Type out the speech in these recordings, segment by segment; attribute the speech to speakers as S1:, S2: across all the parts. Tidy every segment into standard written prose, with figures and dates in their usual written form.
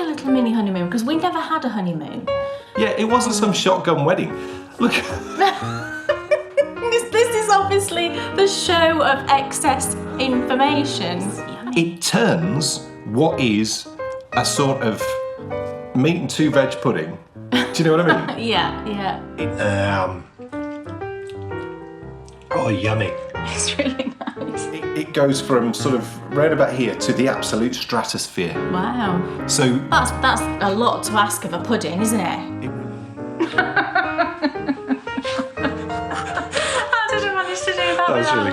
S1: like a little mini honeymoon because we never had a honeymoon.
S2: Yeah, it wasn't some shotgun wedding. Look.
S1: This is obviously the show of excess information.
S2: It turns what is a sort of meat and two veg pudding. Do you know what I mean?
S1: Yeah.
S2: Oh, yummy.
S1: It's really nice.
S2: It goes from sort of round about here to the absolute stratosphere.
S1: Wow.
S2: So
S1: That's a lot to ask of a pudding, isn't it? How did you manage to do that?
S2: That was really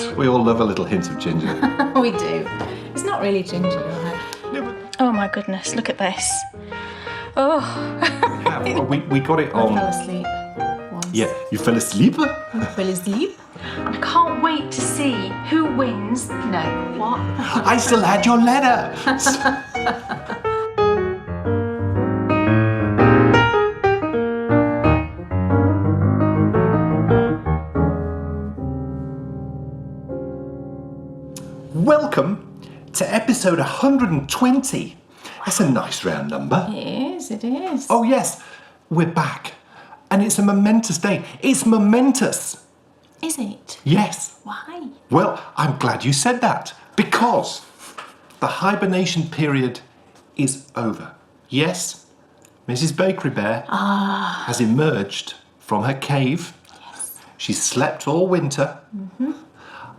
S2: good. We all love a little hint of ginger.
S1: We do. It's not really ginger, right?
S2: No, but
S1: Oh my goodness, look at this. Oh.
S2: we got it
S1: I
S2: on.
S1: fell asleep once.
S2: Yeah, you fell asleep?
S1: I fell asleep. And I can't wait to see who wins. No, what?
S2: I still had your letter. Welcome to episode 120. That's a nice round number.
S1: It is.
S2: Oh yes, we're back. And it's a momentous day. It's momentous.
S1: Is it?
S2: Yes.
S1: Why?
S2: Well, I'm glad you said that. Because the hibernation period is over. Yes, Mrs. Bakery Bear has emerged from her cave.
S1: Yes.
S2: She's slept all winter. Mm-hmm.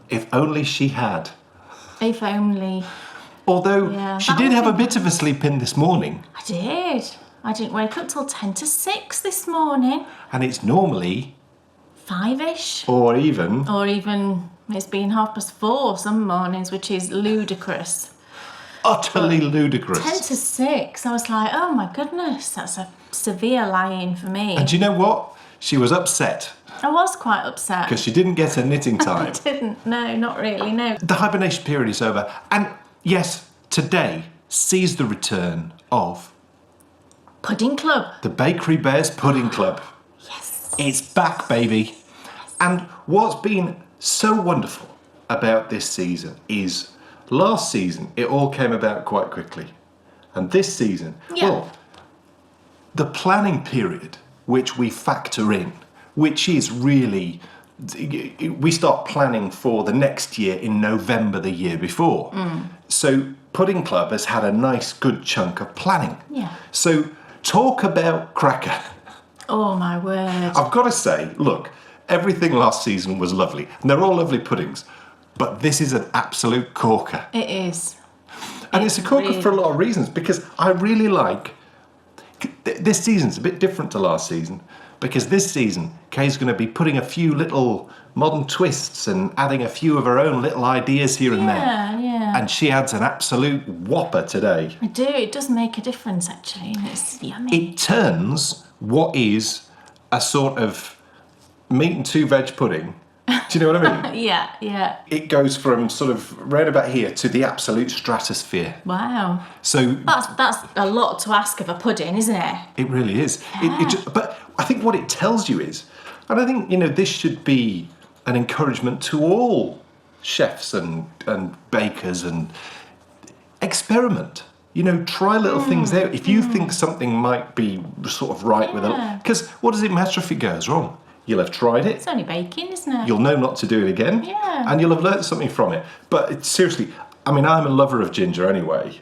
S2: If only she had.
S1: If only.
S2: Although
S1: Yeah,
S2: she
S1: that
S2: did
S1: would
S2: have a
S1: be
S2: bit of a sleep in this morning.
S1: I did. I didn't wake up till 10 to 6 this morning.
S2: And it's normally,
S1: 5-ish.
S2: or even,
S1: Or even it's been 4:30 some mornings, which is ludicrous.
S2: utterly
S1: 10
S2: ludicrous.
S1: to 6, I was like, oh my goodness, that's a severe lie-in for me.
S2: And do you know what? She was upset
S1: I was quite upset.
S2: because she didn't get her knitting time.
S1: I didn't. No, not really, no.
S2: The hibernation period is over. And yes, today sees the return of
S1: Pudding Club.
S2: the Bakery Bears Pudding Club.
S1: Yes.
S2: It's back, baby. And what's been so wonderful about this season is last season it all came about quite quickly. And this season, well, the planning period which we factor in, which is really, we start planning for the next year in November the year before. So Pudding Club has had a nice good chunk of planning.
S1: Yeah.
S2: So talk about cracker.
S1: Oh my word.
S2: I've got to say, look, everything last season was lovely, and they're all lovely puddings, but this is an absolute corker.
S1: It is.
S2: And it's a corker for a lot of reasons, because I really like, this season's a bit different to last season, because this season, Kay's going to be putting a few little modern twists and adding a few of her own little ideas here and there.
S1: Yeah.
S2: And she adds an absolute whopper today.
S1: I do. It does make a difference, actually, and it's yummy.
S2: It turns what is a sort of meat and two veg pudding. Do you know what I mean?
S1: Yeah.
S2: It goes from sort of round about here to the absolute stratosphere.
S1: Wow.
S2: So
S1: That's a lot to ask of a pudding, isn't it?
S2: it really is. But I think what it tells you is, and I think, this should be an encouragement to all chefs and bakers, and experiment. Try little things out. If you think something might be sort of right with it, because what does it matter if it goes wrong? You'll have tried it.
S1: It's only baking, isn't it?
S2: You'll know not to do it again.
S1: Yeah.
S2: And you'll have learnt something from it. But seriously, I'm a lover of ginger anyway.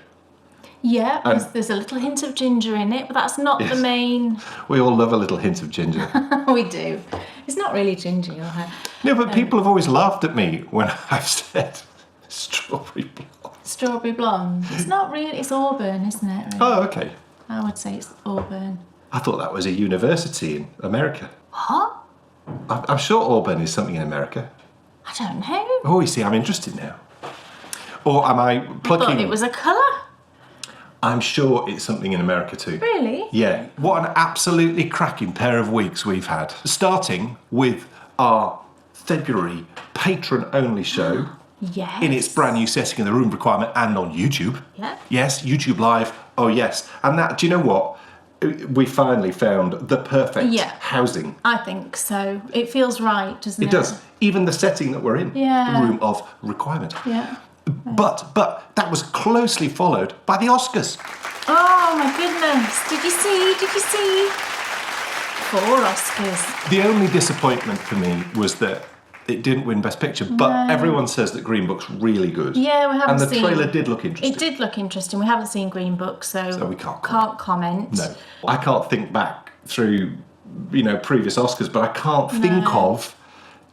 S1: Yeah, there's a little hint of ginger in it, but that's not the main...
S2: We all love a little hint of ginger.
S1: We do. It's not really ginger, right?
S2: No, but people have always laughed at me when I've said strawberry blonde.
S1: Strawberry blonde. It's not really... It's Auburn, isn't it? Really?
S2: Oh, okay.
S1: I would say it's Auburn.
S2: I thought that was a university in America.
S1: What?
S2: I'm sure Auburn is something in America.
S1: I don't know.
S2: Oh, you see, I'm interested now. Or am I plucking...
S1: I thought it was a colour.
S2: I'm sure it's something in America too.
S1: Really?
S2: Yeah. What an absolutely cracking pair of weeks we've had. Starting with our February patron-only show.
S1: Yes.
S2: In its brand new setting in the room requirement and on YouTube.
S1: Yeah.
S2: Yes, YouTube Live. Oh, yes. And that, do you know what? We finally found the perfect housing.
S1: I think so. It feels right, doesn't it?
S2: It does. Even the setting that we're in.
S1: Yeah.
S2: The room of requirement.
S1: Yeah.
S2: But that was closely followed by the Oscars.
S1: Oh my goodness. Did you see? 4 Oscars.
S2: The only disappointment for me was that it didn't win Best Picture, but everyone says that Green Book's really good.
S1: Yeah, we haven't seen...
S2: And the trailer did look interesting.
S1: It did look interesting. We haven't seen Green Book, so
S2: we can't
S1: comment.
S2: No. I can't think back through, previous Oscars, but I can't think of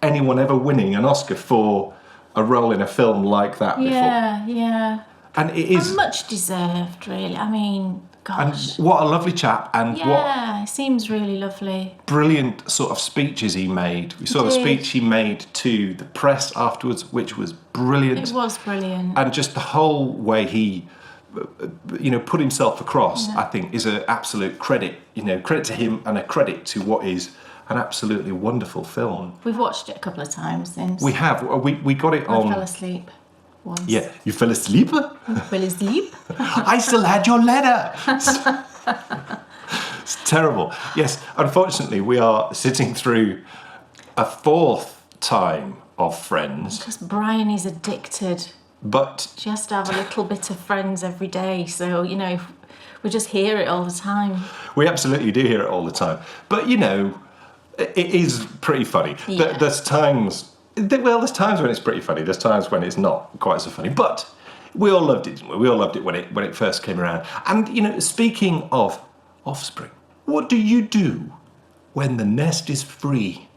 S2: anyone ever winning an Oscar for a role in a film like that before.
S1: Yeah.
S2: And it is...
S1: And much deserved, really. I mean, gosh.
S2: And what a lovely chap, and
S1: what... seems really lovely.
S2: Brilliant sort of speeches he made. We saw the speech he made to the press afterwards, which was brilliant.
S1: It was brilliant.
S2: And just the whole way he, put himself across, I think, is an absolute credit. Credit to him and a credit to what is an absolutely wonderful film.
S1: We've watched it a couple of times since.
S2: We have. We got it on...
S1: I fell asleep once.
S2: Yeah, you fell asleep?
S1: Fell asleep?
S2: I still had your letter. It's terrible. Yes, unfortunately, we are sitting through a 4th time of Friends.
S1: Because Bryony's addicted.
S2: But
S1: she has to have a little bit of Friends every day, so, we just hear it all the time.
S2: We absolutely do hear it all the time. But, it is pretty funny.
S1: Yeah.
S2: There's times when it's pretty funny. There's times when it's not quite so funny. But we all loved it, didn't we? We all loved it when it first came around. And, speaking of offspring, what do you do when the nest is free?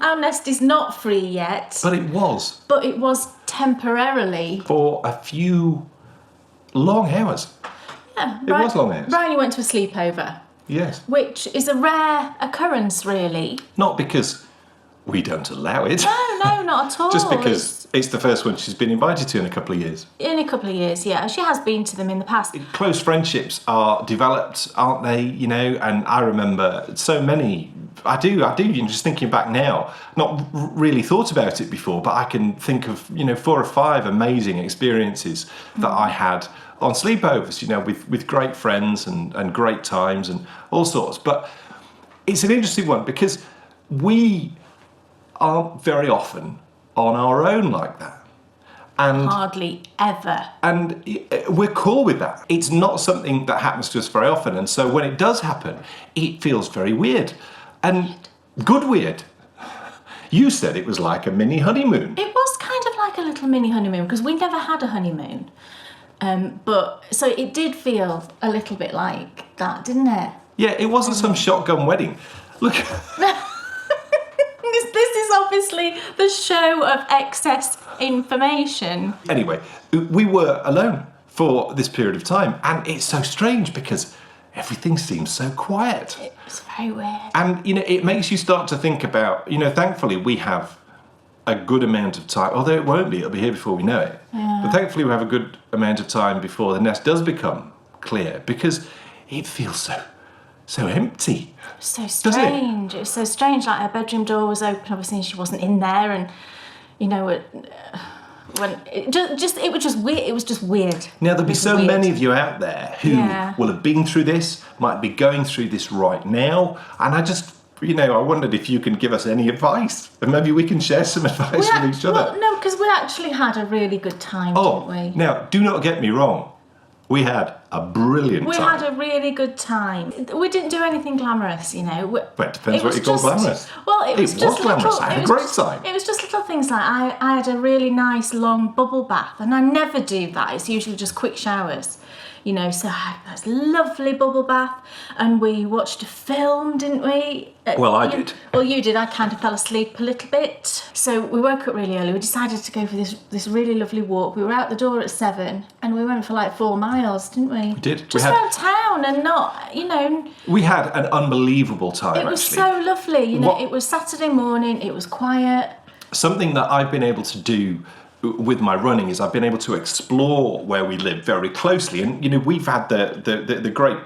S1: Our nest is not free yet.
S2: But it was.
S1: But it was temporarily.
S2: For a few long hours.
S1: Yeah.
S2: It was long hours.
S1: Bryony went to a sleepover.
S2: Yes.
S1: Which is a rare occurrence, really.
S2: Not because we don't allow it.
S1: No, not at all.
S2: Just because it's the first one she's been invited to in a couple of years.
S1: In a couple of years, yeah. She has been to them in the past.
S2: Close friendships are developed, aren't they? And I remember so many. I do. Just thinking back now, not really thought about it before, but I can think of 4 or 5 amazing experiences that I had on sleepovers. With great friends and great times and all sorts. But it's an interesting one because we aren't very often on our own like that. And
S1: hardly ever.
S2: And we're cool with that. It's not something that happens to us very often. And so when it does happen, it feels very weird. And good weird. You said it was like a mini honeymoon.
S1: It was kind of like a little mini honeymoon because we never had a honeymoon. But so it did feel a little bit like that, didn't it?
S2: Yeah, it wasn't some shotgun wedding. Look...
S1: This is obviously the show of excess information.
S2: Anyway, we were alone for this period of time, and it's so strange because everything seems so quiet.
S1: It's very weird.
S2: And, it makes you start to think about, thankfully we have a good amount of time, although it won't be, it'll be here before we know it.
S1: Yeah.
S2: But thankfully we have a good amount of time before the nest does become clear because it feels so empty.
S1: So strange. It was so strange. Like her bedroom door was open, obviously, and she wasn't in there. And when it was just weird. It was just weird.
S2: Now there'll be so many of you out there who will have been through this, might be going through this right now, and I just. I wondered if you can give us any advice, and maybe we can share some advice with each other.
S1: Well, no, because we actually had a really good time, didn't we?
S2: Now, do not get me wrong. We had a brilliant time.
S1: We had a really good time. We didn't do anything glamorous,
S2: Well, it depends what you call glamorous.
S1: Well, it was just
S2: glamorous. I had a great time.
S1: It was just little things like I had a really nice long bubble bath, and I never do that. It's usually just quick showers. So I had this lovely bubble bath, and we watched a film, didn't we?
S2: Well, I did.
S1: Well, you did. I kind of fell asleep a little bit. So we woke up really early. We decided to go for this really lovely walk. We were out the door at 7, and we went for like 4 miles, didn't we?
S2: We did.
S1: Just around town and not,
S2: We had an unbelievable time,
S1: It was so lovely. It was Saturday morning. It was quiet.
S2: Something that I've been able to do with my running is I've been able to explore where we live very closely, and we've had the great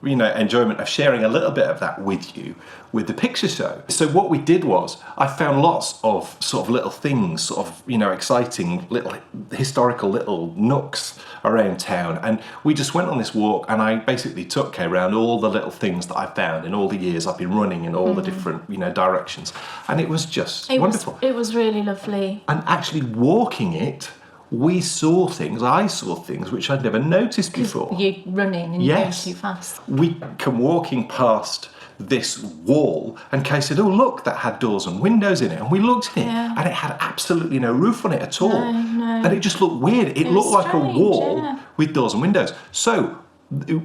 S2: enjoyment of sharing a little bit of that with you with the picture show. So what we did was I found lots of sort of little things, sort of exciting little historical little nooks around town, and we just went on this walk, and I basically took Kay around all the little things that I found in all the years I've been running in all the different directions, and it was just wonderful.
S1: It was really lovely.
S2: And actually walking it I saw things which I'd never noticed before.
S1: You're running and you're going too fast.
S2: We come walking past this wall, and Kay said, "Oh, look, that had doors and windows in it." And we looked at it, and it had absolutely no roof on it at all.
S1: No.
S2: And it just looked weird. It looked like a wall with doors and windows. So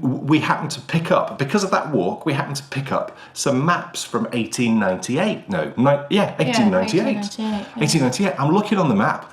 S2: we happened to pick up, because of that walk, we happened to pick up some maps from 1898. 1898. 1898. I'm looking on the map,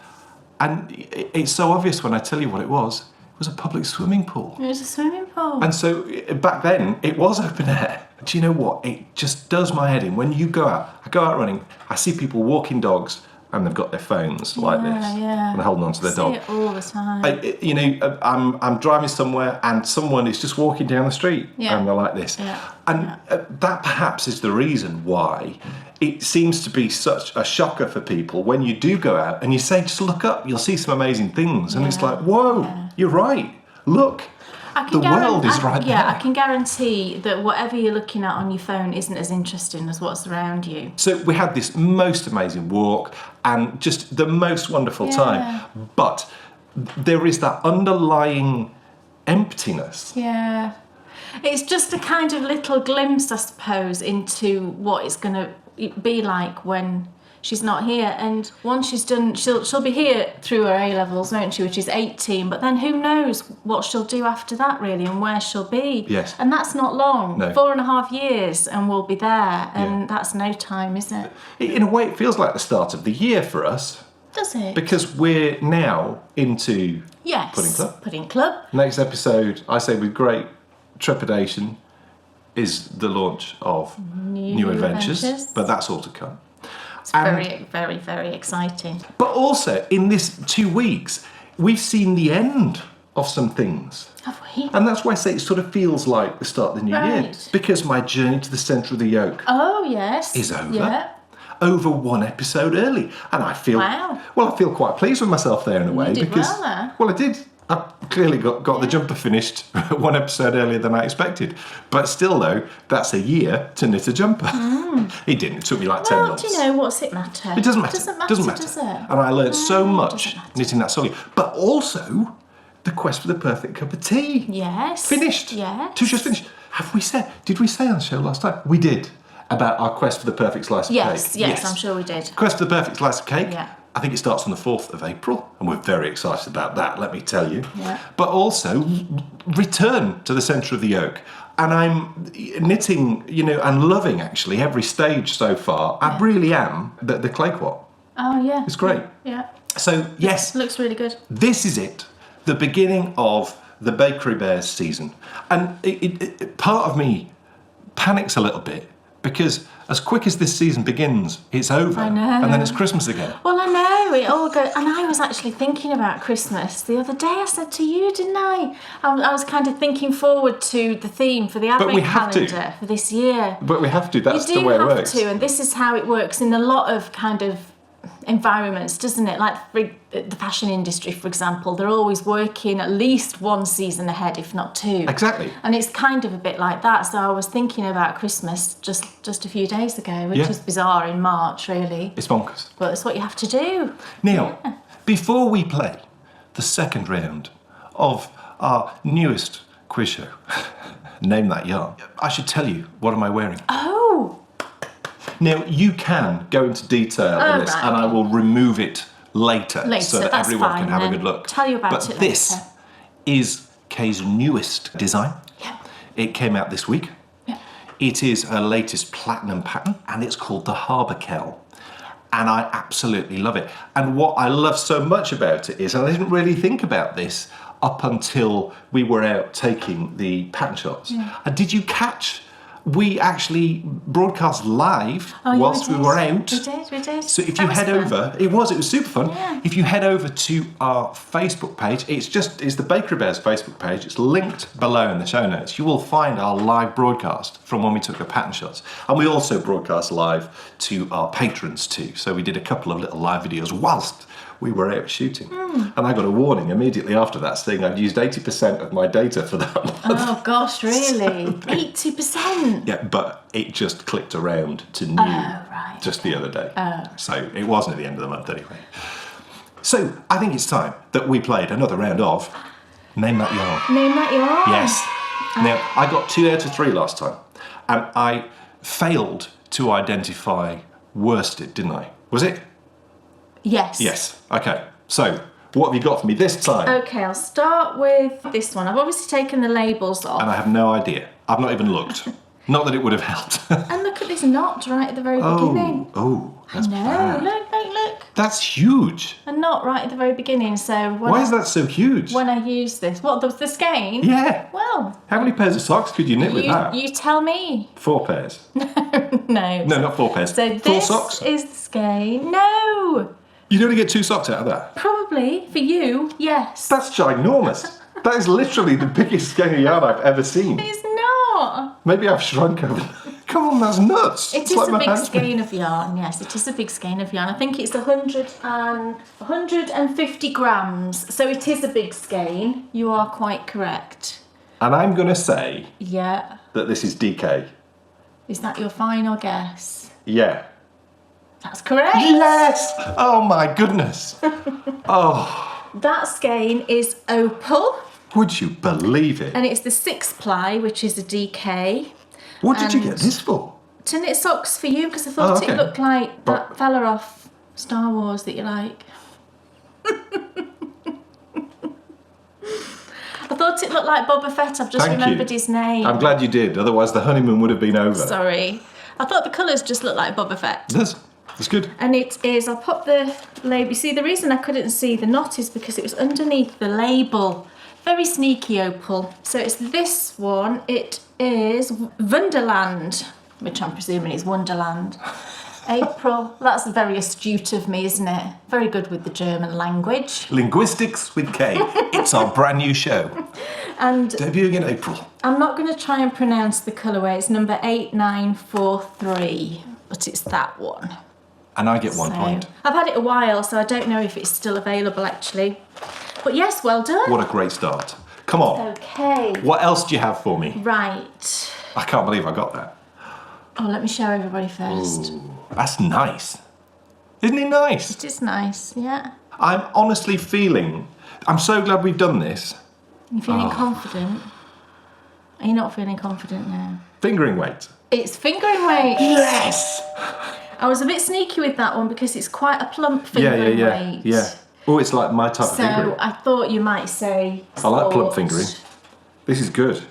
S2: and it's so obvious when I tell you what it was. It was a public swimming pool.
S1: It was a swimming pool.
S2: And so back then, it was open air. Do you know what? It just does my head in. When you go out, I go out running, I see people walking dogs, and they've got their phones like this, and they're holding on to their dog.
S1: I see it all the time.
S2: I'm driving somewhere, and someone is just walking down the street, and they're like this. And that perhaps is the reason why it seems to be such a shocker for people when you do go out and you say, just look up, you'll see some amazing things. And it's like, whoa, you're right. Look. The world is right there.
S1: Yeah, I can guarantee that whatever you're looking at on your phone isn't as interesting as what's around you.
S2: So we had this most amazing walk and just the most wonderful time. But there is that underlying emptiness.
S1: Yeah. It's just a kind of little glimpse, I suppose, into what it's going to be like when she's not here. And once she's done, she'll be here through her A-levels, won't she, which is 18. But then who knows what she'll do after that, really, and where she'll be.
S2: Yes.
S1: And that's not long.
S2: No.
S1: 4.5 years and we'll be there. And that's no time, is it?
S2: In a way, it feels like the start of the year for us.
S1: Does it?
S2: Because we're now into Pudding Club.
S1: Pudding Club.
S2: Next episode, I say with great trepidation, is the launch of New Adventures. But that's all to come.
S1: It's very, very, very exciting.
S2: But also, in this 2 weeks, we've seen the end of some things.
S1: Have we?
S2: And that's why I say it sort of feels like the start of the new year. Because my journey to the centre of the yoke is over.
S1: Yeah.
S2: Over one episode early. And I feel I feel quite pleased with myself there in a way.
S1: You did
S2: because
S1: well there.
S2: Well, I did. I clearly got the jumper finished one episode earlier than I expected. But still, though, that's a year to knit a jumper. It didn't. It took me like 10 months.
S1: Do you know, what's it matter?
S2: It doesn't matter.
S1: Doesn't matter, does it?
S2: And I learned so much knitting that song. But also, the quest for the perfect cup of tea.
S1: Yes.
S2: Finished.
S1: Yes.
S2: Tusha's finished. Did we say on the show last time? We did. About our quest for the perfect slice of cake.
S1: Yes, I'm sure we did.
S2: Quest for the perfect slice of cake.
S1: Yeah.
S2: I think it starts on the 4th of April, and we're very excited about that, let me tell you.
S1: Yeah.
S2: But also, return to the centre of the yoke. And I'm knitting, and loving, actually, every stage so far. I really am. The clay quat.
S1: Oh, yeah.
S2: It's great.
S1: Yeah.
S2: So, yes.
S1: Looks really good.
S2: This is it. The beginning of the Bakery Bears season. And part of me panics a little bit, because as quick as this season begins, it's over.
S1: I know.
S2: And then it's Christmas again.
S1: Well, I know, it all goes... And I was actually thinking about Christmas the other day. I said to you, didn't I? I was kind of thinking forward to the theme for the Advent calendar for this year.
S2: But we have to. That's the way it works.
S1: You do have to, and this is how it works in a lot of kind of environments, doesn't it? Like the fashion industry, for example, they're always working at least one season ahead, if not two.
S2: Exactly.
S1: And it's kind of a bit like that. So I was thinking about Christmas just a few days ago, which is bizarre in March, really.
S2: It's bonkers.
S1: But it's what you have to do.
S2: Neil, before we play the second round of our newest quiz show, name that yarn, I should tell you, what am I wearing?
S1: Oh!
S2: Now, you can go into detail on this, and I will remove it later so that everyone can have a good look.
S1: Tell you about it later.
S2: But this is Kay's newest design.
S1: Yeah.
S2: It came out this week.
S1: Yeah.
S2: It is her latest platinum pattern, and it's called the Harbour KAL. And I absolutely love it. And what I love so much about it is, and I didn't really think about this up until we were out taking the pattern shots.
S1: Yeah.
S2: And did you catch... We actually broadcast live whilst we were out.
S1: We did.
S2: So if you head over, it was super fun.
S1: Yeah.
S2: If you head over to our Facebook page, it's the Bakery Bears Facebook page. It's linked below in the show notes. You will find our live broadcast from when we took the pattern shots. And we also broadcast live to our patrons too. So we did a couple of little live videos whilst we were out shooting. And I got a warning immediately after that saying I'd used 80% of my data for that month.
S1: Oh gosh, really? 80%?
S2: Yeah, but it just clicked around to new
S1: right,
S2: just the other day.
S1: Oh.
S2: So it wasn't at the end of the month anyway. So, I think it's time that we played another round of Name That Yarn.
S1: Name that yarn.
S2: Yes. Now, I got 2 out of 3 last time, and I failed to identify worsted, didn't I? Was it?
S1: Yes.
S2: Yes. Okay. So, what have you got for me this time?
S1: Okay, I'll start with this one. I've obviously taken the labels off.
S2: And I have no idea. I've not even looked. Not that it would have helped.
S1: And look at this knot right at the very beginning.
S2: Oh, that's
S1: No,
S2: bad.
S1: look.
S2: That's huge.
S1: A knot right at the very beginning. So
S2: Why is that so huge?
S1: when I use this, what, the skein?
S2: Yeah.
S1: Well,
S2: How many pairs of socks could you knit with that?
S1: you tell me.
S2: 4 pairs.
S1: No.
S2: No, not 4 pairs.
S1: So
S2: 4
S1: this
S2: socks?
S1: is the skein. No.
S2: You'd only get 2 socks out of that.
S1: Probably for you, yes.
S2: That's ginormous. That is literally the biggest skein of yarn I've ever seen.
S1: It's not.
S2: Maybe I've shrunk over. Come on, that's nuts.
S1: It
S2: It's
S1: is
S2: like
S1: a
S2: my
S1: big
S2: hands-
S1: skein of yarn, yes, it is a big skein of yarn. I think it's 150 grams, so it is a big skein. You are quite correct.
S2: And I'm going to say
S1: Yeah.
S2: that this is DK.
S1: Is that your final guess?
S2: Yeah.
S1: That's correct.
S2: Yes! Oh my goodness. Oh,
S1: That skein is opal,
S2: would you believe it?
S1: and it's the 6 ply, which is a DK.
S2: What did you
S1: and-
S2: get this for?
S1: To knit socks for you, because I thought
S2: okay.
S1: it looked like that
S2: But-
S1: fella off Star Wars that you like. I thought it looked like Boba Fett. I've just
S2: Thank
S1: remembered
S2: you.
S1: his name.
S2: I'm glad you did, otherwise the honeymoon would have been over.
S1: Sorry. I thought the colours just looked like Boba Fett.
S2: That's good.
S1: And it is, I'll pop the label. You see, the reason I couldn't see the knot is because it was underneath the label. Very sneaky opal. So it's this one. It is Wonderland, which I'm presuming is Wonderland. April. That's very astute of me, isn't it? Very good with the German language.
S2: Linguistics with K. It's our brand new show.
S1: And
S2: Debuting in April.
S1: I'm not going to try and pronounce the colourway. It's number 8943, but it's that one.
S2: And I get 1 point.
S1: I've had it a while, so I don't know if it's still available actually. But yes, well done.
S2: What a great start. Come on.
S1: Okay.
S2: What else do you have for me?
S1: Right.
S2: I can't believe I got that.
S1: Oh, let me show everybody first.
S2: Ooh, that's nice. Isn't it nice?
S1: It is nice, yeah.
S2: I'm honestly feeling... I'm so glad we've done this.
S1: You feeling confident? Are you not feeling confident now?
S2: Fingering weight.
S1: It's fingering weight.
S2: Yes!
S1: I was a bit sneaky with that one because it's quite a plump fingering weight.
S2: Yeah. Oh, it's like my type of fingering.
S1: So I thought you might say
S2: I like plump
S1: sport.
S2: fingering. This is good.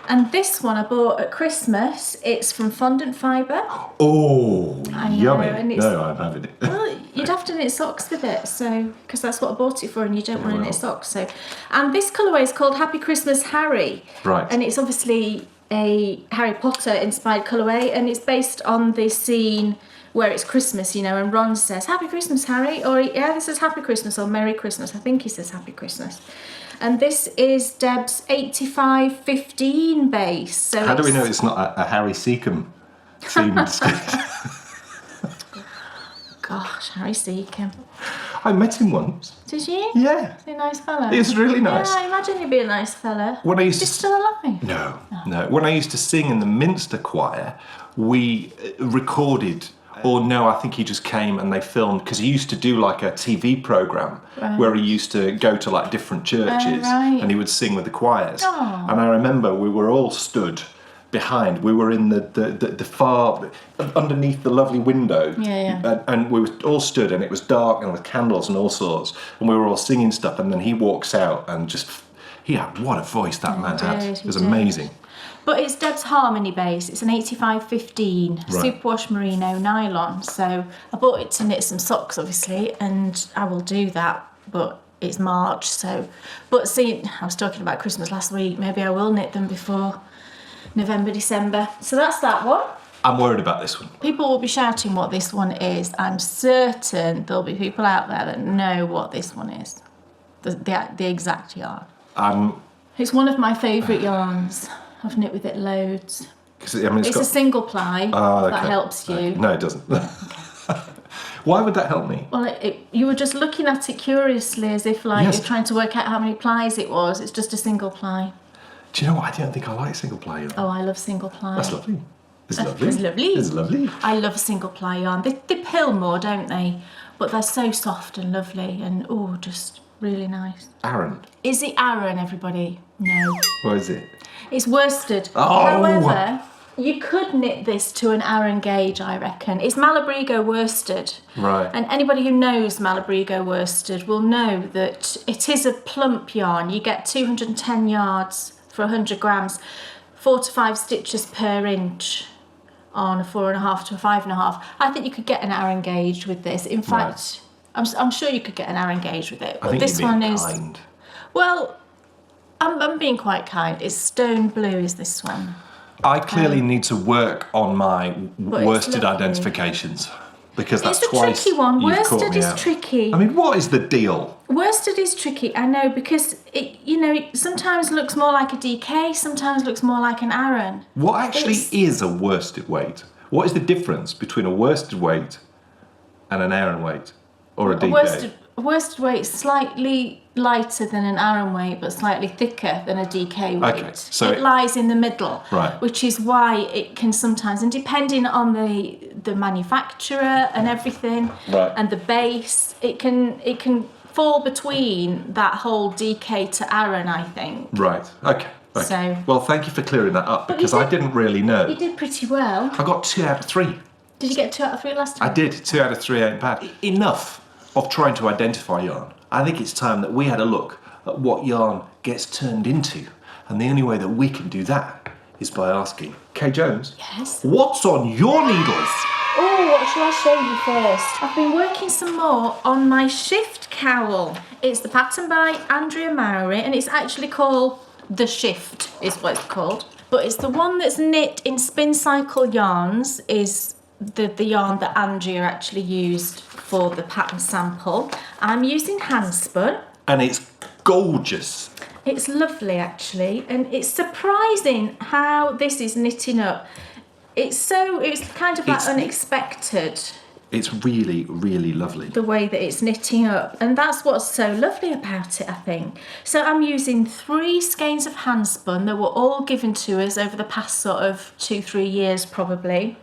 S1: And this one I bought at Christmas. It's from Fondant Fibre.
S2: Oh,
S1: I know,
S2: yummy.
S1: and it's-
S2: No, I'm having it.
S1: Well, you'd have to knit socks with it, so because that's what I bought it for, and you don't want to
S2: Well.
S1: knit socks. So, and this colourway is called Happy Christmas Harry,
S2: Right.
S1: And it's obviously a Harry Potter inspired colourway, and it's based on the scene where it's Christmas, you know, and Ron says Happy Christmas, Harry, or yeah, this is Happy Christmas or Merry Christmas. I think he says Happy Christmas. And this is Deb's 8515 base. So
S2: How do we know it's not a Harry Seacombe themed skirt?
S1: Gosh, Harry Seacombe.
S2: I met him once.
S1: Did you?
S2: Yeah.
S1: Is he a nice fella?
S2: He's really nice.
S1: Yeah, I imagine he'd be a nice fella.
S2: When I used
S1: Is
S2: to
S1: he still alive?
S2: No. When I used to sing in the Minster choir, we recorded, or no, I think he just came and they filmed, because he used to do like a TV programme where he used to go to like different churches
S1: right.
S2: and he would sing with the choirs.
S1: Oh.
S2: And I remember we were all stood behind. We were in the far, underneath the lovely window.
S1: Yeah.
S2: And we were all stood and it was dark and with candles and all sorts. And we were all singing stuff and then he walks out and just, what a voice that man had. It was amazing.
S1: But it's Deb's Harmony base. It's an 8515
S2: Right.
S1: superwash merino nylon. So I bought it to knit some socks, obviously, and I will do that. But it's March, so. But see, I was talking about Christmas last week. Maybe I will knit them before November, December. So that's that one.
S2: I'm worried about this one.
S1: People will be shouting what this one is. I'm certain there'll be people out there that know what this one is. The exact yarn. It's one of my favourite yarns. I've knit with it loads.
S2: I mean,
S1: It's a single ply.
S2: Oh,
S1: If that
S2: okay.
S1: helps you.
S2: No, it doesn't. Why would that help me?
S1: Well, you were just looking at it curiously as if like
S2: Yes.
S1: you're trying to work out how many plies it was. It's just a single ply.
S2: Do you know what? I don't think I like single ply yarn.
S1: Oh, I love single ply.
S2: That's lovely. It's lovely.
S1: It's lovely.
S2: It's lovely.
S1: I love single ply yarn. They pill more, don't they? but they're so soft and lovely and just really nice.
S2: Errand.
S1: Is it Aaron, everybody? No.
S2: What is it?
S1: It's worsted.
S2: Oh!
S1: However, you could knit this to an Aran gauge, I reckon. It's Malabrigo worsted.
S2: Right.
S1: And anybody who knows Malabrigo worsted will know that it is a plump yarn. You get 210 yards for 100 grams, 4 to 5 stitches per inch on a 4.5 to a 5.5. I think you could get an Aran gauge with this. In fact, I'm sure you could get an Aran gauge with it.
S2: I think
S1: this
S2: you're being
S1: one is
S2: kind.
S1: well. I'm being quite kind. It's stone blue. Is this one?
S2: I clearly need to work on my worsted
S1: lovely.
S2: identifications because that's
S1: It's a
S2: twice
S1: tricky one.
S2: you've caught
S1: Worsted
S2: me
S1: is
S2: out.
S1: tricky.
S2: I mean, what is the deal?
S1: Worsted is tricky, I know, because it sometimes looks more like a DK, sometimes looks more like an Aran.
S2: What actually is a worsted weight? What is the difference between a worsted weight and an Errand weight or a DK?
S1: A worsted weight is slightly lighter than an Aran weight, but slightly thicker than a DK weight.
S2: Okay, so
S1: it lies in the middle,
S2: right?
S1: Which is why it can sometimes, and depending on the manufacturer and everything,
S2: right,
S1: and the base, it can fall between that whole DK to Aran, I think.
S2: Right. Okay.
S1: So,
S2: well, thank you for clearing that up because I didn't really know.
S1: You did pretty well.
S2: I got 2 out of 3.
S1: Did you get 2 out of 3 last time?
S2: I did. 2 out of 3 ain't bad. Enough of trying to identify yarn. I think it's time that we had a look at what yarn gets turned into. And the only way that we can do that is by asking Kay Jones.
S1: Yes?
S2: What's on your needles?
S1: Oh, what shall I show you first? I've been working some more on my shift cowl. It's the pattern by Andrea Mowry, and it's actually called The Shift, is what it's called. But it's the one that's knit in Spin Cycle yarns, is the yarn that Andrea actually used for the pattern sample. I'm using hand spun.
S2: And it's gorgeous.
S1: It's lovely, actually, and it's surprising how this is knitting up. It's kind of like unexpected.
S2: It's really, really lovely.
S1: The way that it's knitting up, and that's what's so lovely about it, I think. So I'm using 3 skeins of hand spun that were all given to us over the past sort of 2-3 years probably,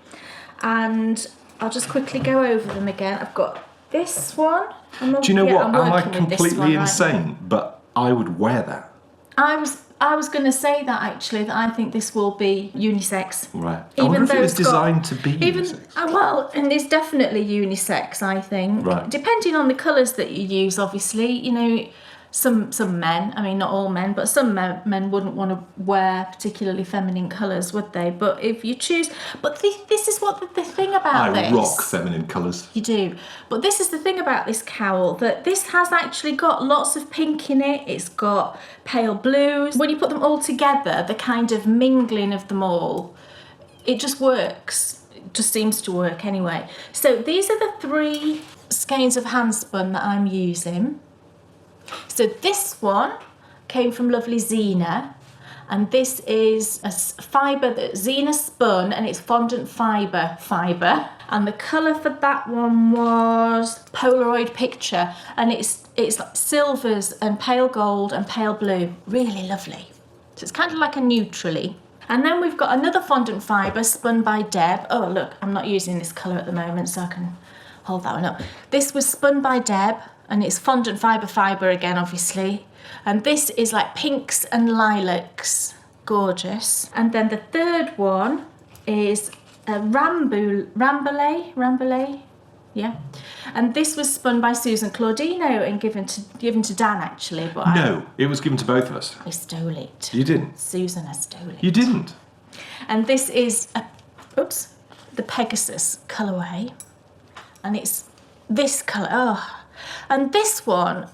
S1: and I'll just quickly go over them again. I've got this one.
S2: Do you know what? Am I completely insane? But I would wear that.
S1: I was going to say that actually, that I think this will be unisex.
S2: Right. I wonder if it was designed to be unisex.
S1: Well, and it's definitely unisex, I think.
S2: Right.
S1: Depending on the colours that you use, obviously. Some men, I mean not all men, but some men wouldn't want to wear particularly feminine colours, would they? But if you choose, this is what the thing about this.
S2: I rock feminine colours.
S1: You do. But this is the thing about this cowl, that this has actually got lots of pink in it. It's got pale blues. When you put them all together, the kind of mingling of them all, it just works. It just seems to work anyway. So these are the 3 skeins of hand spun that I'm using. So this one came from lovely Zena, and this is a fibre that Zena spun, and it's fondant fibre, and the colour for that one was Polaroid picture, and it's like silvers and pale gold and pale blue, really lovely. So it's kind of like a neutrally. And then we've got another fondant fibre spun by Deb. Oh look, I'm not using this colour at the moment, so I can hold that one up. This was spun by Deb, and it's fondant fibre again, obviously. And this is like pinks and lilacs, gorgeous. And then the third one is a Rambouillet, yeah. And this was spun by Susan Claudino and given to Dan actually. But
S2: no, it was given to both of us.
S1: I stole it.
S2: You didn't.
S1: Susan has stole it.
S2: You didn't.
S1: And this is the Pegasus colourway, and it's this colour. Oh. And this one...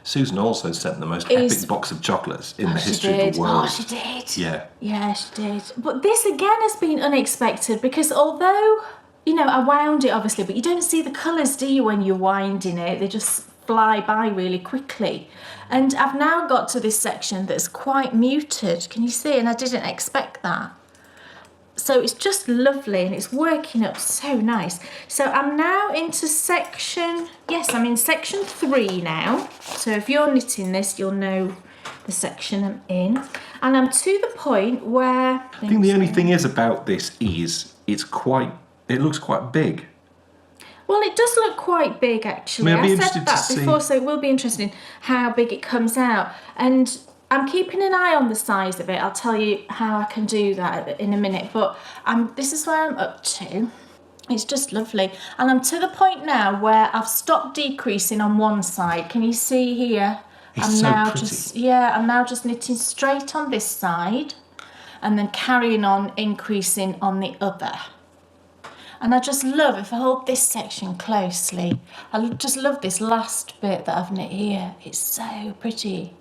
S2: Susan also sent the most epic box of chocolates in the history of the world.
S1: Oh, she did.
S2: Yeah.
S1: Yeah, she did. But this again has been unexpected because although, I wound it obviously, but you don't see the colours, do you, when you're winding it? They just fly by really quickly. And I've now got to this section that's quite muted. Can you see? And I didn't expect that. So it's just lovely and it's working up so nice. So I'm now into I'm in section 3 now. So if you're knitting this, you'll know the section I'm in. And I'm to the point where...
S2: I think the only thing is about this is it looks quite big.
S1: Well, it does look quite big, actually.
S2: I'll be
S1: I
S2: interested
S1: said that
S2: to see.
S1: before, so it will be interesting how big it comes out. And I'm keeping an eye on the size of it. I'll tell you how I can do that in a minute. But this is where I'm up to. It's just lovely. And I'm to the point now where I've stopped decreasing on one side. Can you see here?
S2: It's so pretty.
S1: I'm now just knitting straight on this side and then carrying on increasing on the other. And I just love, if I hold this section closely, I just love this last bit that I've knit here. It's so pretty.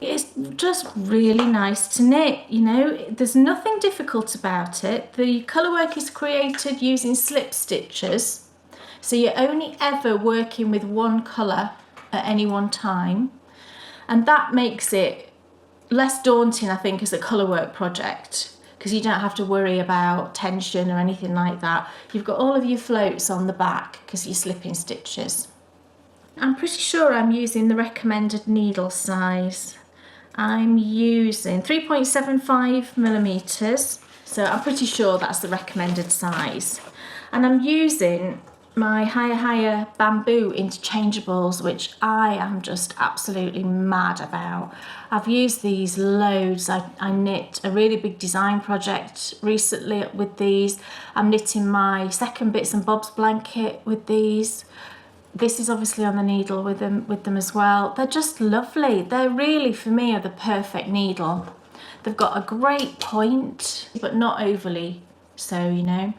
S1: It's just really nice to knit, you know. There's nothing difficult about it. The colour work is created using slip stitches. So you're only ever working with one colour at any one time. And that makes it less daunting, I think, as a colour work project, because you don't have to worry about tension or anything like that. You've got all of your floats on the back because you're slipping stitches. I'm pretty sure I'm using the recommended needle size. I'm using 3.75 millimeters, so I'm pretty sure that's the recommended size. And I'm using my higher bamboo interchangeables, which I am just absolutely mad about. I've used these loads. I knit a really big design project recently with these. I'm knitting my second bits and bobs blanket with these. This is obviously on the needle with them as well. They're just lovely. They're really, for me, are the perfect needle. They've got a great point, but not overly so, you know.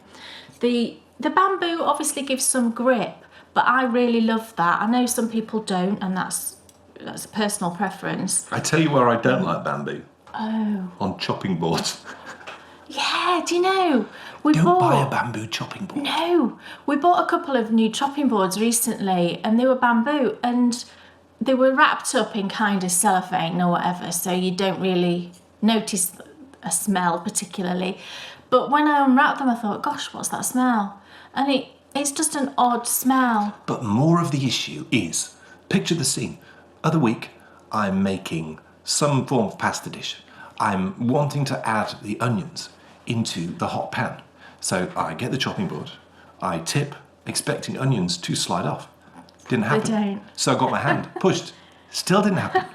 S1: The bamboo obviously gives some grip, but I really love that. I know some people don't, and that's a personal preference.
S2: I tell you where I don't like bamboo.
S1: Oh.
S2: On chopping boards.
S1: Yeah, do you know?
S2: Don't buy a bamboo chopping board.
S1: No, we bought a couple of new chopping boards recently, and they were bamboo, and they were wrapped up in kind of cellophane or whatever, so you don't really notice a smell particularly. But when I unwrapped them, I thought, gosh, what's that smell? And it's just an odd smell.
S2: But more of the issue is, picture the scene. Other week, I'm making some form of pasta dish. I'm wanting to add the onions into the hot pan. So I get the chopping board, I tip, expecting onions to slide off. Didn't happen.
S1: They don't.
S2: So I got my hand, pushed, still didn't happen.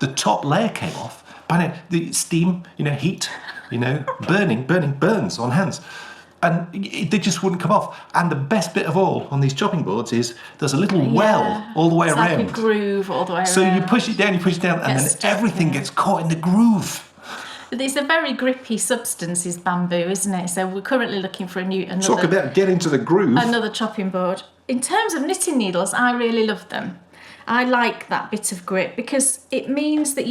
S2: The top layer came off, but the steam, heat, burning burns on hands. And they just wouldn't come off. And the best bit of all on these chopping boards is there's a little well all the way around.
S1: It's like a groove all the way around.
S2: So you push it down, and then everything gets caught in the groove.
S1: It's a very grippy substance, is bamboo, isn't it? So we're currently looking for another...
S2: Talk about getting to the groove.
S1: Another chopping board. In terms of knitting needles, I really love them. I like that bit of grip because it means that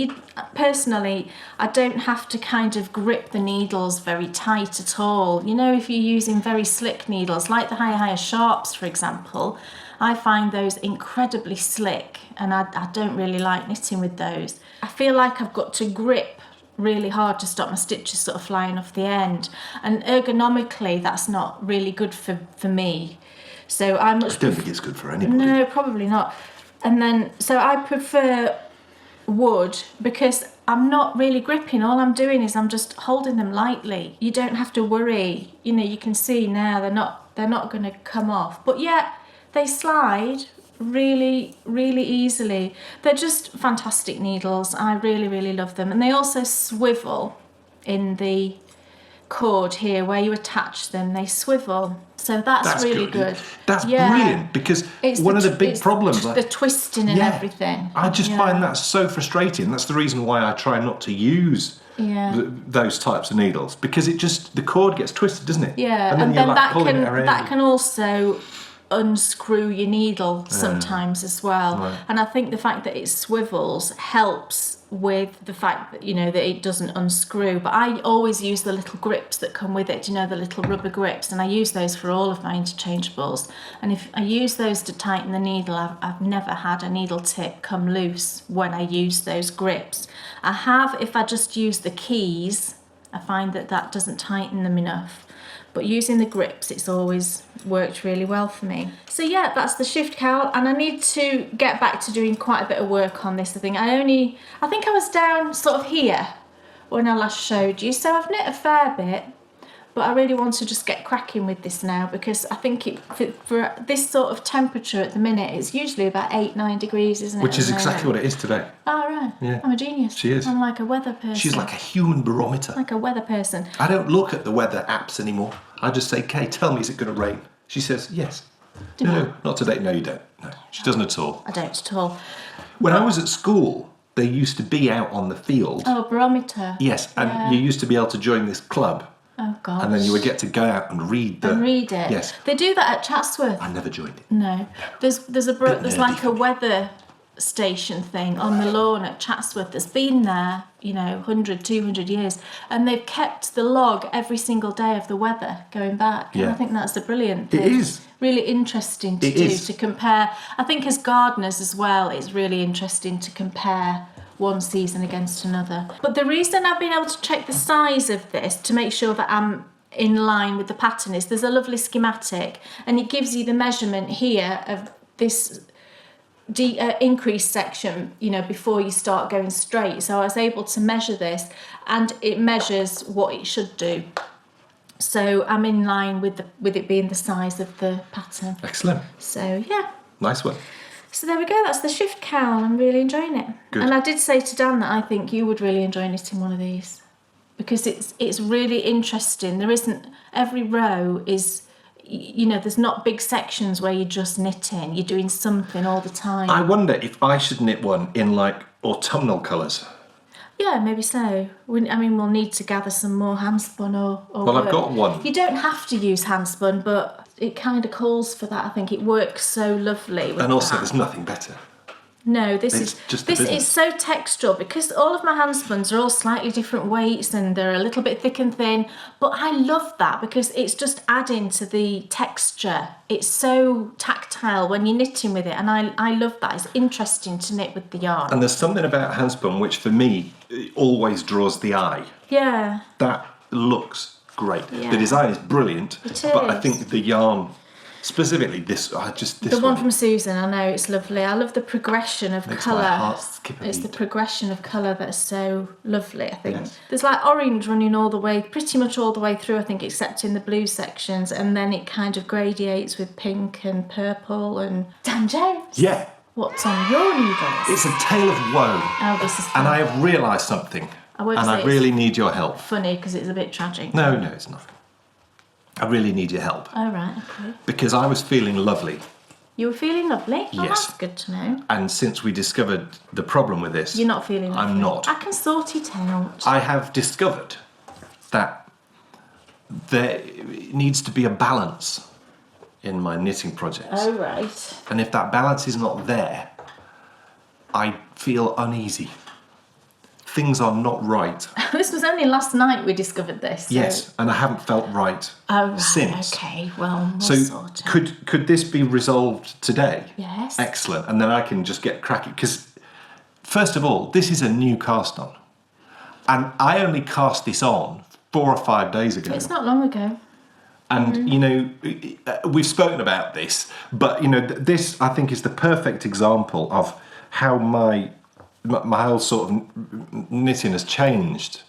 S1: I don't have to kind of grip the needles very tight at all. You know, if you're using very slick needles, like the higher sharps, for example, I find those incredibly slick, and I don't really like knitting with those. I feel like I've got to grip really hard to stop my stitches sort of flying off the end, and ergonomically that's not really good for me. So I don't
S2: think it's good for anybody.
S1: No, probably not. And then so I prefer wood because I'm not really gripping. All I'm doing is I'm just holding them lightly. You don't have to worry. You can see now they're not going to come off, but yet they slide really, really easily. They're just fantastic needles. I really, really love them. And they also swivel in the cord here where you attach them. They swivel. So that's really good.
S2: That's brilliant, because one of the big problems...
S1: the twisting and everything.
S2: I just find that so frustrating. That's the reason why I try not to use those types of needles, because the cord gets twisted, doesn't it?
S1: Yeah,
S2: and then
S1: that can also unscrew your needle sometimes as well. Right. And I think the fact that it swivels helps with the fact that that it doesn't unscrew. But I always use the little grips that come with it, the little rubber grips, and I use those for all of my interchangeables. And if I use those to tighten the needle, I've never had a needle tip come loose when I use those grips. I have if I just use the keys. I find that doesn't tighten them enough. But using the grips, it's always worked really well for me. So yeah, that's the shift cowl, and I need to get back to doing quite a bit of work on this. I think I was down sort of here when I last showed you, so I've knit a fair bit, But I really want to just get cracking with this now, because I think for this sort of temperature at the minute, it's usually about 8-9 degrees, isn't it?
S2: Which is exactly what it is today.
S1: Oh, right.
S2: Yeah.
S1: I'm a genius.
S2: She is.
S1: I'm like a weather person.
S2: She's like a human barometer.
S1: Like a weather person.
S2: I don't look at the weather apps anymore. I just say, Kay, tell me, is it going to rain? She says, yes. No, not today. No, you don't. No, she doesn't at all.
S1: I don't at all.
S2: When I was at school, they used to be out on the field.
S1: Oh, barometer.
S2: Yes, and you used to be able to join this club.
S1: Oh, God.
S2: And then you would get to go out and read
S1: it.
S2: Yes.
S1: They do that at Chatsworth.
S2: I never joined it.
S1: No. There's like a weather station thing on the lawn at Chatsworth that's been there, 100, 200 years, and they've kept the log every single day of the weather going back.
S2: Yeah.
S1: And I think that's a brilliant thing.
S2: It is.
S1: Really interesting to to compare. I think as gardeners as well, it's really interesting to compare one season against another. But the reason I've been able to check the size of this to make sure that I'm in line with the pattern is there's a lovely schematic, and it gives you the measurement here of this increase section, before you start going straight. So I was able to measure this, and it measures what it should do. So I'm in line with it being the size of the pattern.
S2: Excellent.
S1: So yeah.
S2: Nice one.
S1: So there we go, that's the Shift Cowl. I'm really enjoying it.
S2: Good.
S1: And I did say to Dan that I think you would really enjoy knitting one of these, because it's really interesting. There isn't, every row is, there's not big sections where you're just knitting. You're doing something all the time.
S2: I wonder if I should knit one in like autumnal colours.
S1: Yeah, maybe so. We'll need to gather some more handspun or
S2: Well,
S1: work.
S2: I've got one.
S1: You don't have to use handspun, but it kind of calls for that. I think it works so lovely with
S2: And also,
S1: that.
S2: there's nothing better.
S1: No, this
S2: It's
S1: is
S2: just the
S1: this
S2: business.
S1: is so textural, because all of my handspuns are all slightly different weights and they're a little bit thick and thin. But I love that because it's just adding to the texture. It's so tactile when you're knitting with it, and I love that. It's interesting to knit with the yarn.
S2: And there's something about handspun which, for me, always draws the eye.
S1: Yeah.
S2: That looks great.
S1: Yeah.
S2: The design is brilliant.
S1: It
S2: But I
S1: is.
S2: think the yarn, specifically this
S1: The one from Susan, I know, it's lovely. I love the progression of
S2: Makes my
S1: colour.
S2: heart skip a
S1: It's the
S2: beat.
S1: progression of colour that's so lovely, I think.
S2: Yes.
S1: There's like orange running pretty much all the way through, I think, except in the blue sections, and then it kind of gradiates with pink and purple. And Dan Jones,
S2: Yeah.
S1: what's on your needles?
S2: It's a tale of woe.
S1: Oh, this is
S2: And
S1: funny.
S2: I have realised something.
S1: I won't
S2: And
S1: say
S2: I
S1: it's
S2: really need your help.
S1: funny because it's a bit tragic.
S2: No, it's not. I really need your help.
S1: Oh, right, okay.
S2: Because I was feeling lovely.
S1: You were feeling lovely? Oh,
S2: Yes.
S1: that's good to know.
S2: And since we discovered the problem with this,
S1: You're not feeling lovely?
S2: I'm not.
S1: I can sort it out.
S2: I have discovered that there needs to be a balance in my knitting projects.
S1: Oh, right.
S2: And if that balance is not there, I feel uneasy. Things are not right.
S1: This was only last night we discovered this. So.
S2: Yes, and I haven't felt right
S1: Oh, right,
S2: since.
S1: okay. Well, we'll
S2: So
S1: sort it.
S2: could this be resolved today?
S1: Yes.
S2: Excellent. And then I can just get cracking. Because, first of all, this is a new cast on. And I only cast this on 4 or 5 days ago.
S1: It's not long ago.
S2: And, we've spoken about this, but, this, I think, is the perfect example of how my whole sort of knitting has changed.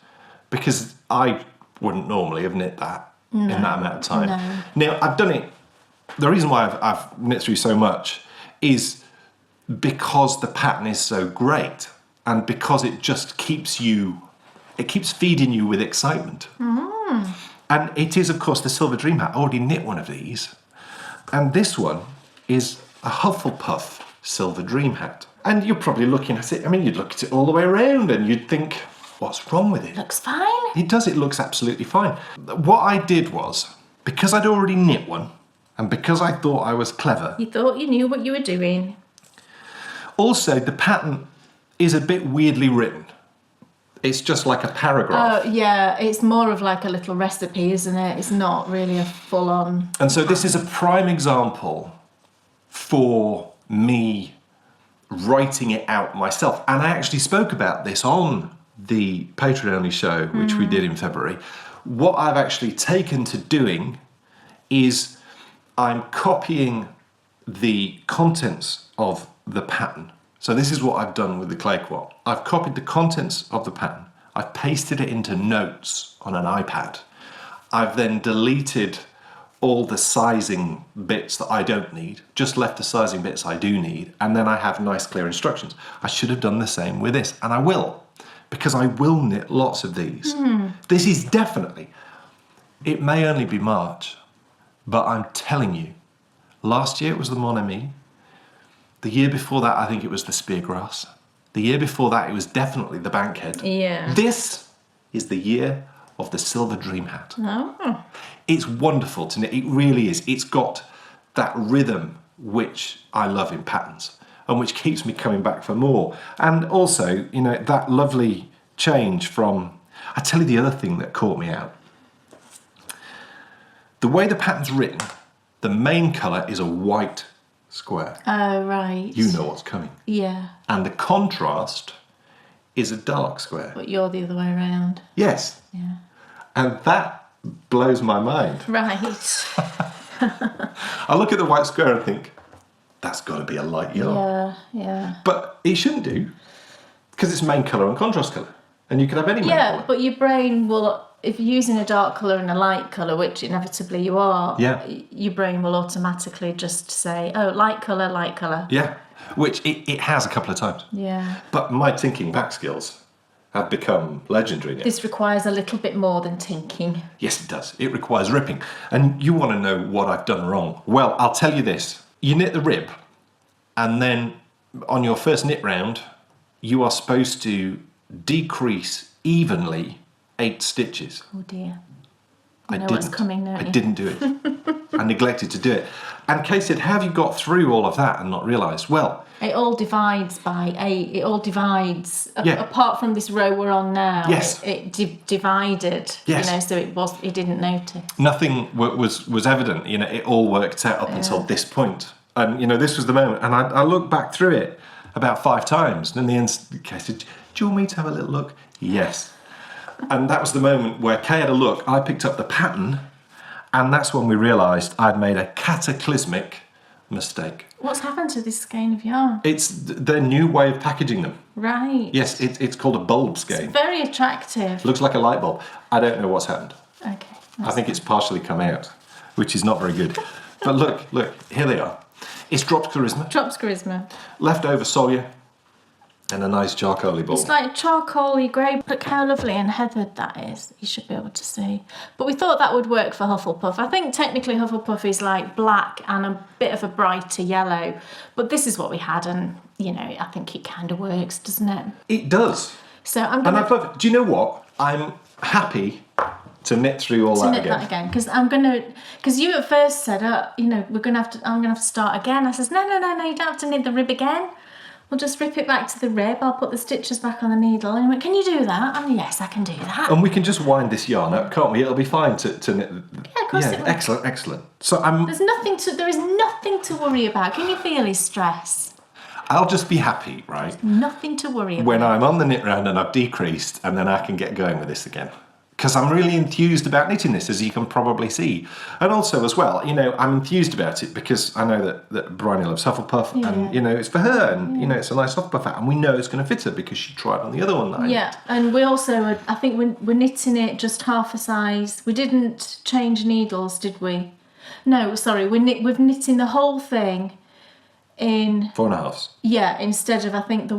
S2: Because I wouldn't normally have knit that in that amount of time.
S1: No.
S2: Now, I've done it. The reason why I've knit through so much is because the pattern is so great, and because it just keeps feeding you with excitement. And it is, of course, the Silver Dream Hat. I already knit one of these. And this one is a Hufflepuff Silver Dream Hat. And you're probably looking at it, you'd look at it all the way around and you'd think, what's wrong with it?
S1: Looks fine.
S2: It does, it looks absolutely fine. What I did was, because I'd already knit one, and because I thought I was clever,
S1: You thought you knew what you were doing.
S2: also the pattern is a bit weirdly written. It's just like a paragraph.
S1: Oh, yeah, it's more of like a little recipe, isn't it? It's not really a full-on...
S2: And so this is a prime example for me writing it out myself. And I actually spoke about this on the Patreon-only show, which we did in February. What I've actually taken to doing is I'm copying the contents of the pattern. So this is what I've done with the clay quat. I've copied the contents of the pattern. I've pasted it into notes on an iPad. I've then deleted all the sizing bits that I don't need, just left the sizing bits I do need, and then I have nice clear instructions. I should have done the same with this, and I will, because I will knit lots of these. This is definitely, it may only be March, but I'm telling you, last year it was the Mon Ami. The year before that, I think it was the Speargrass. The year before that, it was definitely the Bankhead.
S1: Yeah.
S2: This is the year of the Silver Dream Hat.
S1: Oh.
S2: It's wonderful to knit. It really is. It's got that rhythm which I love in patterns and which keeps me coming back for more. And also, you know, that lovely change from... I tell you the other thing that caught me out. The way the pattern's written, the main colour is a white square.
S1: Oh, right.
S2: You know what's coming.
S1: Yeah.
S2: And the contrast is a dark square.
S1: But you're the other way around.
S2: Yes.
S1: Yeah.
S2: And that blows my mind.
S1: Right.
S2: I look at the white square and think, that's got to be a light yellow.
S1: Yeah.
S2: But it shouldn't do, because it's main colour and contrast colour. And you can have any main colour.
S1: Yeah, but your brain will, if you're using a dark colour and a light colour, which inevitably you are, your brain will automatically just say, oh, light colour, light colour.
S2: Yeah, which it has a couple of times.
S1: Yeah.
S2: But my tinking back skills have become legendary now.
S1: This requires a little bit more than tinking.
S2: Yes, it does. It requires ripping. And you want to know what I've done wrong. Well, I'll tell you this. You knit the rib, and then on your first knit round, you are supposed to decrease evenly 8 stitches.
S1: Oh dear.
S2: I
S1: know
S2: didn't.
S1: What's coming, don't you?
S2: I didn't do it. I neglected to do it. And Kay said, have you got through all of that and not realised? Well...
S1: It all divides by 8. It all divides.
S2: Yeah.
S1: Apart from this row we're on now.
S2: Yes.
S1: It divided.
S2: Yes.
S1: You know, so he didn't notice.
S2: Nothing was evident. You know, it all worked out up until this point. And, you know, this was the moment. And I looked back through it about 5 times. And in the end, Kay said, do you want me to have a little look? Yes. And that was the moment where Kay had a look. I picked up the pattern. And that's when we realised I'd made a cataclysmic mistake.
S1: What's happened to this skein of yarn?
S2: It's their new way of packaging them.
S1: Right.
S2: Yes, it's called a bulb skein.
S1: It's very attractive.
S2: Looks like a light bulb. I don't know what's happened.
S1: Okay.
S2: I think it's partially come out, which is not very good. But look, here they are. It's dropped charisma,
S1: Drops charisma.
S2: leftover solia, and a nice charcoaly ball.
S1: It's like charcoaly grey. Look how lovely and heathered that is. You should be able to see. But we thought that would work for Hufflepuff. I think technically Hufflepuff is like black and a bit of a brighter yellow. But this is what we had, and, you know, I think it kind of works, doesn't it?
S2: It does.
S1: So I'm
S2: And
S1: going
S2: I've loved it. Do you know what? I'm happy to knit through all that again.
S1: Because you at first said, you know, I'm gonna have to start again. I says, no, you don't have to knit the rib again. We'll just rip it back to the rib. I'll put the stitches back on the needle. And he went, can you do that? And yes, I can do that.
S2: And we can just wind this yarn up, can't we? It'll be fine to knit.
S1: Yeah, of course it will.
S2: Excellent. So
S1: there is nothing to worry about. Can you feel his stress?
S2: I'll just be happy, right?
S1: Nothing to worry about.
S2: When I'm on the knit round and I've decreased, and then I can get going with this again. Because I'm really enthused about knitting this, as you can probably see. And also, as well, you know, I'm enthused about it because I know that Bryony loves Hufflepuff, and, you know, it's for her, and, you know, it's a nice Hufflepuff hat, and we know it's going to fit her because she tried on the other one that I knit.
S1: And we also, I think we're knitting it just half a size. We didn't change needles, did we? No, sorry, we're knitting the whole thing in
S2: 4.5s.
S1: Yeah, instead of, I think, the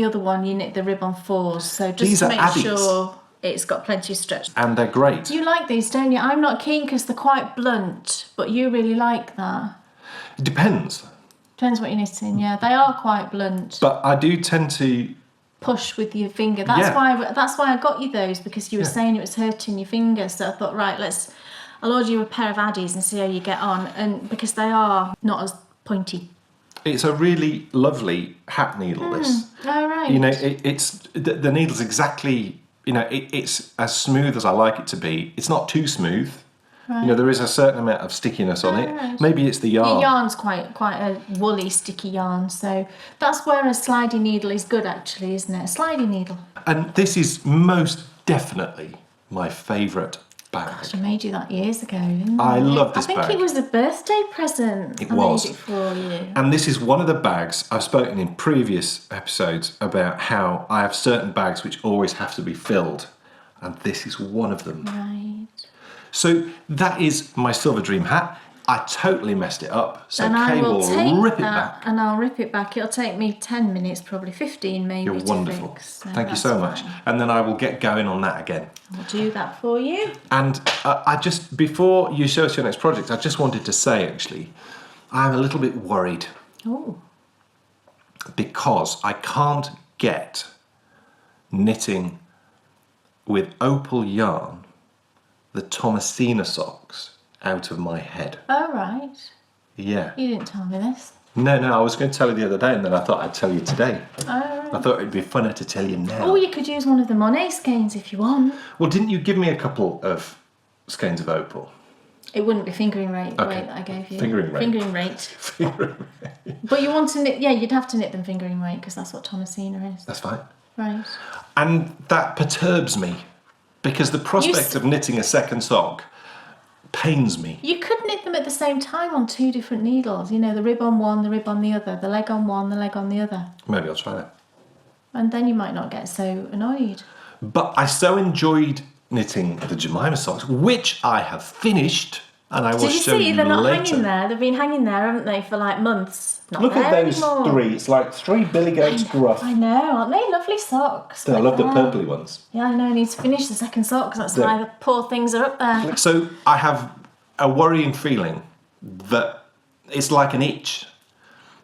S1: other one you knit the rib on 4s. So just
S2: These are
S1: make
S2: Abby's.
S1: sure it's got plenty of stretch.
S2: And they're great.
S1: You like these, don't you? I'm not keen because they're quite blunt, but you really like that.
S2: It depends.
S1: Depends what you're knitting, yeah. They are quite blunt.
S2: But I do tend to
S1: push with your finger. That's why I got you those, because you were saying it was hurting your finger. So I thought, right, I'll order you a pair of Addies and see how you get on. And because they are not as pointy.
S2: It's a really lovely hat needle, this.
S1: Oh, right.
S2: You know, it's the needle's exactly, you know, it's as smooth as I like it to be. It's not too smooth. Right. You know, there is a certain amount of stickiness on it.
S1: Right.
S2: Maybe it's the yarn.
S1: Your yarn's quite a woolly, sticky yarn. So that's where a slidey needle is good, actually, isn't it? A slidey needle.
S2: And this is most definitely my favourite bag.
S1: Gosh, I made you that years ago, didn't
S2: I love this
S1: bag.
S2: bag.
S1: I think it was a birthday present.
S2: It was.
S1: I made it for you.
S2: And this is one of the bags, I've spoken in previous episodes about how I have certain bags which always have to be filled. And this is one of them.
S1: Right.
S2: So that is my Silver Dream hat. I totally messed it up. So
S1: and
S2: Kay
S1: I will take
S2: rip it
S1: that
S2: back.
S1: and I'll rip it back. It'll take me 10 minutes, probably 15 maybe.
S2: You're wonderful.
S1: Fix, so
S2: Thank you so much.
S1: fine.
S2: And then I will get going on that again.
S1: I'll do that for you.
S2: And I just, before you show us your next project, I just wanted to say, actually, I'm a little bit worried.
S1: Oh.
S2: Because I can't get knitting with opal yarn the Thomasina socks out of my head.
S1: Oh, right.
S2: Yeah.
S1: You didn't tell me this.
S2: No, I was going to tell you the other day and then I thought I'd tell you today.
S1: Oh, right.
S2: I thought it'd be funner to tell you now.
S1: Oh, you could use one of the Monet skeins if you want.
S2: Well, didn't you give me a couple of skeins of opal?
S1: It wouldn't be fingering rate the
S2: Okay.
S1: weight that I gave you.
S2: Fingering rate.
S1: Fingering rate. But you want to knit, yeah, you'd have to knit them fingering weight because that's what Thomasina is.
S2: That's fine.
S1: Right.
S2: And that perturbs me because the prospect of knitting a second sock pains me.
S1: You could knit them at the same time on 2 different needles. You know, the rib on one, the rib on the other, the leg on one, the leg on the other.
S2: Maybe I'll try that.
S1: And then you might not get so annoyed.
S2: But I so enjoyed knitting the Jemima socks, which I have finished, and I will
S1: Did you
S2: show
S1: see?
S2: you
S1: They're not
S2: later.
S1: hanging there. They've been hanging there, haven't they, for like months. Not
S2: Look at
S1: there
S2: those
S1: anymore.
S2: 3. It's like 3 billy goats gruff.
S1: I know, aren't they lovely socks?
S2: I love the
S1: Yeah.
S2: purpley ones.
S1: Yeah, I know. I need to finish the second sock because that's why the poor things are up there.
S2: So I have a worrying feeling that it's like an itch.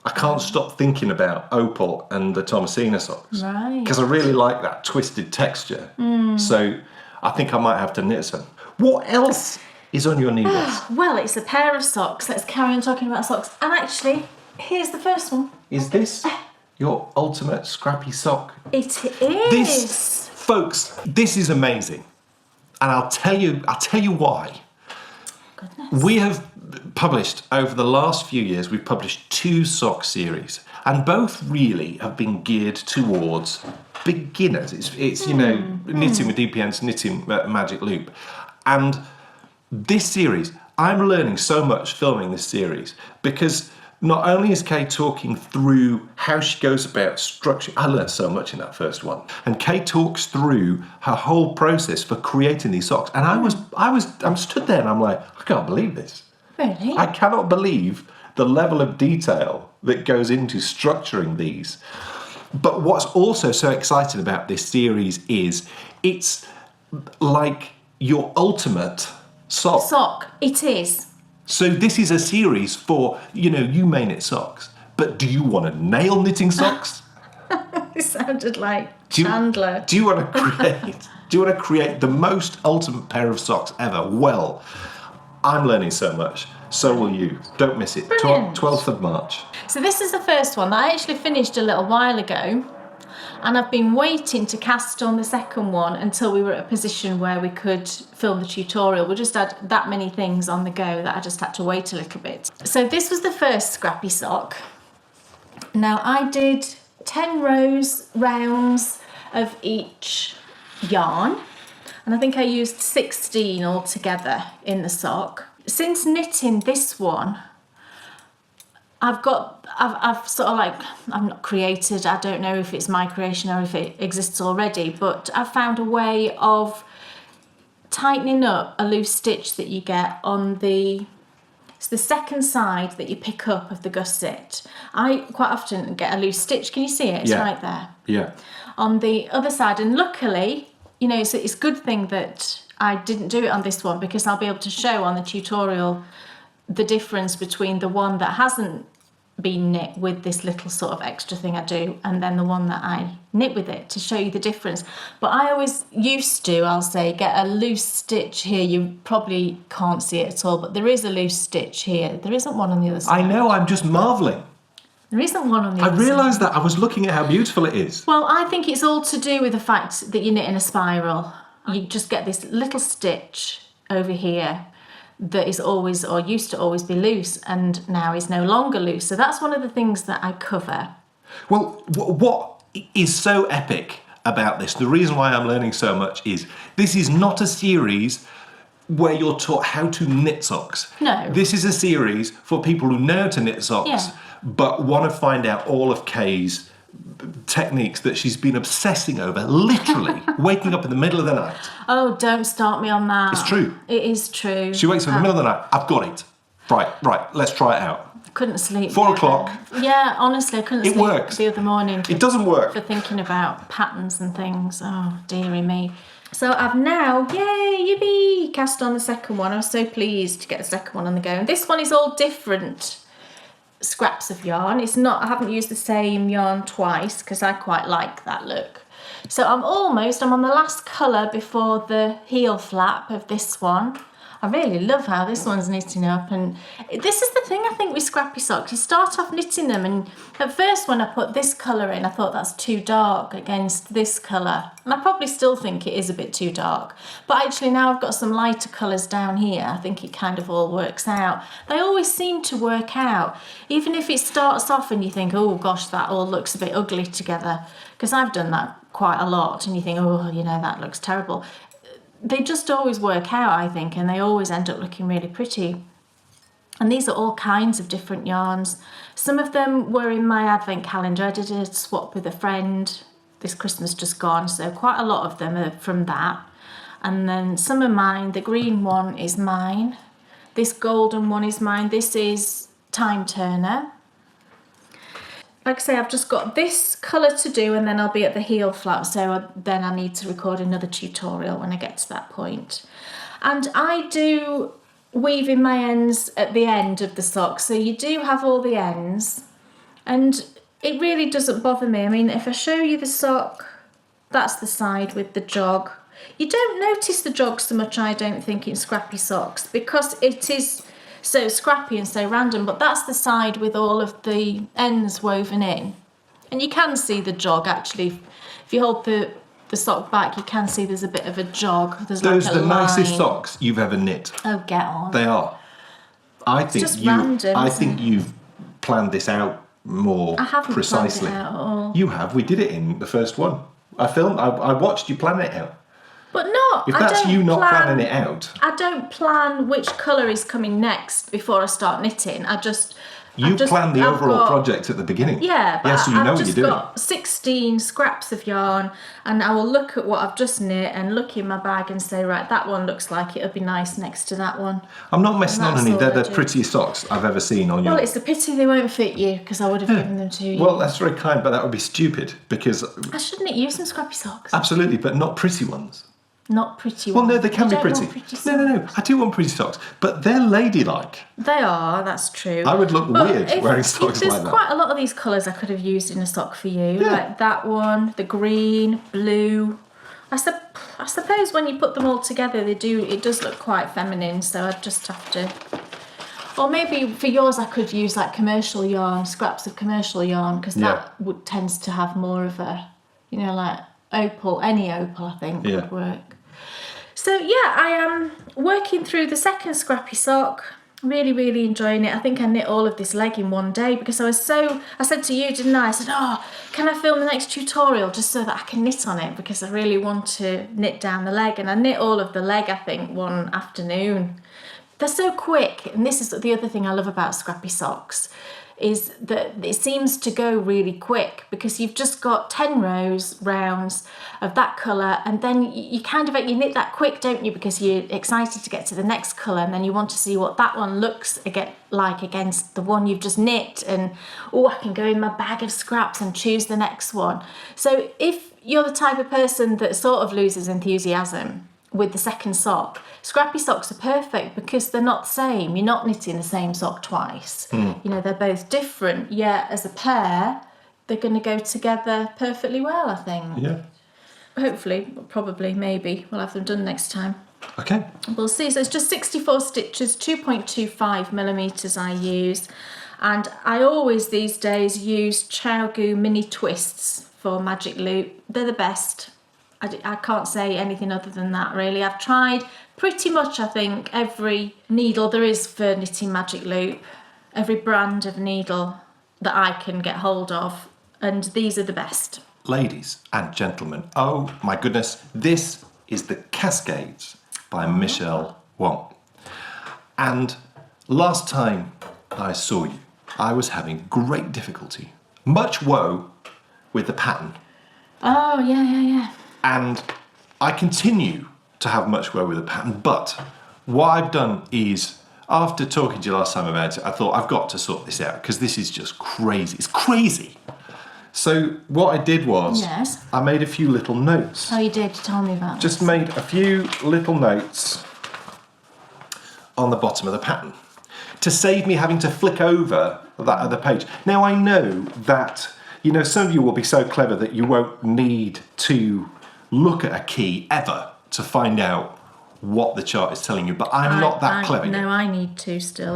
S2: I can't stop thinking about opal and the Thomasina socks.
S1: Right.
S2: Because I really like that twisted texture. So I think I might have to knit some. What else is on your needles?
S1: Well, it's a pair of socks. Let's carry on talking about socks. And actually, here's the first one.
S2: Is this your ultimate scrappy sock?
S1: It is.
S2: This, folks, this is amazing. And I'll tell you why.
S1: Goodness.
S2: We have published, over the last few years, we've published 2 sock series, and both really have been geared towards beginners. It's you know, knitting with DPNs, knitting Magic Loop. And this series, I'm learning so much filming this series, because not only is Kay talking through how she goes about structure, I learned so much in that first one, and Kay talks through her whole process for creating these socks, and I'm stood there and I'm like, I can't believe this.
S1: Really?
S2: I cannot believe the level of detail that goes into structuring these. But what's also so exciting about this series is it's like your ultimate sock.
S1: Sock. It is.
S2: So this is a series for, you know, you may knit socks, but do you want to nail knitting socks?
S1: It sounded like
S2: Do you-
S1: Chandler.
S2: Do you want to create the most ultimate pair of socks ever? Well, I'm learning so much. So will you. Don't miss it.
S1: Brilliant.
S2: 12th of March.
S1: So this is the first one that I actually finished a little while ago, and I've been waiting to cast on the second one until we were at a position where we could film the tutorial. We just had that many things on the go that I just had to wait a little bit. So this was the first Scrappy sock. Now I did 10 rounds of each yarn, and I think I used 16 altogether in the sock. Since knitting this one, I've sort of like, I'm not created, I don't know if it's my creation or if it exists already, but I've found a way of tightening up a loose stitch that you get on it's the second side that you pick up of the gusset. I quite often get a loose stitch, can you see it? It's right there.
S2: Yeah.
S1: On the other side, and luckily, you know, it's a good thing that I didn't do it on this one, because I'll be able to show on the tutorial the difference between the one that hasn't been knit with this little sort of extra thing I do, and then the one that I knit with it, to show you the difference. But I always used to, I'll say, get a loose stitch here. You probably can't see it at all, but there is a loose stitch here. There isn't one on the other side.
S2: I know, I'm just marvelling.
S1: There isn't one on the
S2: I
S1: other side.
S2: realised that. I was looking at how beautiful it is.
S1: Well, I think it's all to do with the fact that you knit in a spiral. You just get this little stitch over here that is always, or used to always be loose, and now is no longer loose. So that's one of the things that I cover.
S2: Well, what is so epic about this, the reason why I'm learning so much, is this is not a series where you're taught how to knit socks.
S1: No.
S2: This is a series for people who know how to knit socks,
S1: Yeah.
S2: but want to find out all of Kay's techniques that she's been obsessing over, literally waking up in the middle of the night.
S1: Oh, don't start me on that.
S2: It's true.
S1: It is true.
S2: She wakes up in the middle of the night. I've got it. Right, let's try it out.
S1: Couldn't sleep.
S2: 4 o'clock.
S1: Yeah, honestly, I couldn't sleep
S2: works.
S1: the other morning.
S2: It doesn't work.
S1: For thinking about patterns and things. Oh, dearie me. So I've now, yay, yippee, cast on the second one. I was so pleased to get the second one on the go. And this one is all different scraps of yarn. It's not, I haven't used the same yarn twice because I quite like that look. So I'm on the last colour before the heel flap of this one. I really love how this one's knitting up, and this is the thing I think with Scrappy Socks. You start off knitting them, and at first when I put this colour in, I thought that's too dark against this colour, and I probably still think it is a bit too dark, but actually now I've got some lighter colours down here, I think it kind of all works out. They always seem to work out, even if it starts off and you think, oh gosh, that all looks a bit ugly together, because I've done that quite a lot, and you think, oh, you know, that looks terrible. They just always work out, I think, and they always end up looking really pretty. And these are all kinds of different yarns. Some of them were in my advent calendar. I did a swap with a friend this Christmas just gone, so quite a lot of them are from that. And then some are mine. The green one is mine. This golden one is mine. This is Time Turner. Like I say, I've just got this colour to do and then I'll be at the heel flap, so then I need to record another tutorial when I get to that point. And I do weave in my ends at the end of the sock, so you do have all the ends, and it really doesn't bother me. I mean, if I show you the sock, that's the side with the jog. You don't notice the jog so much, I don't think, in Scrappy Socks, because it is so scrappy and so random, but that's the side with all of the ends woven in. And you can see the jog, actually. If you hold the sock back, you can see there's a bit of a jog. There's
S2: Those
S1: like
S2: are
S1: a
S2: the
S1: line.
S2: nicest socks you've ever knit.
S1: Oh, get on.
S2: They are. I think
S1: just random,
S2: I
S1: isn't
S2: think you've planned this out more
S1: I haven't
S2: precisely.
S1: planned it out at all.
S2: You have. We did it in the first one. I watched you plan it out.
S1: But not.
S2: If
S1: I
S2: that's
S1: don't
S2: you not
S1: plan,
S2: planning it out,
S1: I don't plan which colour is coming next before I start knitting.
S2: you plan the overall project at the beginning.
S1: Yeah, but
S2: so you know
S1: I've
S2: what
S1: just
S2: you're doing.
S1: got 16 scraps of yarn, and I will look at what I've just knit and look in my bag and say, right, that one looks like it'll be nice next to that one.
S2: I'm not messing on any. They're
S1: all I
S2: the
S1: do.
S2: prettiest socks I've ever seen on you.
S1: Well, it's a pity they won't fit you, because I would have given them to you.
S2: Well, that's very kind, but that would be stupid because
S1: I shouldn't knit you some scrappy socks.
S2: absolutely, but not pretty ones.
S1: Not pretty
S2: Well,
S1: ones.
S2: no, they can
S1: You
S2: be
S1: don't
S2: pretty.
S1: want pretty socks.
S2: No. I do want pretty socks, but they're ladylike.
S1: They are, that's true.
S2: I would look
S1: But
S2: weird wearing socks
S1: there's
S2: like that.
S1: quite a lot of these colours I could have used in a sock for you.
S2: Yeah.
S1: Like that one, the green, blue. I suppose when you put them all together, it does look quite feminine, so I'd just have to... Or maybe for yours I could use like commercial yarn, scraps of commercial yarn, because that tends to have more of a, you know, like opal, any opal I think would work. So yeah, I am working through the second Scrappy Sock. Really, really enjoying it. I think I knit all of this leg in one day because I said to you, didn't I? I said, oh, can I film the next tutorial just so that I can knit on it, because I really want to knit down the leg. And I knit all of the leg, I think, one afternoon. They're so quick, and this is the other thing I love about Scrappy Socks, is that it seems to go really quick because you've just got 10 rounds of that colour, and then you you knit that quick, don't you, because you're excited to get to the next colour, and then you want to see what that one looks like against the one you've just knit, and oh, I can go in my bag of scraps and choose the next one. So if you're the type of person that sort of loses enthusiasm with the second sock, Scrappy Socks are perfect because they're not the same. You're not knitting the same sock twice. You know, they're both different, yet as a pair, they're going to go together perfectly well, I think.
S2: Yeah.
S1: Hopefully, probably, maybe. We'll have them done next time.
S2: Okay.
S1: We'll see. So it's just 64 stitches, 2.25 millimetres I use. And I always these days use ChowGoo mini twists for magic loop. They're the best. I can't say anything other than that, really. I've tried pretty much, I think, every needle there is for knitting magic loop, every brand of needle that I can get hold of, and these are the best.
S2: Ladies and gentlemen, oh my goodness, this is the Cascades by Michelle Wong. And last time I saw you, I was having great difficulty, much woe, with the pattern.
S1: Oh, yeah.
S2: And I continue to have much way with the pattern, but what I've done is, after talking to you last time about it, I thought I've got to sort this out because this is just crazy. It's crazy. So what I did was,
S1: Yes.
S2: I made a few little notes.
S1: Oh, you did. Tell me about
S2: Just
S1: this.
S2: made a few little notes on the bottom of the pattern to save me having to flick over that other page. Now I know that, some of you will be so clever that you won't need to look at a key ever to find out what the chart is telling you, but I'm not that clever yet.
S1: No, I need to still.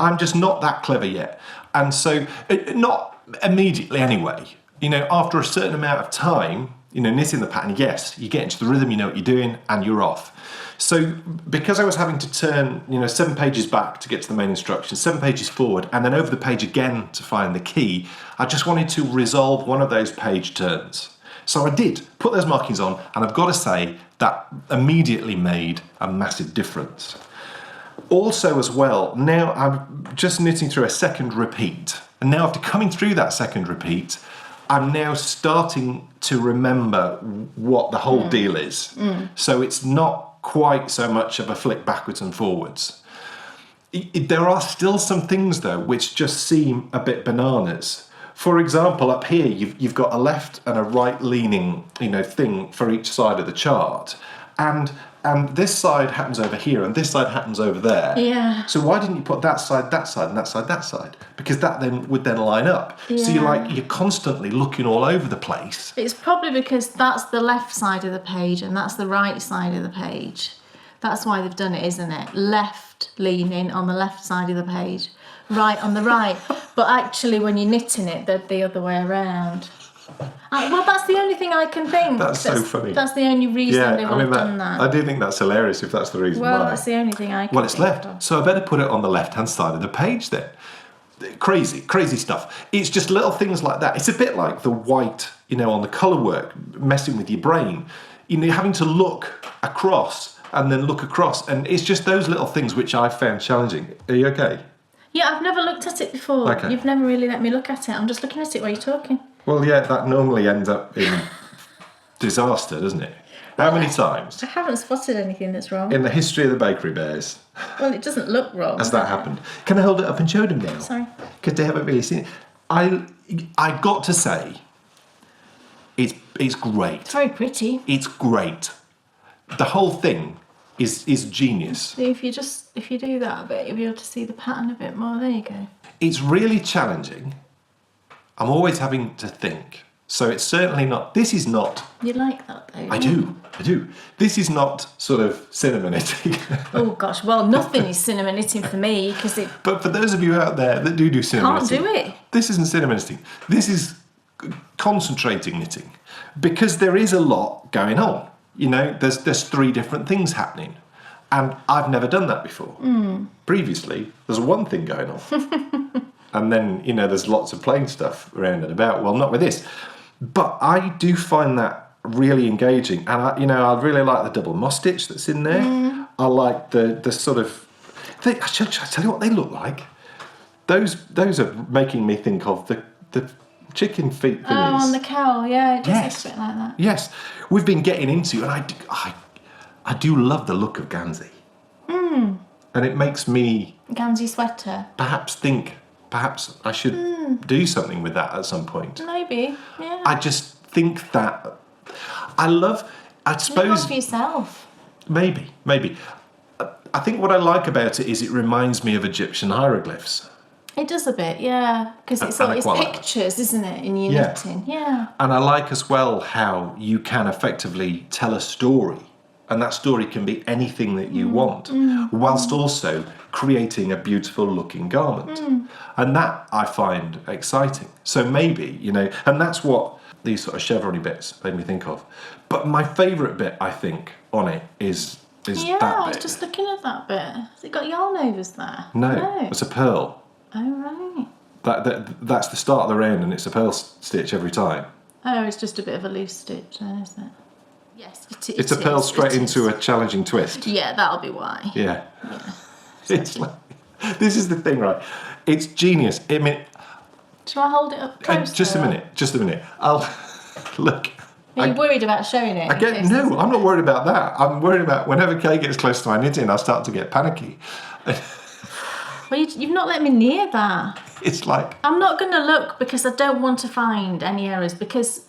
S2: I'm just not that clever yet. And so, not immediately anyway, after a certain amount of time, knitting the pattern, yes, you get into the rhythm, you know what you're doing, and you're off. So, because I was having to turn, 7 pages back to get to the main instructions, 7 pages forward, and then over the page again to find the key, I just wanted to resolve one of those page turns. So I did put those markings on, and I've got to say that immediately made a massive difference. Also as well, now I'm just knitting through a second repeat, and now after coming through that second repeat, I'm now starting to remember what the whole deal is. So it's not quite so much of a flick backwards and forwards. There are still some things though which just seem a bit bananas. For example, up here you've got a left and a right leaning, thing for each side of the chart, and this side happens over here and this side happens over there.
S1: Yeah.
S2: So why didn't you put that side, and that side, that side? Because that then would line up.
S1: Yeah.
S2: So you're constantly looking all over the place.
S1: It's probably because that's the left side of the page and that's the right side of the page. That's why they've done it, isn't it? Left leaning on the left side of the page, right on the right. But actually, when you're knitting it, they're the other way around. Well, that's the only thing I can think.
S2: That's so funny.
S1: That's the only reason they would have done that.
S2: I do think that's hilarious if that's the reason why.
S1: Well, that's the only thing I can
S2: Well, it's
S1: think
S2: left.
S1: of.
S2: So I better put it on the left-hand side of the page then. Crazy stuff. It's just little things like that. It's a bit like the white, on the colour work, messing with your brain. You're having to look across and then look across. And it's just those little things which I found challenging. Are you okay?
S1: Yeah, I've never looked at it before.
S2: Okay.
S1: You've never really let me look at it. I'm just looking at it while you're talking.
S2: Well, yeah, that normally ends up in disaster, doesn't it? How many times
S1: I haven't spotted anything that's wrong.
S2: in the history of the bakery bears
S1: Well, it doesn't look wrong.
S2: has that happened? Can I hold it up and show them now?
S1: Sorry.
S2: Because they haven't really seen it. I got to say, it's great.
S1: It's very pretty.
S2: It's great. The whole thing is genius.
S1: See, if you do that a bit, you'll be able to see the pattern a bit more. There you go.
S2: It's really challenging. I'm always having to think. So it's certainly not. This is not.
S1: You like that though?
S2: I do. This is not sort of cinnamon knitting.
S1: Oh gosh, well nothing is cinnamon knitting for me because it
S2: But for those of you out there that do cinnamon
S1: can't
S2: knitting,
S1: do it.
S2: this isn't cinnamon knitting. This is concentrating knitting, because there is a lot going on. There's 3 different things happening, and I've never done that before. Previously, there's one thing going on, and then there's lots of plain stuff around and about. Well, not with this, but I do find that really engaging, and I really like the double moss stitch that's in there. I like the sort of. I tell you what they look like. Those are making me think of the chicken feet thingies.
S1: Oh, on the KAL, yeah, it just
S2: Yes.
S1: looks a bit like that.
S2: Yes, we've been getting into, and I do love the look of Gansey. And it makes me
S1: Gansey sweater.
S2: perhaps think, perhaps I should do something with that at some point.
S1: Maybe, yeah.
S2: I just think that I
S1: Do
S2: suppose
S1: it for yourself.
S2: maybe. I think what I like about it is it reminds me of Egyptian hieroglyphs.
S1: It does a bit, yeah, because it's
S2: And I quite like that.
S1: pictures, isn't it, in your
S2: Yeah.
S1: knitting? Yeah.
S2: And I like as well how you can effectively tell a story, and that story can be anything that you want, whilst also creating a beautiful looking garment. And that I find exciting. So maybe, and that's what these sort of chevrony bits made me think of. But my favourite bit, I think, on it is
S1: Yeah,
S2: that
S1: I was
S2: bit.
S1: just looking at that bit. Has it got yarn overs there?
S2: No, it's a pearl.
S1: Oh, right.
S2: That's the start of the round, and it's a pearl stitch every time.
S1: Oh, it's just a bit of a loose stitch then, isn't it? Yes,
S2: It's a pearl straight
S1: it
S2: into
S1: is.
S2: a challenging twist.
S1: Yeah, that'll be why.
S2: Yeah. It's like, this is the thing, right? It's genius. I mean,
S1: Shall I hold it up closer?
S2: Just a minute. I'll look.
S1: Are you worried about showing it?
S2: No, I'm not worried about that. I'm worried about whenever Kay gets close to my knitting, I start to get panicky.
S1: Well, you've not let me near that.
S2: It's like...
S1: I'm not going to look because I don't want to find any errors, because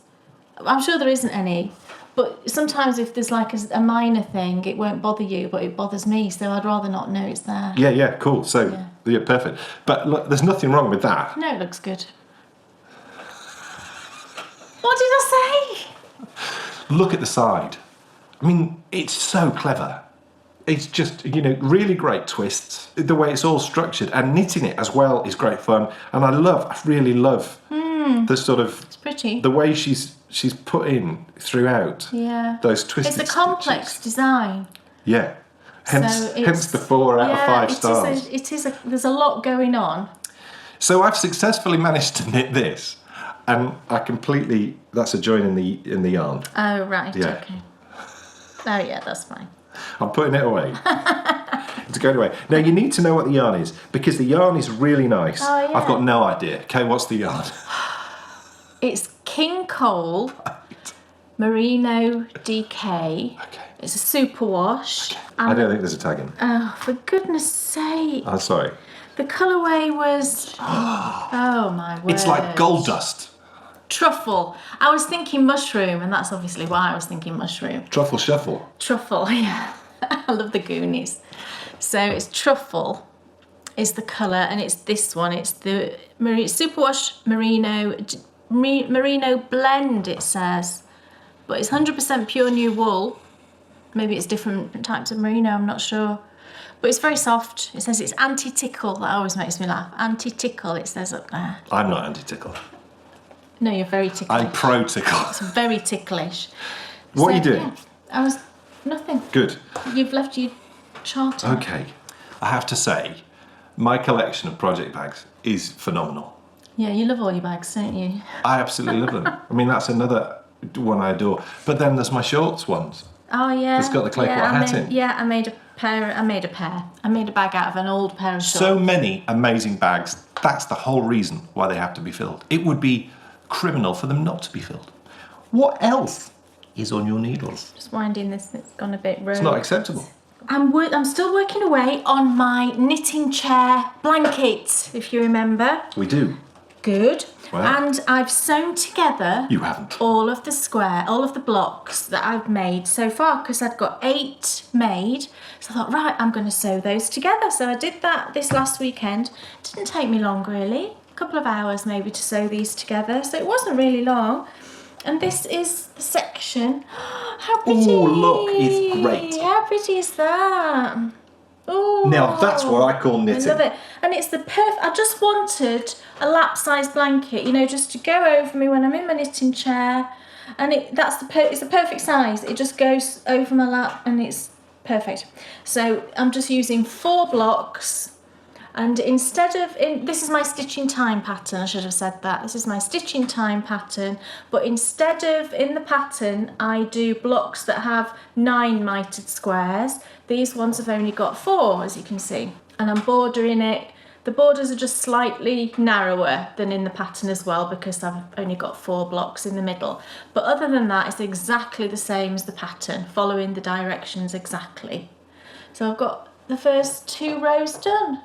S1: I'm sure there isn't any. But sometimes if there's like a minor thing, it won't bother you, but it bothers me. So I'd rather not know it's there.
S2: Yeah, cool. So, yeah, perfect. But look, there's nothing wrong with that.
S1: No, it looks good. What did I say?
S2: Look at the side. I mean, it's so clever. It's just, really great twists. The way it's all structured, and knitting it as well is great fun. And I really love the sort of...
S1: It's pretty.
S2: The way she's put in throughout those twisted
S1: It's a complex
S2: stitches.
S1: Design.
S2: Yeah. Hence the 4 out of 5 stars.
S1: There's a lot going on.
S2: So I've successfully managed to knit this, and that's a join in the yarn.
S1: Oh, right,
S2: Yeah.
S1: okay. Oh, yeah, that's fine.
S2: I'm putting it away. It's going away. Now, you need to know what the yarn is, because the yarn is really nice.
S1: Oh, yeah.
S2: I've got no idea. Okay, what's the yarn?
S1: It's King Cole Merino DK.
S2: Okay.
S1: It's a superwash.
S2: I don't think there's a tag in.
S1: Oh, for goodness sake.
S2: I'm sorry.
S1: The colourway was... oh, my word.
S2: It's like gold dust.
S1: Truffle. I was thinking mushroom, and that's obviously why I was thinking mushroom.
S2: Truffle shuffle.
S1: Truffle, yeah. I love the Goonies. So it's truffle is the colour, and it's this one. It's the Superwash Merino blend, it says. But it's 100% pure new wool. Maybe it's different types of merino, I'm not sure. But it's very soft. It says it's anti-tickle. That always makes me laugh. Anti-tickle, it says up there.
S2: I'm not anti-tickle.
S1: No, you're very ticklish.
S2: I'm pro-tickle.
S1: It's very ticklish.
S2: What are you doing?
S1: Yeah, I was... Nothing.
S2: Good.
S1: You've left your chart.
S2: Okay. I have to say, my collection of project bags is phenomenal.
S1: Yeah, you love all your bags, don't you?
S2: I absolutely love them. I mean, that's another one I adore. But then there's my shorts ones.
S1: Oh, yeah.
S2: It's got the clay pot hat in.
S1: Yeah, I made a pair. I made a bag out of an old pair of shorts.
S2: So many amazing bags. That's the whole reason why they have to be filled. It would be criminal for them not to be filled. What else is on your needles?
S1: Just winding this, it's gone a bit rogue.
S2: It's not acceptable.
S1: I'm still working away on my knitting chair blanket, if you remember.
S2: We do.
S1: Good.
S2: Wow.
S1: And I've sewn together...
S2: You haven't.
S1: all of the blocks that I've made so far, because I'd got 8 made. So I thought, right, I'm going to sew those together. So I did that this last weekend. Didn't take me long, really. A couple of hours maybe to sew these together. So it wasn't really long. And this is the section. How pretty!
S2: Oh, look, it's great.
S1: How pretty is that? Oh,
S2: Now that's what I call knitting.
S1: I love it. And it's the perfect... I just wanted a lap-size blanket, just to go over me when I'm in my knitting chair. And it's the perfect size. It just goes over my lap and it's perfect. So I'm just using 4 blocks. And instead of... this is my stitching time pattern, I should have said that. This is my stitching time pattern. But instead of, in the pattern, I do blocks that have 9 mitered squares. These ones have only got 4, as you can see. And I'm bordering it. The borders are just slightly narrower than in the pattern as well, because I've only got 4 blocks in the middle. But other than that, it's exactly the same as the pattern, following the directions exactly. So I've got the first 2 rows done.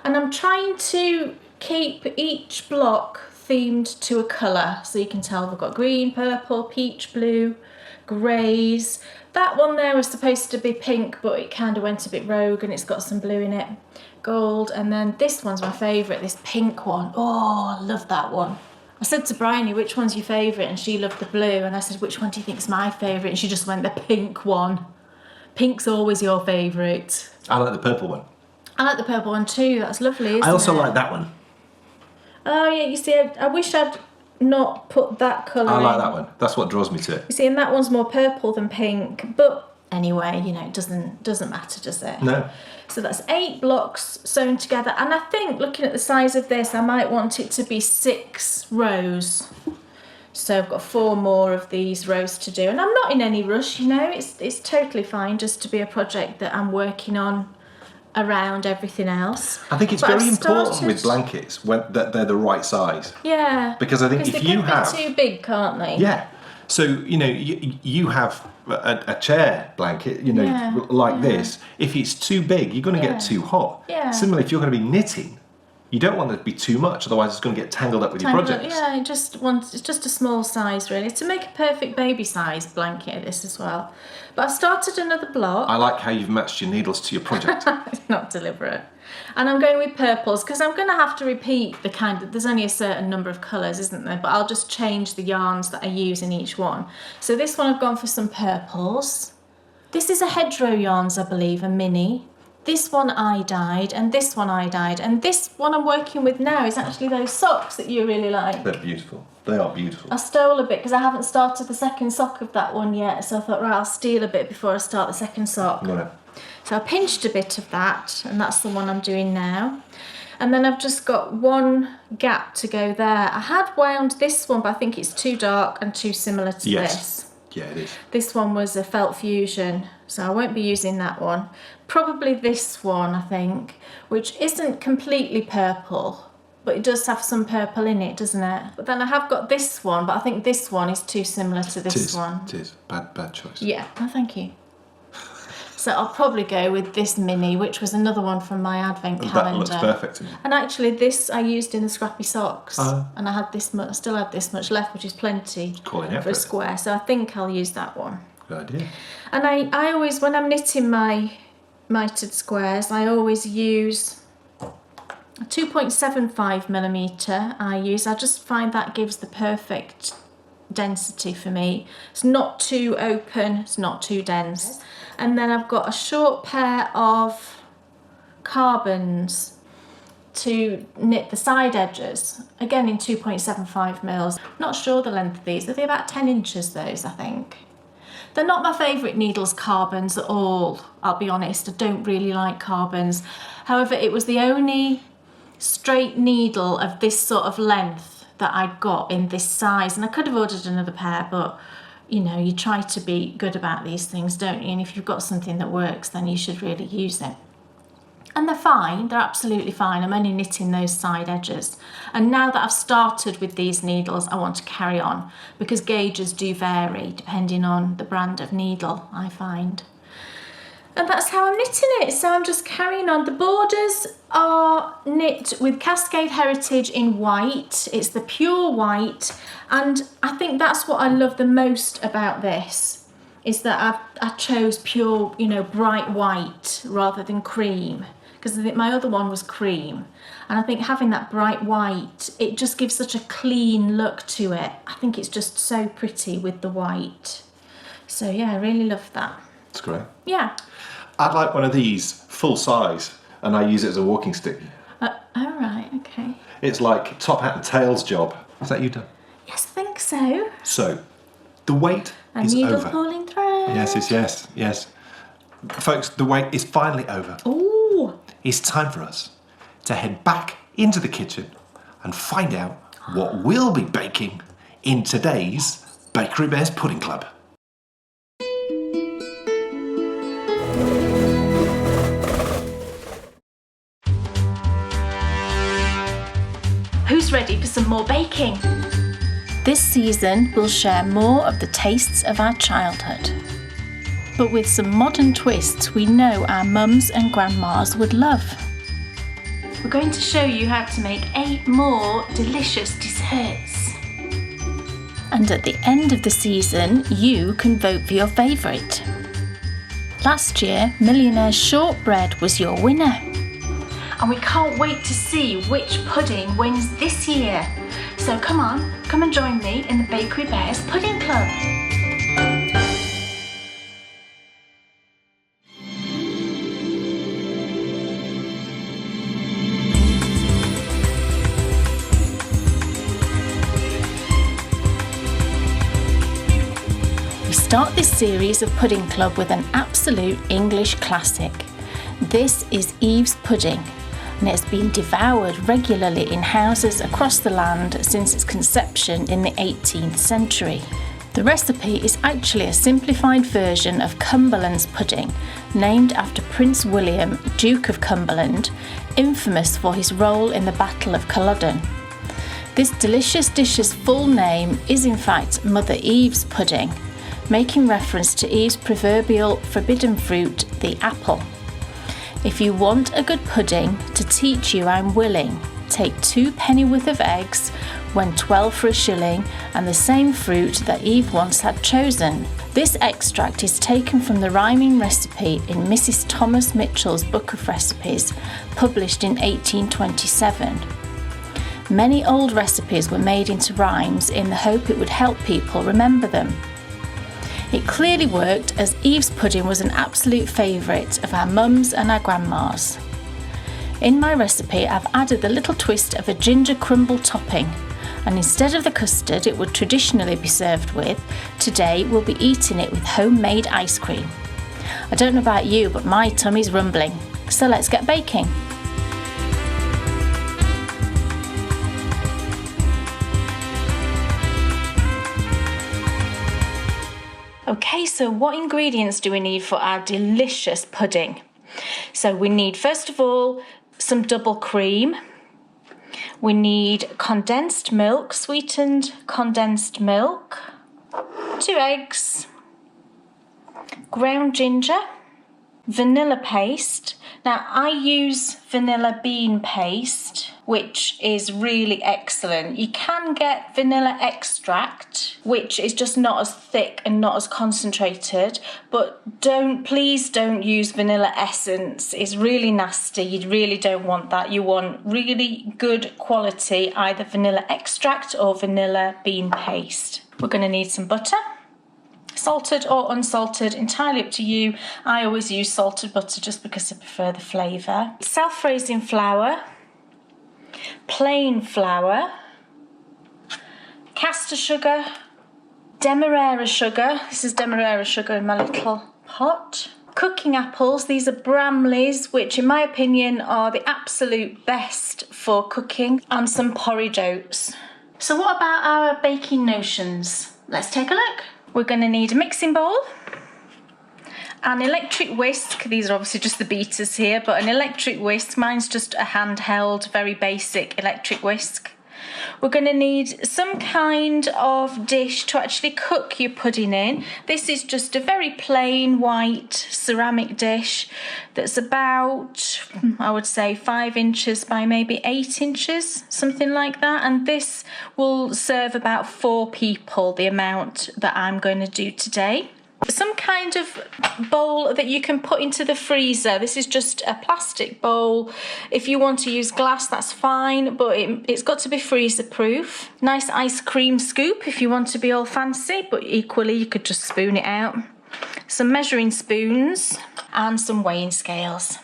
S1: And I'm trying to keep each block themed to a colour. So you can tell we've got green, purple, peach, blue, greys. That one there was supposed to be pink, but it kind of went a bit rogue and it's got some blue in it. Gold. And then this one's my favourite, this pink one. Oh, I love that one. I said to Bryony, which one's your favourite? And she loved the blue. And I said, which one do you think's my favourite? And she just went, the pink one. Pink's always your favourite.
S2: I like the purple one.
S1: I like the purple one too, that's lovely, isn't it?
S2: I also like that one.
S1: Oh yeah, you see, I wish I'd not put that colour in.
S2: I like that one. That's what draws me to it.
S1: You see, and that one's more purple than pink, but anyway, it doesn't matter, does it?
S2: No.
S1: So that's 8 blocks sewn together, and I think, looking at the size of this, I might want it to be 6 rows. So I've got 4 more of these rows to do, and I'm not in any rush, it's totally fine just to be a project that I'm working on around everything else.
S2: I think it's very important with blankets that they're the right size.
S1: Yeah.
S2: Because I think if you have...
S1: they can be too big, can't they?
S2: Yeah. So, you have a chair blanket, like this. If it's too big, you're going to get too hot.
S1: Yeah.
S2: Similarly, if you're going to be knitting, you don't want it to be too much, otherwise it's going to get tangled up with your projects.
S1: Yeah, it's just a small size really. To make a perfect baby size blanket this as well. But I've started another block.
S2: I like how you've matched your needles to your project.
S1: It's not deliberate. And I'm going with purples because I'm going to have to repeat there's only a certain number of colours, isn't there? But I'll just change the yarns that I use in each one. So this one I've gone for some purples. This is a hedgerow yarns, I believe, a mini. This one I dyed, and this one I dyed, and this one I'm working with now is actually those socks that you really like.
S2: They're beautiful. They are beautiful.
S1: I stole a bit because I haven't started the second sock of that one yet, so I thought, right, I'll steal a bit before I start the second sock.
S2: Right.
S1: So I pinched a bit of that, and that's the one I'm doing now. And then I've just got one gap to go there. I had wound this one, but I think it's too dark and too similar to this.
S2: Yeah, it is.
S1: This one was a felt fusion, so I won't be using that one. Probably this one, I think, which isn't completely purple, but it does have some purple in it, doesn't it? But then I have got this one, but I think this one is too similar to this one.
S2: It is. Bad choice.
S1: Yeah, oh, thank you. So I'll probably go with this mini, which was another one from my advent calendar.
S2: That looks perfect to me.
S1: And actually this I used in the Scrappy Socks. And I had this much, I still had this much left, which is plenty for a square. So I think I'll use that one.
S2: Good idea.
S1: And I always, when I'm knitting my mitered squares, I always use a 2.75mm I just find that gives the perfect density for me. It's not too open, it's not too dense. And then I've got a short pair of carbons to knit the side edges, again in 2.75mm. Not sure the length of these, are they about 10 inches those, I think. They're not my favourite needles, carbons, at all, I'll be honest. I don't really like carbons. However, it was the only straight needle of this sort of length that I got in this size, and I could have ordered another pair, but you try to be good about these things, don't you? And if you've got something that works, then you should really use it. And they're fine, they're absolutely fine. I'm only knitting those side edges. And now that I've started with these needles, I want to carry on because gauges do vary depending on the brand of needle, I find. And that's how I'm knitting it. So I'm just carrying on. The borders are knit with Cascade Heritage in white. It's the pure white. And I think that's what I love the most about this, is that I chose pure, bright white rather than cream. Because I think my other one was cream. And I think having that bright white, it just gives such a clean look to it. I think it's just so pretty with the white. So yeah, I really love that.
S2: It's great.
S1: Yeah.
S2: I'd like one of these full size, and I use it as a walking stick.
S1: Oh, right, okay.
S2: It's like top hat and tails job. Is that you done?
S1: Yes, I think so.
S2: So, the wait is
S1: needle
S2: over.
S1: pulling thread.
S2: Yes. Folks, the wait is finally over.
S1: Ooh.
S2: It's time for us to head back into the kitchen and find out what we'll be baking in today's Bakery Bears Pudding Club.
S1: Who's ready for some more baking? This season we'll share more of the tastes of our childhood, but with some modern twists we know our mums and grandmas would love. We're going to show you how to make 8 more delicious desserts. And at the end of the season, you can vote for your favourite. Last year, Millionaire's Shortbread was your winner. And we can't wait to see which pudding wins this year. So come and join me in the Bakery Bears Pudding Club. We start this series of Pudding Club with an absolute English classic. This is Eve's pudding, and it has been devoured regularly in houses across the land since its conception in the 18th century. The recipe is actually a simplified version of Cumberland's pudding, named after Prince William, Duke of Cumberland, infamous for his role in the Battle of Culloden. This delicious dish's full name is in fact Mother Eve's pudding, making reference to Eve's proverbial forbidden fruit, the apple. If you want a good pudding, to teach you I'm willing, take 2 pennyworth of eggs, when 12 for a shilling, and the same fruit that Eve once had chosen. This extract is taken from the rhyming recipe in Mrs. Thomas Mitchell's Book of Recipes, published in 1827. Many old recipes were made into rhymes in the hope it would help people remember them. It clearly worked, as Eve's pudding was an absolute favourite of our mums and our grandmas. In my recipe, I've added the little twist of a ginger crumble topping, and instead of the custard it would traditionally be served with, today we'll be eating it with homemade ice cream. I don't know about you, but my tummy's rumbling, so let's get baking. Okay, so what ingredients do we need for our delicious pudding? So we need, first of all, some double cream. We need condensed milk, sweetened condensed milk, 2 eggs, ground ginger, vanilla paste. Now I use vanilla bean paste, which is really excellent. You can get vanilla extract, which is just not as thick and not as concentrated, but please don't use vanilla essence. It's really nasty. You really don't want that. You want really good quality, either vanilla extract or vanilla bean paste. We're going to need some butter. Salted or unsalted, entirely up to you. I always use salted butter just because I prefer the flavour. Self-raising flour, plain flour, caster sugar, demerara sugar. This is demerara sugar in my little pot. Cooking apples, these are Bramleys, which in my opinion are the absolute best for cooking, and some porridge oats. So what about our baking notions? Let's take a look. We're going to need a mixing bowl, an electric whisk. These are obviously just the beaters here, but an electric whisk. Mine's just a handheld, very basic electric whisk. We're going to need some kind of dish to actually cook your pudding in. This is just a very plain white ceramic dish that's about, I would say, 5 inches by maybe 8 inches, something like that. And this will serve about 4 people, the amount that I'm going to do today. Some kind of bowl that you can put into the freezer. This is just a plastic bowl. If you want to use glass, that's fine, but it's got to be freezer proof. Nice ice cream scoop if you want to be all fancy, but equally you could just spoon it out. Some measuring spoons and some weighing scales.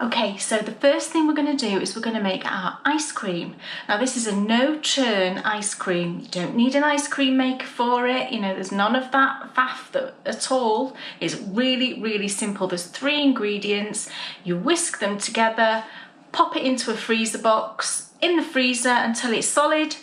S1: Okay, so the first thing we're going to do is we're going to make our ice cream. Now this is a no churn ice cream. You don't need an ice cream maker for it. You know, there's none of that faff at all. It's really, really simple. There's 3 ingredients. You whisk them together, pop it into a freezer box in the freezer until it's solid,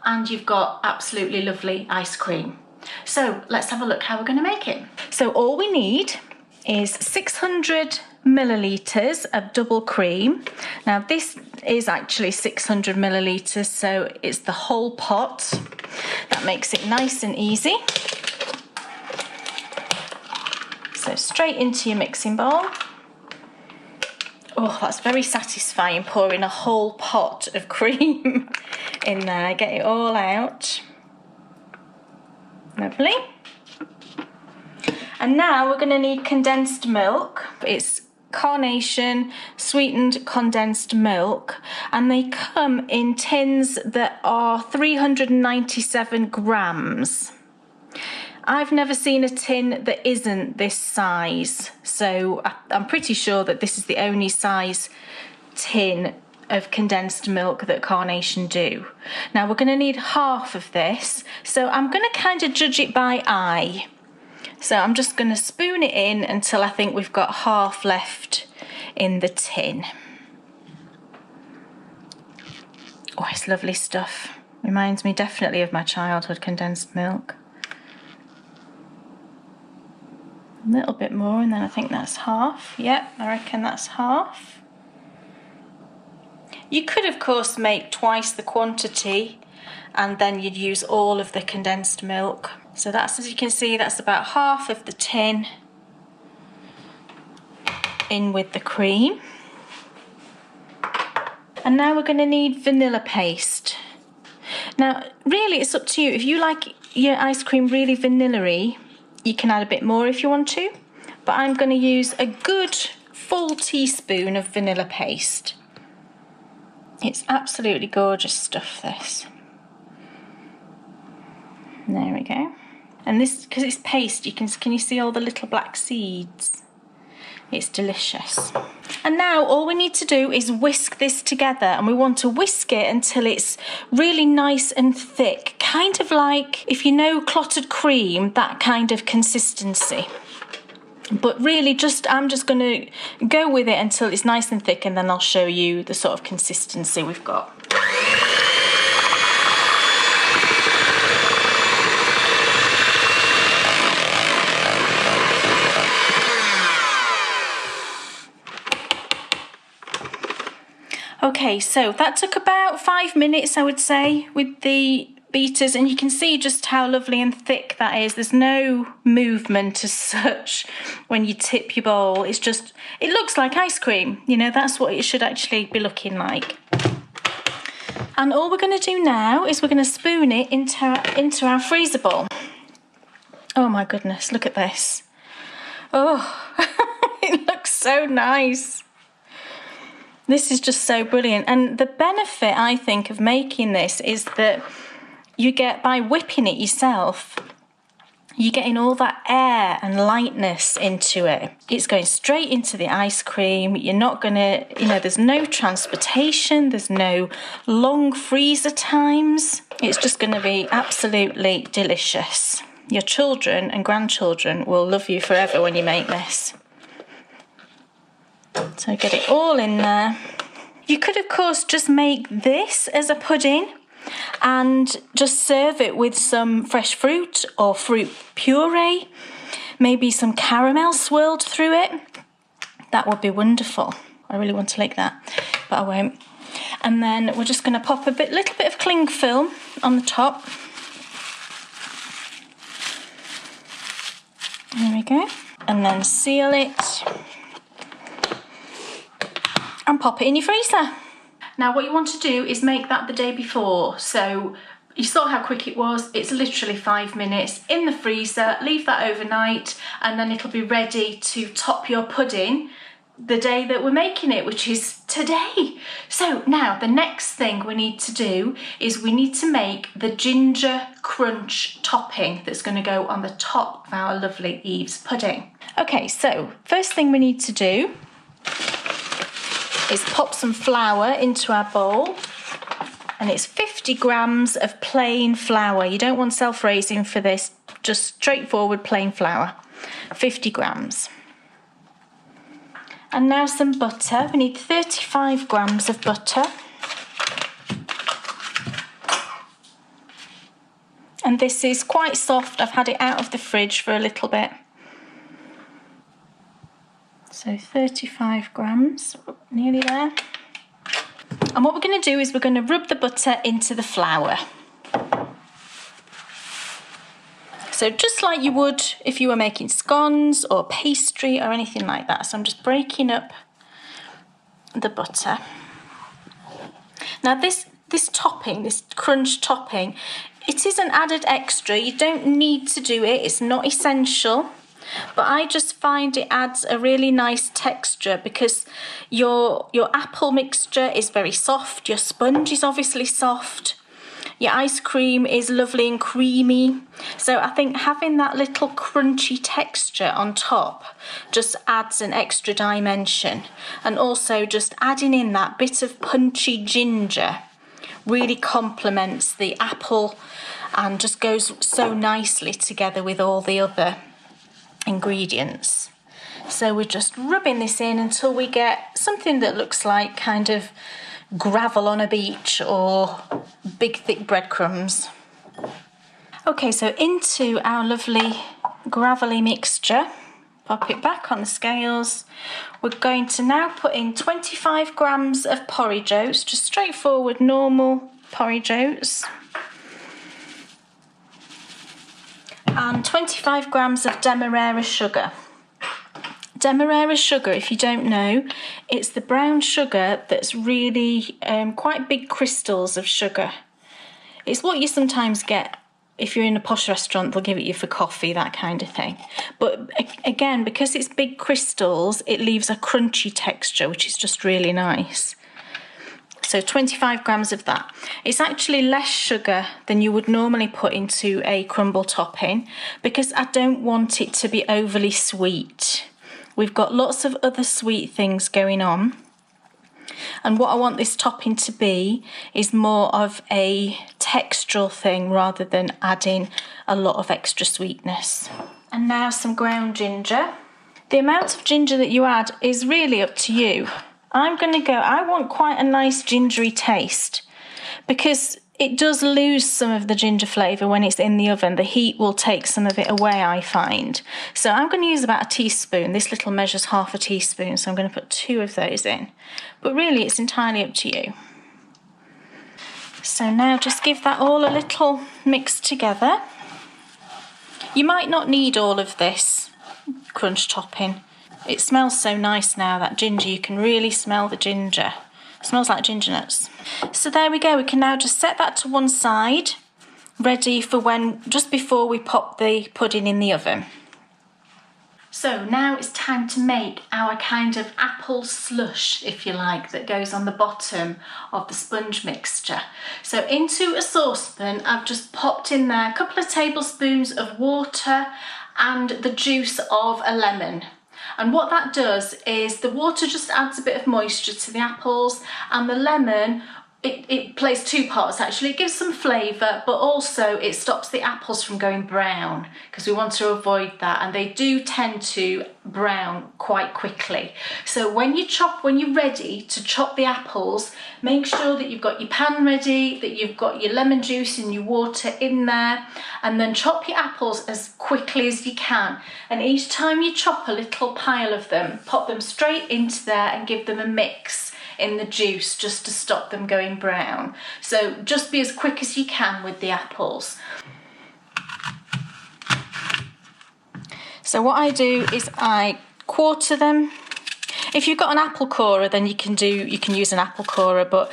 S1: and you've got absolutely lovely ice cream. So let's have a look how we're going to make it. So all we need is 600 millilitres of double cream. Now this is actually 600 millilitres, so it's the whole pot. That makes it nice and easy. So straight into your mixing bowl. Oh, that's very satisfying, pouring a whole pot of cream in there. Get it all out. Lovely. And now we're going to need condensed milk. It's Carnation sweetened condensed milk, and they come in tins that are 397 grams. I've never seen a tin that isn't this size, so I'm pretty sure that this is the only size tin of condensed milk that Carnation do. Now we're going to need half of this, so I'm going to kind of judge it by eye. So I'm just going to spoon it in until I think we've got half left in the tin. Oh, it's lovely stuff. Reminds me definitely of my childhood condensed milk. A little bit more, and then I think that's half. Yep, I reckon that's half. You could, of course, make twice the quantity, and then you'd use all of the condensed milk. So that's, as you can see, that's about half of the tin in with the cream. And now we're going to need vanilla paste. Now, really, it's up to you. If you like your ice cream really vanilla-y, you can add a bit more if you want to. But I'm going to use a good full teaspoon of vanilla paste. It's absolutely gorgeous stuff, this. There we go. And this, because it's paste, can you see all the little black seeds? It's delicious. And now all we need to do is whisk this together, and we want to whisk it until it's really nice and thick, kind of like, if you know clotted cream, that kind of consistency. But really I'm just going to go with it until it's nice and thick, and then I'll show you the sort of consistency we've got. Okay, so that took about 5 minutes, I would say, with the beaters, and you can see just how lovely and thick that is. There's no movement as such when you tip your bowl. It's just, it looks like ice cream. You know, that's what it should actually be looking like. And all we're going to do now is we're going to spoon it into our freezer bowl. Oh my goodness, look at this. Oh, it looks so nice. This is just so brilliant. And the benefit, I think, of making this is that you get, by whipping it yourself, you're getting all that air and lightness into it. It's going straight into the ice cream. You're not going to, there's no transportation. There's no long freezer times. It's just going to be absolutely delicious. Your children and grandchildren will love you forever when you make this. So get it all in there. You could, of course, just make this as a pudding and just serve it with some fresh fruit or fruit puree, maybe some caramel swirled through it. That would be wonderful. I really want to like that, but I won't. And then we're just going to pop little bit of cling film on the top. There we go. And then seal it. And pop it in your freezer. Now what you want to do is make that the day before. So you saw how quick it was. It's literally 5 minutes in the freezer. Leave that overnight, and then it'll be ready to top your pudding the day that we're making it, which is today. So now the next thing we need to do is we need to make the ginger crunch topping that's going to go on the top of our lovely Eve's pudding. Okay, so first thing we need to do is pop some flour into our bowl, and it's 50 grams of plain flour. You don't want self-raising for this, just straightforward plain flour, 50 grams. And now some butter. We need 35 grams of butter. And this is quite soft. I've had it out of the fridge for a little bit. So 35 grams, nearly there. And what we're going to do is we're going to rub the butter into the flour. So just like you would if you were making scones or pastry or anything like that. So I'm just breaking up the butter. Now this topping, this crunch topping, it is an added extra. You don't need to do it. It's not essential. But I just find it adds a really nice texture because your apple mixture is very soft, your sponge is obviously soft, your ice cream is lovely and creamy. So I think having that little crunchy texture on top just adds an extra dimension. And also just adding in that bit of punchy ginger really complements the apple and just goes so nicely together with all the other ingredients. So we're just rubbing this in until we get something that looks like kind of gravel on a beach or big thick breadcrumbs. Okay, so into our lovely gravelly mixture Pop it back on the scales. We're going to now put in 25 grams of porridge oats, just straightforward, normal porridge oats. And 25 grams of demerara sugar. Demerara sugar, if you don't know, it's the brown sugar that's really quite big crystals of sugar. It's what you sometimes get if you're in a posh restaurant, they'll give it you for coffee, that kind of thing. But again, because it's big crystals, it leaves a crunchy texture, which is just really nice. So 25 grams of that. It's actually less sugar than you would normally put into a crumble topping because I don't want it to be overly sweet. We've got lots of other sweet things going on. And what I want this topping to be is more of a textural thing rather than adding a lot of extra sweetness. And now some ground ginger. The amount of ginger that you add is really up to you. I want quite a nice gingery taste because it does lose some of the ginger flavour when it's in the oven. The heat will take some of it away, I find. So I'm going to use about a teaspoon. This little measures half a teaspoon, so I'm going to put 2 of those in. But really, it's entirely up to you. So now just give that all a little mix together. You might not need all of this crunch topping. It smells so nice now, that ginger. You can really smell the ginger. It smells like ginger nuts. So there we go. We can now just set that to one side, ready for just before we pop the pudding in the oven. So now it's time to make our kind of apple slush, if you like, that goes on the bottom of the sponge mixture. So into a saucepan, I've just popped in there a couple of tablespoons of water and the juice of a lemon. And what that does is the water just adds a bit of moisture to the apples, and the lemon, it plays 2 parts actually. It gives some flavour, but also it stops the apples from going brown because we want to avoid that, and they do tend to brown quite quickly. So when you're ready to chop the apples, make sure that you've got your pan ready, that you've got your lemon juice and your water in there, and then chop your apples as quickly as you can. And each time you chop a little pile of them, pop them straight into there and give them a mix in the juice just to stop them going brown. So just be as quick as you can with the apples. So what I do is I quarter them. If you've got an apple corer, then you can use an apple corer, but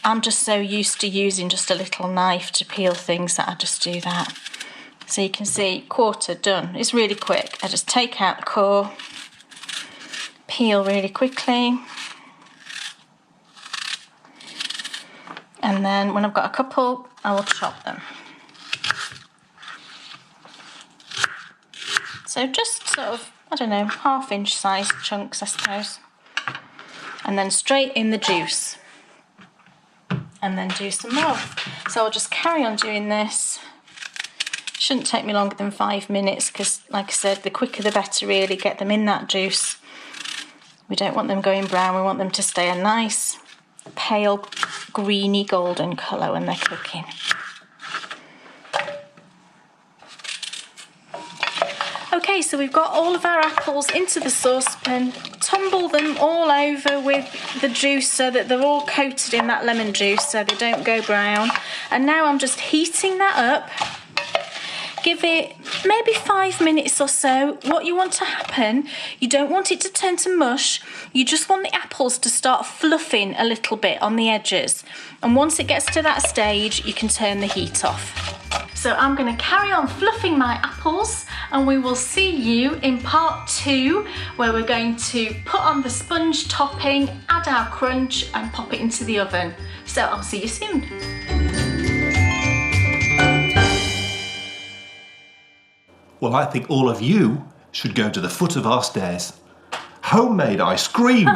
S1: I'm just so used to using just a little knife to peel things that I just do that. So you can see, quarter done. It's really quick. I just take out the core, peel really quickly. And then when I've got a couple, I will chop them. So just sort of, I don't know, 1/2 inch sized chunks, I suppose. And then straight in the juice. And then do some more. So I'll just carry on doing this. Shouldn't take me longer than 5 minutes because, like I said, the quicker the better really. Get them in that juice. We don't want them going brown. We want them to stay a nice, pale, greeny golden colour when they're cooking. Okay, so we've got all of our apples into the saucepan, tumble them all over with the juice so that they're all coated in that lemon juice so they don't go brown. And now I'm just heating that up. Give it maybe 5 minutes or so. What you want to happen, you don't want it to turn to mush. You just want the apples to start fluffing a little bit on the edges. And once it gets to that stage, you can turn the heat off. So I'm going to carry on fluffing my apples, and we will see you in part 2, where we're going to put on the sponge topping, add our crunch, and pop it into the oven. So I'll see you soon.
S2: Well, I think all of you should go to the foot of our stairs. Homemade ice cream!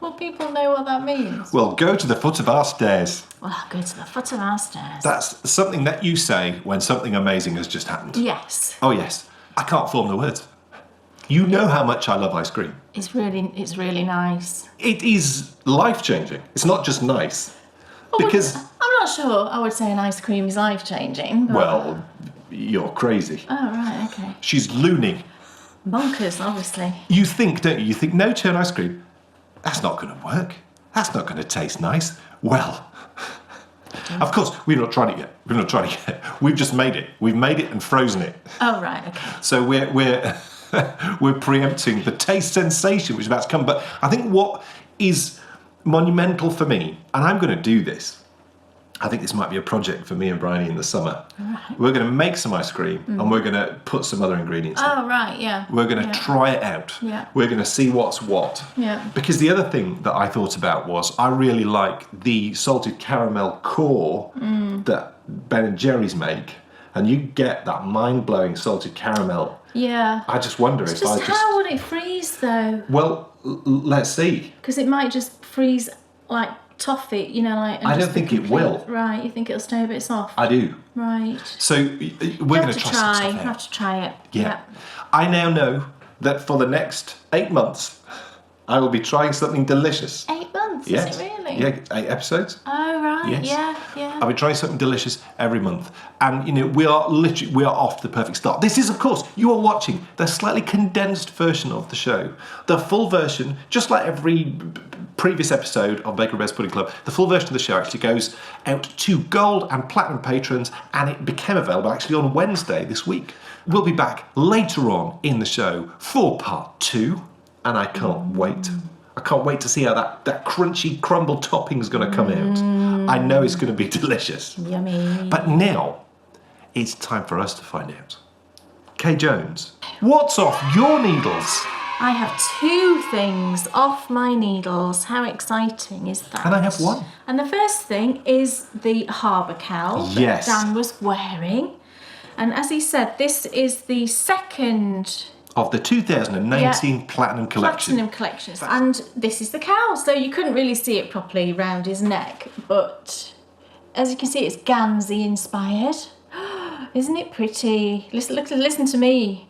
S1: Will people know what that means?
S2: Well, go to the foot of our stairs.
S1: Well, I'll go to the foot of our stairs.
S2: That's something that you say when something amazing has just happened.
S1: Yes.
S2: Oh, yes. I can't form the words. You know how much I love ice cream.
S1: It's really nice.
S2: It is life-changing. It's not just nice.
S1: Well,
S2: because...
S1: I'm not sure I would say an ice cream is life-changing. But...
S2: Well, you're crazy.
S1: Oh, right, okay.
S2: She's loony.
S1: Bonkers, obviously.
S2: You think, don't you? You think no churn ice cream? That's not going to work. That's not going to taste nice. Well, of course, we've not tried it yet. We've just made it. We've made it and frozen it.
S1: Oh, right, okay.
S2: So we're we're preempting the taste sensation which is about to come. But I think what is monumental for me, and I'm going to do this, I think this might be a project for me and Bryony in the summer.
S1: Right.
S2: We're going to make some ice cream and we're going to put some other ingredients in.
S1: Oh, right, yeah.
S2: We're going to try it out.
S1: Yeah.
S2: We're going to see what's what.
S1: Yeah.
S2: Because the other thing that I thought about was I really like the salted caramel core that Ben and Jerry's make. And you get that mind-blowing salted caramel.
S1: Yeah.
S2: I just wonder
S1: It's
S2: if
S1: just how would it freeze, though?
S2: Well, let's see.
S1: Because it might just freeze like toffee, you know, like...
S2: I don't think it will.
S1: Right, you think it'll stay a bit soft?
S2: I do.
S1: Right.
S2: So we're going to try some stuff out.
S1: Have to try it.
S2: Yeah. I now know that for the next 8 months, I will be trying something delicious.
S1: 8 months?
S2: Yes.
S1: Is it really?
S2: Yeah, 8 episodes.
S1: Oh, right.
S2: Yes.
S1: Yeah.
S2: I'll be trying something delicious every month. And, you know, we are off to the perfect start. This is, of course, you are watching the slightly condensed version of the show. The full version, just like every previous episode of Baker Bear's Pudding Club, the full version of the show actually goes out to gold and platinum patrons, and it became available actually on Wednesday this week. We'll be back later on in the show for part 2, and I can't wait. I can't wait to see how that crunchy crumbled topping is going to come out. I know it's going to be delicious.
S1: Yummy.
S2: But now, it's time for us to find out. Kay Jones, what's off your needles?
S1: I have 2 things off my needles. How exciting is that?
S2: And I have 1.
S1: And the first thing is the Harbour Cowl
S2: Yes.
S1: that Dan was wearing. And as he said, this is the second...
S2: of the 2019 Platinum Collection.
S1: Platinum Collection. And this is the cowl, so you couldn't really see it properly round his neck. But as you can see, it's Gansey inspired. Isn't it pretty? Listen to me.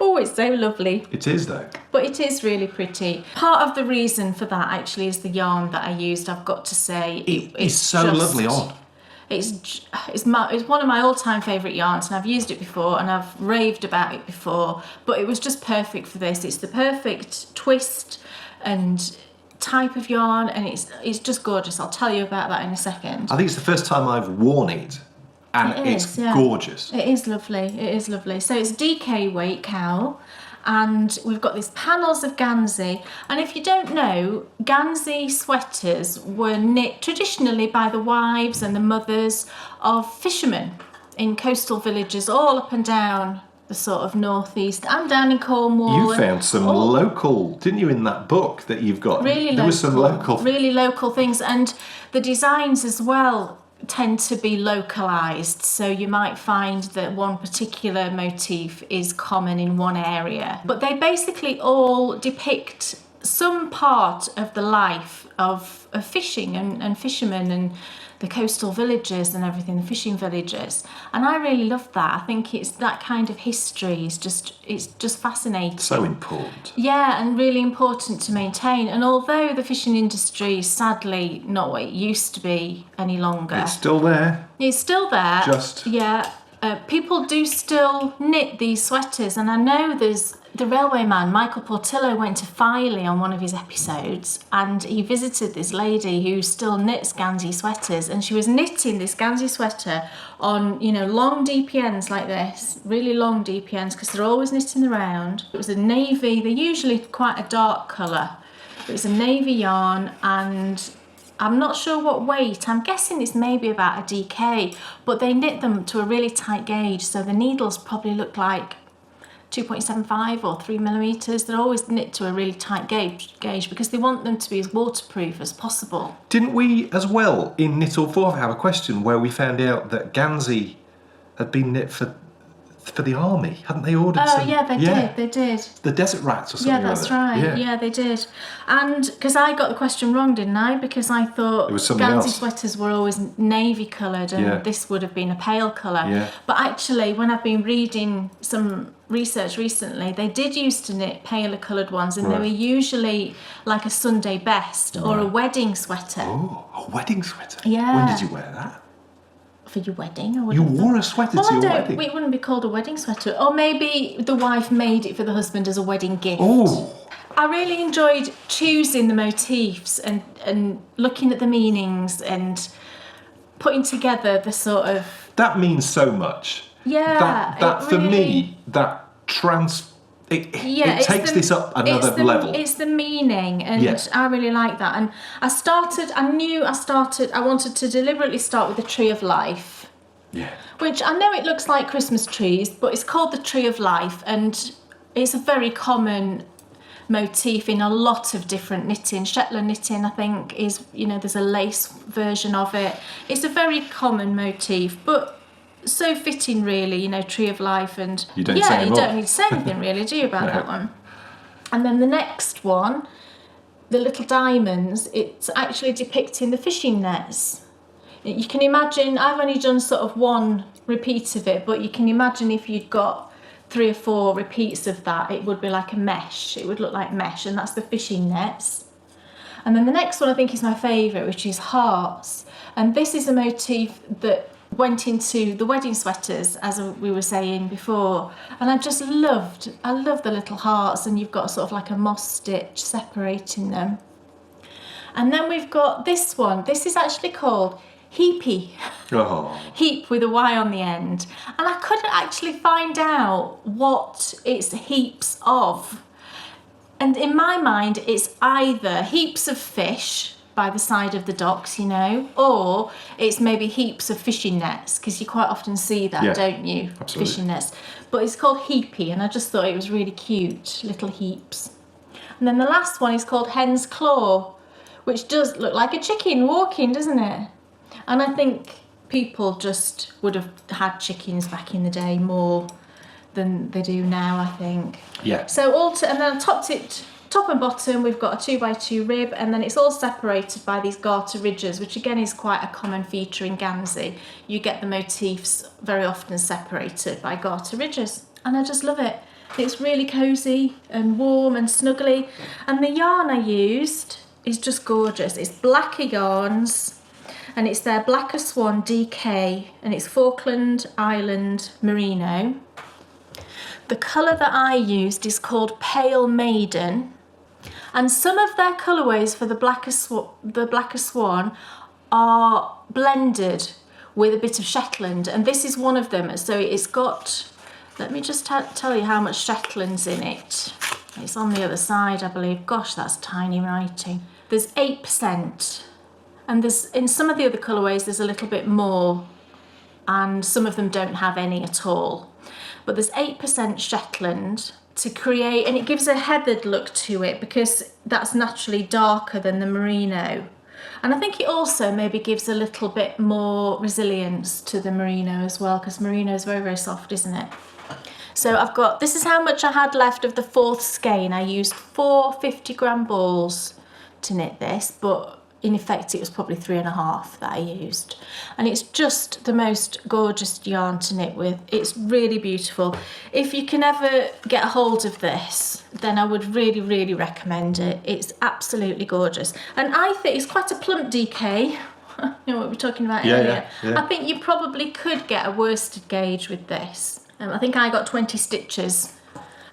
S1: Oh, it's so lovely.
S2: It is, though.
S1: But it is really pretty. Part of the reason for that actually is the yarn that I used. I've got to say,
S2: It's so lovely on.
S1: It's one of my all-time favourite yarns, and I've used it before and I've raved about it before, but it was just perfect for this. It's the perfect twist and type of yarn, and it's just gorgeous. I'll tell you about that in a second.
S2: I think it's the first time I've worn it, and it's gorgeous.
S1: It is lovely. It is lovely. So it's DK weight cowl, and we've got these panels of Gansey. And if you don't know, Gansey sweaters were knit traditionally by the wives and the mothers of fishermen in coastal villages all up and down the sort of northeast and down in Cornwall.
S2: You found some local, didn't you, in that book that you've got?
S1: Really
S2: there was some local.
S1: Really local things. And the designs as well tend to be localised, so you might find that one particular motif is common in one area, but they basically all depict some part of the life of fishing and fishermen and the coastal villages and everything, the fishing villages, and I really love that. I think it's that kind of history is just fascinating.
S2: So important.
S1: Yeah, and really important to maintain. And although the fishing industry is sadly not what it used to be any longer,
S2: It's still there.
S1: it's still there. People do still knit these sweaters, and I know there's the railway man Michael Portillo went to Filey on one of his episodes, and he visited this lady who still knits Gansey sweaters, and she was knitting this Gansey sweater on, you know, long DPNs like this, really long DPNs, because they're always knitting around. It was a navy, they're usually quite a dark colour. It was a navy yarn, and I'm not sure what weight. I'm guessing it's maybe about a DK, but they knit them to a really tight gauge, so the needles probably look like 2.75 or 3mm. They're always knit to a really tight gauge because they want them to be as waterproof as possible.
S2: Didn't we, as well, in Knit All For, have a question where we found out that Gansey had been knit for the army? Hadn't they ordered some?
S1: Oh, yeah, they did.
S2: The Desert Rats or something.
S1: Yeah, that's right. Yeah, they did. And because I got the question wrong, didn't I? Because I thought Gansey sweaters were always navy coloured, and this would have been a pale colour.
S2: Yeah.
S1: But actually, when I've been reading some research recently, they did used to knit paler coloured ones, and they were usually like a Sunday best or a wedding sweater.
S2: Oh, a wedding sweater.
S1: Yeah.
S2: When did you wear that?
S1: for your wedding. I would
S2: You
S1: have
S2: wore
S1: thought.
S2: a sweater
S1: Well,
S2: to
S1: I
S2: your
S1: don't.
S2: wedding?
S1: It wouldn't be called a wedding sweater, or maybe the wife made it for the husband as a wedding gift.
S2: Oh,
S1: I really enjoyed choosing the motifs and looking at the meanings and putting together the sort of.
S2: that means so much.
S1: Yeah,
S2: That
S1: it
S2: for
S1: really-
S2: me, it takes this up another level.
S1: It's the meaning, and
S2: Yes.
S1: I really like that. And I wanted to deliberately start with the Tree of Life,
S2: Yeah.
S1: which I know it looks like Christmas trees, but it's called the Tree of Life, and it's a very common motif in a lot of different knitting. Shetland knitting, I think, is, there's a lace version of it. It's a very common motif, but so fitting, really, Tree of Life. And
S2: You don't say anymore.
S1: don't need to say anything really, do you, about that one? And then the next one, the little diamonds, it's actually depicting the fishing nets. You can imagine, I've only done sort of one repeat of it, but you can imagine if you'd got 3 or 4 repeats of that, it would be like a mesh. It would look like mesh, and that's the fishing nets. And then the next one I think is my favourite, which is hearts. And this is a motif that went into the wedding sweaters, as we were saying before. And I love the little hearts, and you've got sort of like a moss stitch separating them. And then we've got this one. This is actually called Heapy.
S2: Oh.
S1: Heap with a Y on the end. And I couldn't actually find out what it's heaps of. And in my mind, it's either heaps of fish by the side of the docks, or it's maybe heaps of fishing nets, because you quite often see that, don't you?
S2: Absolutely.
S1: Fishing nets. But it's called Heapy, and I just thought it was really cute, little heaps. And then the last one is called Hens Claw, which does look like a chicken walking, doesn't it? And I think people just would have had chickens back in the day more than they do now, I think.
S2: Yeah.
S1: So and then I topped it, top and bottom, we've got a 2x2 rib, and then it's all separated by these garter ridges, which again is quite a common feature in Gansey. You get the motifs very often separated by garter ridges, and I just love it. It's really cosy and warm and snuggly. And the yarn I used is just gorgeous. It's Blacker Yarns, and it's their Blacker Swan DK, and it's Falkland Island Merino. The colour that I used is called Pale Maiden, and some of their colourways for the Blacker Swan are blended with a bit of Shetland, and this is one of them. So it's got, let me just tell you how much Shetland's in it. It's on the other side, I believe. Gosh, that's tiny writing. There's 8%. And in some of the other colourways, there's a little bit more, and some of them don't have any at all. But there's 8% Shetland to create, and it gives a heathered look to it because that's naturally darker than the merino. And I think it also maybe gives a little bit more resilience to the merino as well, because merino is very, very soft, isn't it? So this is how much I had left of the 4th skein. I used 4 50-gram balls to knit this, but in effect it was probably 3.5 that I used. And it's just the most gorgeous yarn to knit with. It's really beautiful. If you can ever get a hold of this, then I would really, really recommend it. It's absolutely gorgeous. And I think it's quite a plump DK. You know what we were talking about earlier?
S2: Yeah.
S1: I think you probably could get a worsted gauge with this. I think I got 20 stitches.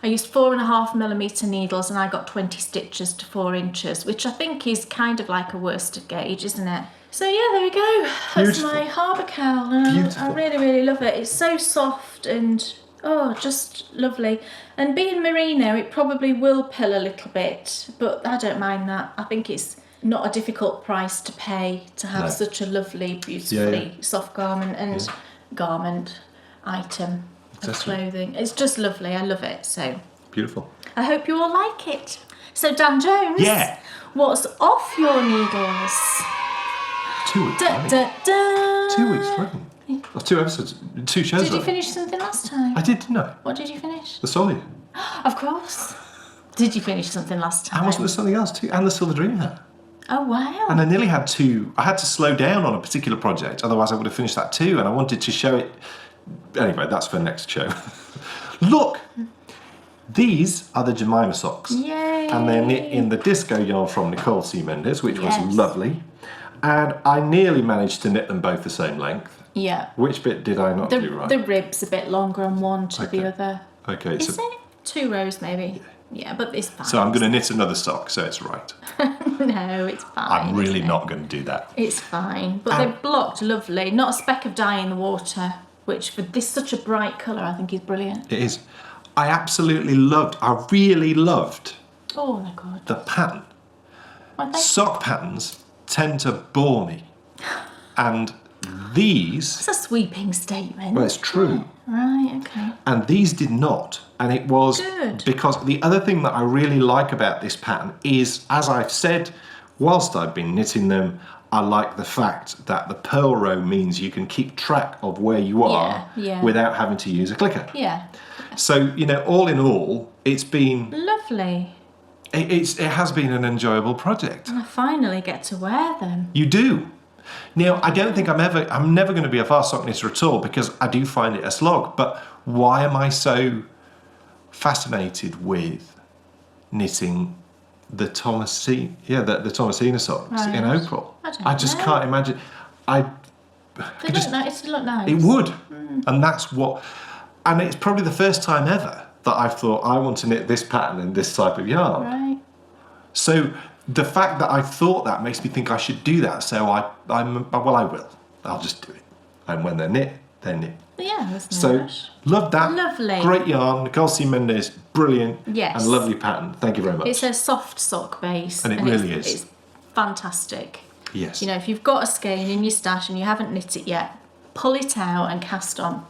S1: I used 4.5mm needles, and I got 20 stitches to 4 inches, which I think is kind of like a worsted gauge, isn't it? So yeah, there we go. That's
S2: Beautiful.
S1: my Harbour Cowl, and
S2: Beautiful.
S1: I really, really love it. It's so soft and just lovely. And being merino, it probably will pill a little bit, but I don't mind that. I think it's not a difficult price to pay to have such a lovely, beautifully soft garment and garment item. Of clothing. It's just lovely. I love it. So
S2: Beautiful.
S1: I hope you all like it. So Dan Jones, what's off your needles?
S2: 2 weeks running. 2 weeks running. Or 2 episodes, 2 shows.
S1: Did you finish something last time?
S2: I did, didn't I?
S1: What did you finish?
S2: The Solid.
S1: Of course. Did you finish something last time?
S2: And wasn't there something else too? And the Silver Dream hat.
S1: Oh wow.
S2: And I nearly had to. I had to slow down on a particular project, otherwise I would have finished that too. And I wanted to show it. Anyway, that's for next show. Look, these are the Jemima socks.
S1: Yay.
S2: And they're knit in the disco yarn from Nicole C. Mendes, which was lovely. And I nearly managed to knit them both the same length.
S1: Yeah.
S2: Which bit did I not do right?
S1: The rib's a bit longer on one to the other.
S2: Okay.
S1: Is it? 2 rows maybe? Yeah, but it's fine.
S2: So I'm going to knit another sock, so it's right.
S1: No, it's fine.
S2: I'm really not going to do that.
S1: It's fine. But they're blocked lovely. Not a speck of dye in the water, which for this such a bright colour I think is brilliant.
S2: It is. I really loved
S1: Oh my god.
S2: the pattern.
S1: Well,
S2: Sock patterns tend to bore me. And these...
S1: That's a sweeping statement.
S2: Well, it's true.
S1: Right, okay.
S2: And these did not. And it was
S1: good.
S2: Because the other thing that I really like about this pattern is, as I've said, whilst I've been knitting them, I like the fact that the purl row means you can keep track of where you are without having to use a clicker.
S1: Yeah.
S2: So, you know, all in all, it's been...
S1: Lovely.
S2: It has been an enjoyable project.
S1: And I finally get to wear them.
S2: You do. Now, I don't think I'm never going to be a fast sock knitter at all because I do find it a slog. But why am I so fascinated with knitting the Thomasina? Yeah, the Thomasina socks in April. I just can't imagine.
S1: They look nice.
S2: It would, and that's what. And it's probably the first time ever that I've thought I want to knit this pattern in this type of yarn.
S1: Right.
S2: So the fact that I've thought that makes me think I should do that. So I will. I'll just do it. And when they're knit, they're knit.
S1: Yeah, there's no rush.
S2: Love that.
S1: Lovely.
S2: Great yarn. Nicole C. Mendes, brilliant.
S1: Yes.
S2: And lovely pattern. Thank you very much.
S1: It's a soft sock base.
S2: And it really is.
S1: It's fantastic.
S2: Yes.
S1: You know, if you've got a skein in your stash and you haven't knit it yet, pull it out and cast on.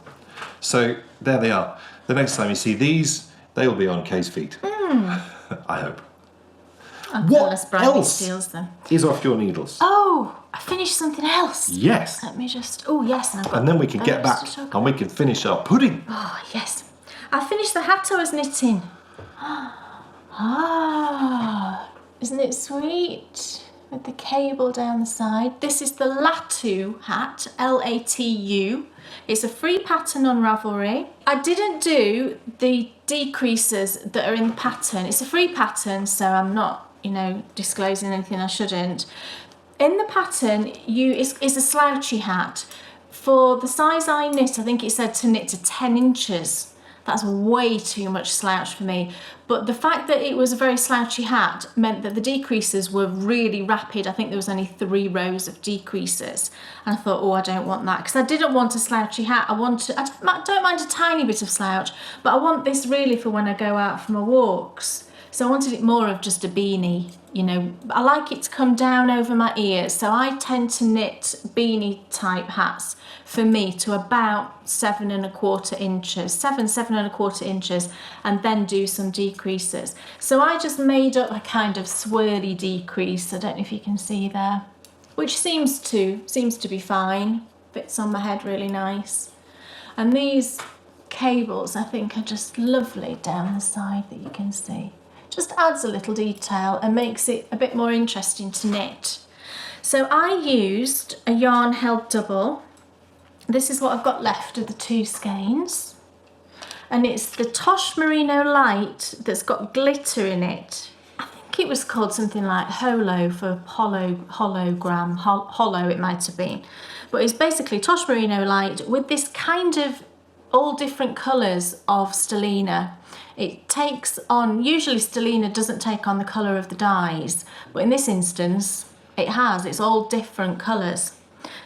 S2: So there they are. The next time you see these, they'll be on Kay's feet. I hope.
S1: Unless Bradley steals them.
S2: Is off your needles.
S1: Oh, I finished something else.
S2: Yes.
S1: Let me just... Oh, yes.
S2: And then we can get back and we can finish our pudding.
S1: Oh, yes. I finished the hat I was knitting. Ah, isn't it sweet? With the cable down the side. This is the Latu hat, Latu. It's a free pattern on Ravelry. I didn't do the decreases that are in the pattern. It's a free pattern, so I'm not, you know, disclosing anything I shouldn't. In the pattern, it's a slouchy hat. For the size I knit, I think it said to knit to 10 inches. That's way too much slouch for me. But the fact that it was a very slouchy hat meant that the decreases were really rapid. I think there was only 3 rows of decreases. And I thought, oh, I don't want that. Because I didn't want a slouchy hat. I don't mind a tiny bit of slouch, but I want this really for when I go out for my walks. So I wanted it more of just a beanie, you know. I like it to come down over my ears. So I tend to knit beanie type hats for me to about 7 1/4 inches, 7 1/4 inches, and then do some decreases. So I just made up a kind of swirly decrease. I don't know if you can see there, which seems to be fine. Fits on my head really nice. And these cables I think are just lovely down the side that you can see. Just adds a little detail and makes it a bit more interesting to knit. So I used a yarn held double. This is what I've got left of the 2 skeins. And it's the Tosh Merino Light that's got glitter in it. I think it was called something like Holo for hologram, hollow it might have been. But it's basically Tosh Merino Light with this kind of all different colours of stellina. It takes on, usually stellina doesn't take on the colour of the dyes, but in this instance it has, it's all different colours.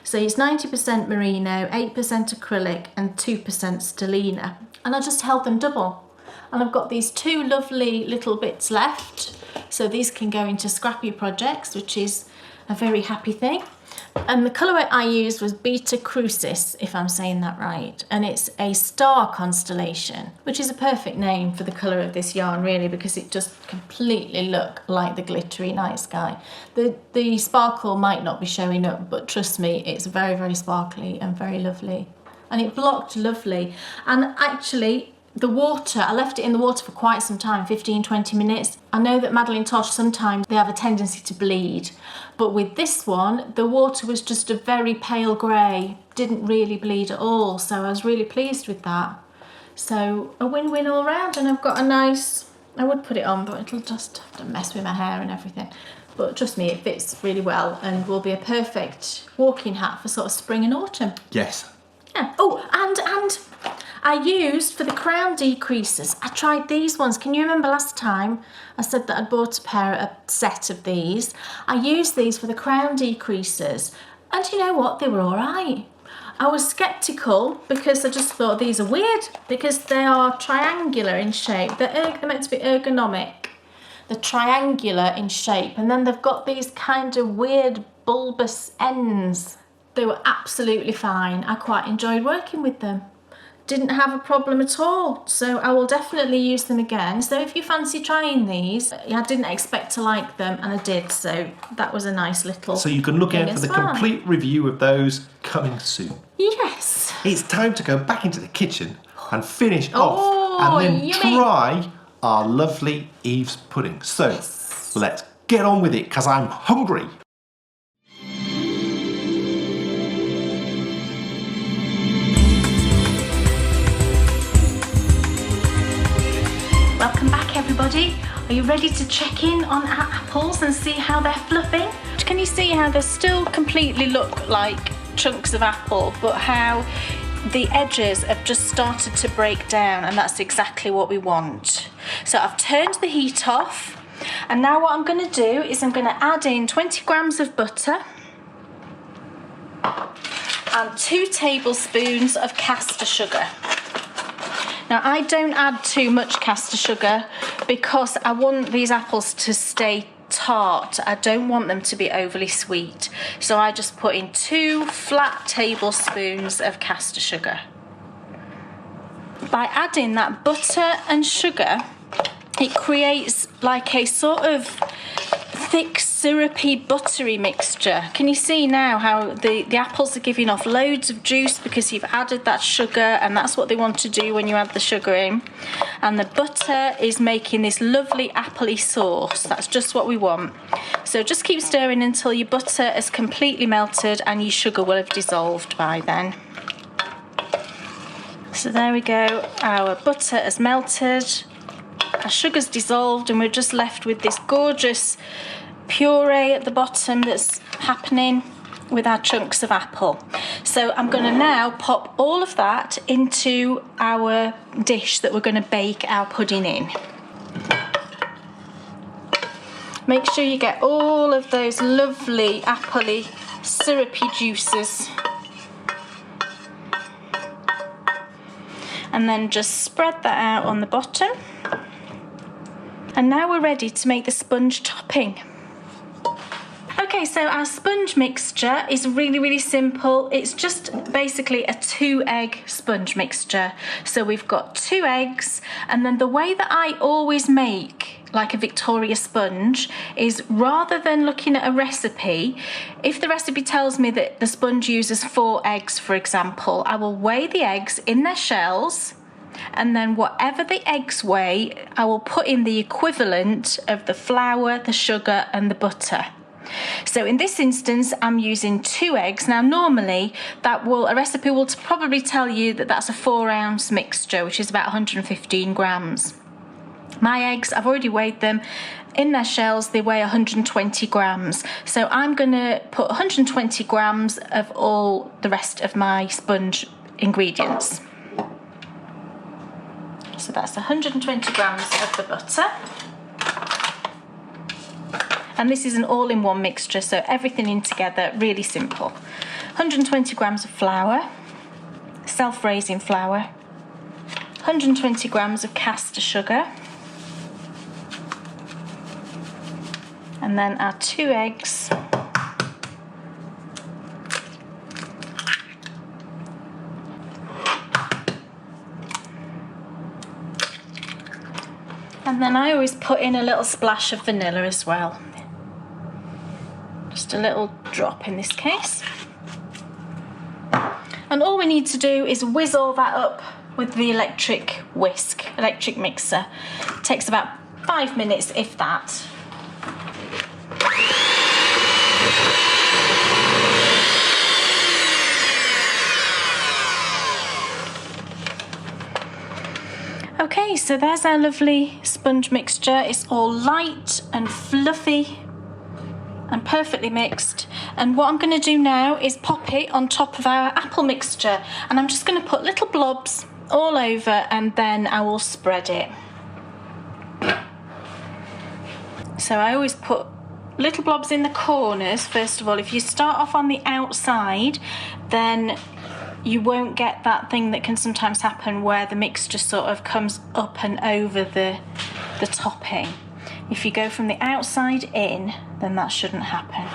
S1: So it's 90% merino, 8% acrylic and 2% stellina. And I just held them double. And I've got these 2 lovely little bits left. So these can go into scrappy projects, which is a very happy thing. And the colour I used was Beta Crucis, if I'm saying that right. And it's a star constellation, which is a perfect name for the colour of this yarn, really, because it just completely look like the glittery night sky. The sparkle might not be showing up, but trust me, it's very, very sparkly and very lovely. And it blocked lovely. And actually, the water, I left it in the water for quite some time, 15-20 minutes. I know that Madeline Tosh, sometimes they have a tendency to bleed, but with this one, the water was just a very pale grey, didn't really bleed at all, so I was really pleased with that. So a win-win all round, and I've got a nice, I would put it on, but it'll just have to mess with my hair and everything. But trust me, it fits really well and will be a perfect walking hat for sort of spring and autumn.
S2: Yes.
S1: Yeah. Oh, and I used, for the crown decreases, I tried these ones. Can you remember last time I said that I'd bought a set of these? I used these for the crown decreases, and you know what? They were all right. I was sceptical because I just thought these are weird because they are triangular in shape. They're meant to be ergonomic. They're triangular in shape, and then they've got these kind of weird bulbous ends. They were absolutely fine. I quite enjoyed working with them. Didn't have a problem at all, so I will definitely use them again. So if you fancy trying these, I didn't expect to like them, and I did, so that was a nice little
S2: So you can look out for the
S1: well.
S2: complete review of those coming soon.
S1: Yes.
S2: It's time to go back into the kitchen and finish off and then
S1: yummy.
S2: try our lovely Eve's pudding. So let's get on with it because I'm hungry.
S1: Welcome back, everybody. Are you ready to check in on our apples and see how they're fluffing? Can you see how they still completely look like chunks of apple, but how the edges have just started to break down, and that's exactly what we want. So I've turned the heat off, and now what I'm going to do is I'm going to add in 20 grams of butter and 2 tablespoons of caster sugar. Now I don't add too much caster sugar because I want these apples to stay tart. I don't want them to be overly sweet. So I just put in 2 flat tablespoons of caster sugar. By adding that butter and sugar, it creates like a sort of thick, syrupy, buttery mixture. Can you see now how the apples are giving off loads of juice because you've added that sugar, and that's what they want to do when you add the sugar in. And the butter is making this lovely appley sauce. That's just what we want. So just keep stirring until your butter is completely melted and your sugar will have dissolved by then. So there we go, our butter has melted, our sugar's dissolved, and we're just left with this gorgeous puree at the bottom that's happening with our chunks of apple. So I'm going to now pop all of that into our dish that we're going to bake our pudding in. Make sure you get all of those lovely appley syrupy juices, and then just spread that out on the bottom. And now we're ready to make the sponge topping. Okay, so our sponge mixture is really, really simple. It's just basically a 2-egg sponge mixture. So we've got 2 eggs, and then the way that I always make like a Victoria sponge is, rather than looking at a recipe, if the recipe tells me that the sponge uses 4 eggs, for example, I will weigh the eggs in their shells, and then whatever the eggs weigh, I will put in the equivalent of the flour, the sugar and the butter. So in this instance, I'm using 2 eggs. Now normally a recipe will probably tell you that that's a 4-ounce mixture, which is about 115 grams. My eggs, I've already weighed them. In their shells, they weigh 120 grams. So I'm going to put 120 grams of all the rest of my sponge ingredients. So that's 120 grams of the butter. And this is an all-in-one mixture, so everything in together, really simple. 120 grams of flour, self-raising flour, 120 grams of caster sugar, and then our 2 eggs, and then I always put in a little splash of vanilla as well. Just a little drop in this case. And all we need to do is whiz all that up with the electric mixer. It takes about 5 minutes, if that. Okay, so there's our lovely sponge mixture. It's all light and fluffy and perfectly mixed. And what I'm going to do now is pop it on top of our apple mixture, and I'm just going to put little blobs all over, and then I will spread it. So I always put little blobs in the corners first of all. If you start off on the outside, then you won't get that thing that can sometimes happen where the mixture sort of comes up and over the topping. If you go from the outside in, then that shouldn't happen.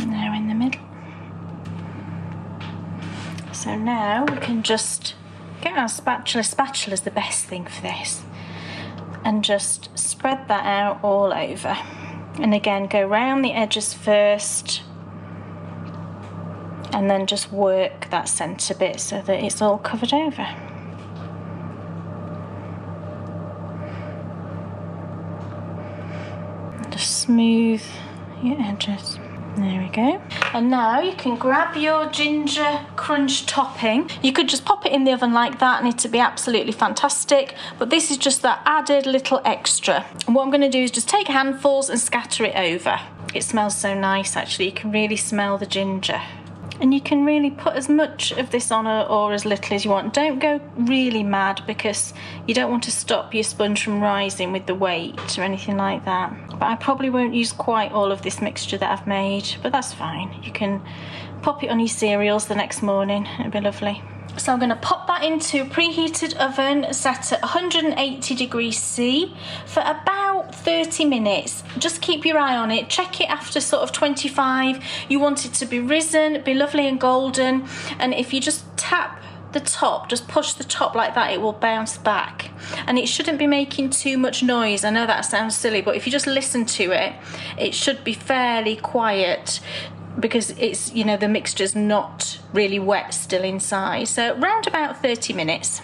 S1: Now in the middle. So now we can just get our spatula. Spatula's the best thing for this. And just spread that out all over. And again, go round the edges first. And then just work that centre bit so that it's all covered over. And just smooth your edges. There we go. And now you can grab your ginger crunch topping. You could just pop it in the oven like that and it'd be absolutely fantastic, but this is just that added little extra. And what I'm going to do is just take handfuls and scatter it over. It smells so nice actually, you can really smell the ginger. And you can really put as much of this on or as little as you want. Don't go really mad because you don't want to stop your sponge from rising with the weight or anything like that. But I probably won't use quite all of this mixture that I've made, but that's fine. You can pop it on your cereals the next morning, it'll be lovely. So I'm going to pop that into a preheated oven set at 180 degrees C for about 30 minutes. Just keep your eye on it. Check it after sort of 25. You want it to be risen, be lovely and golden. And if you just tap the top, just push the top like that, it will bounce back. And it shouldn't be making too much noise. I know that sounds silly, but if you just listen to it, it should be fairly quiet, because it's, you know, the mixture's not really wet still inside. So round about 30 minutes.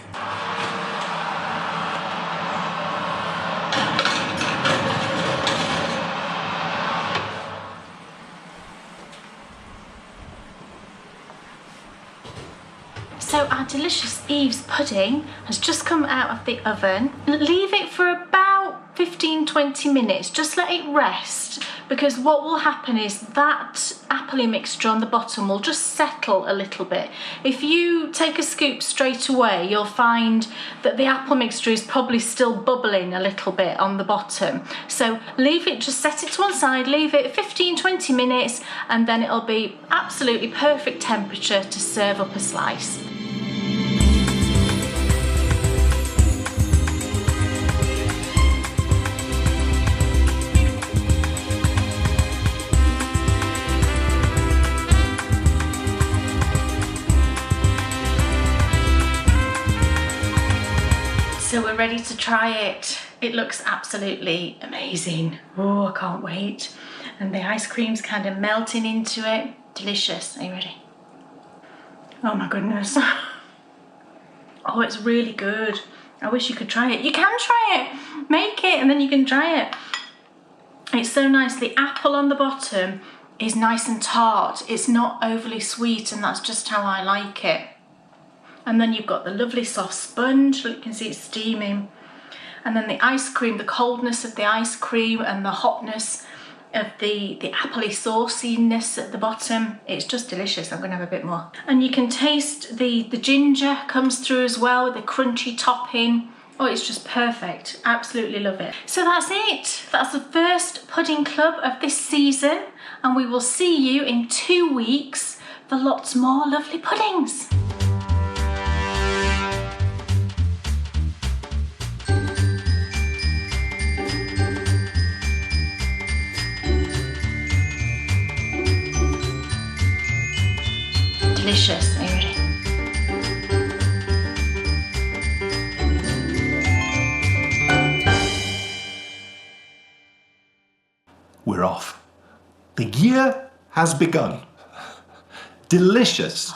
S1: So our delicious Eve's pudding has just come out of the oven. Leave it for about 15-20 minutes, just let it rest, because what will happen is that appley mixture on the bottom will just settle a little bit. If you take a scoop straight away, you'll find that the apple mixture is probably still bubbling a little bit on the bottom. So leave it, just set it to one side, leave it 15-20 minutes, and then it'll be absolutely perfect temperature to serve up a slice. So we're ready to try it. It looks absolutely amazing. Oh, I can't wait. And the ice cream's kind of melting into it. Delicious. Are you ready? Oh my goodness. Oh, it's really good. I wish you could try it. You can try it. Make it and then you can try it. It's so nice. The apple on the bottom is nice and tart. It's not overly sweet, and that's just how I like it. And then you've got the lovely soft sponge, you can see it's steaming. And then the ice cream, the coldness of the ice cream and the hotness of the appley sauciness at the bottom. It's just delicious. I'm going to have a bit more. And you can taste the ginger comes through as well with the crunchy topping. Oh, it's just perfect. Absolutely love it. So that's it. That's the first pudding club of this season. And we will see you in 2 weeks for lots more lovely puddings. Delicious. Are you ready?
S2: We're off. The year has begun. Delicious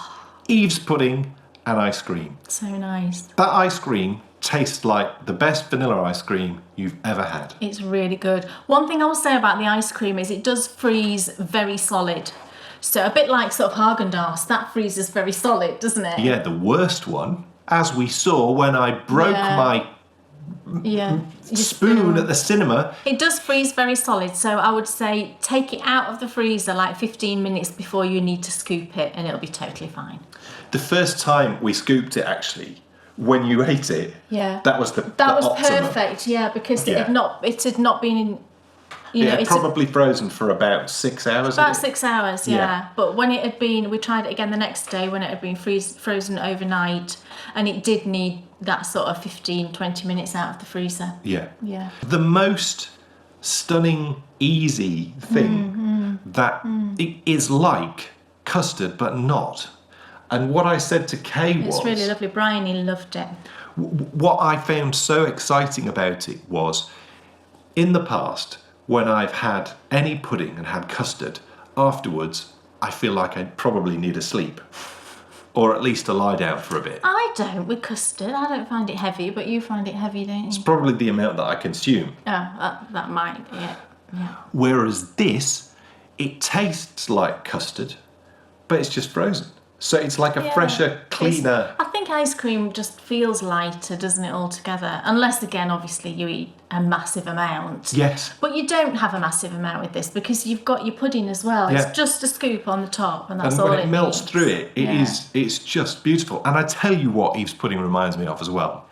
S2: Eve's pudding and ice cream.
S1: So nice.
S2: That ice cream tastes like the best vanilla ice cream you've ever had.
S1: It's really good. One thing I will say about the ice cream is it does freeze very solid. So a bit like sort of Haagen-Dazs, that freezes very solid, doesn't it?
S2: Yeah, the worst one, as we saw when I broke my spoon at the cinema.
S1: It does freeze very solid, so I would say take it out of the freezer like 15 minutes before you need to scoop it, and it'll be totally fine.
S2: The first time we scooped it, actually, when you ate it, that was the optimum.
S1: Perfect, because it had not been in.
S2: It had probably frozen for about 6 hours.
S1: About 6 hours, yeah. But when it had been, we tried it again the next day when it had been frozen overnight, and it did need that sort of 15-20 minutes out of the freezer.
S2: Yeah.
S1: Yeah.
S2: The most stunning, easy thing that it is like custard, but not. And what I said to Kay was...
S1: It's really lovely. Brian, he loved it.
S2: What I found so exciting about it was, in the past, when I've had any pudding and had custard, afterwards, I feel like I probably need a sleep. Or at least to lie down for a bit.
S1: I don't with custard. I don't find it heavy, but you find it heavy, don't you?
S2: It's probably the amount that I consume.
S1: Oh, that might be it. Yeah.
S2: Whereas this, it tastes like custard, but it's just frozen. So it's like a fresher, cleaner...
S1: I think ice cream just feels lighter, doesn't it, altogether? Unless, again, obviously, you eat a massive amount.
S2: Yes.
S1: But you don't have a massive amount with this because you've got your pudding as well.
S2: Yeah.
S1: It's just a scoop on the top, and that's
S2: and
S1: all
S2: when
S1: it
S2: it melts
S1: needs.
S2: through it, it's just beautiful. And I tell you what Eve's pudding reminds me of as well.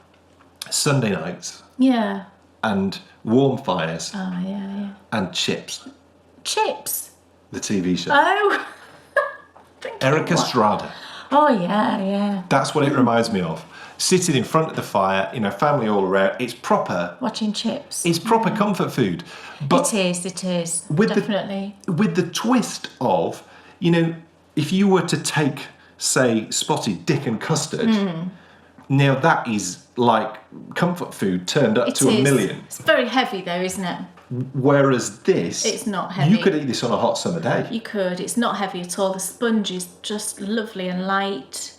S2: Sunday nights.
S1: Yeah.
S2: And warm fires.
S1: Oh, yeah.
S2: And Chips.
S1: Chips?
S2: The TV show.
S1: Oh.
S2: Eric Estrada.
S1: Oh, yeah.
S2: That's what it reminds me of. Sitting in front of the fire, family all around. It's proper.
S1: Watching Chips.
S2: It's proper comfort food. But
S1: it is. Definitely.
S2: With the twist of, if you were to take, say, Spotted Dick and custard, now that is like comfort food turned up to 1,000,000.
S1: It's very heavy though, isn't it?
S2: Whereas this,
S1: it's not heavy.
S2: You could eat this on a hot summer day.
S1: You could. It's not heavy at all. The sponge is just lovely and light,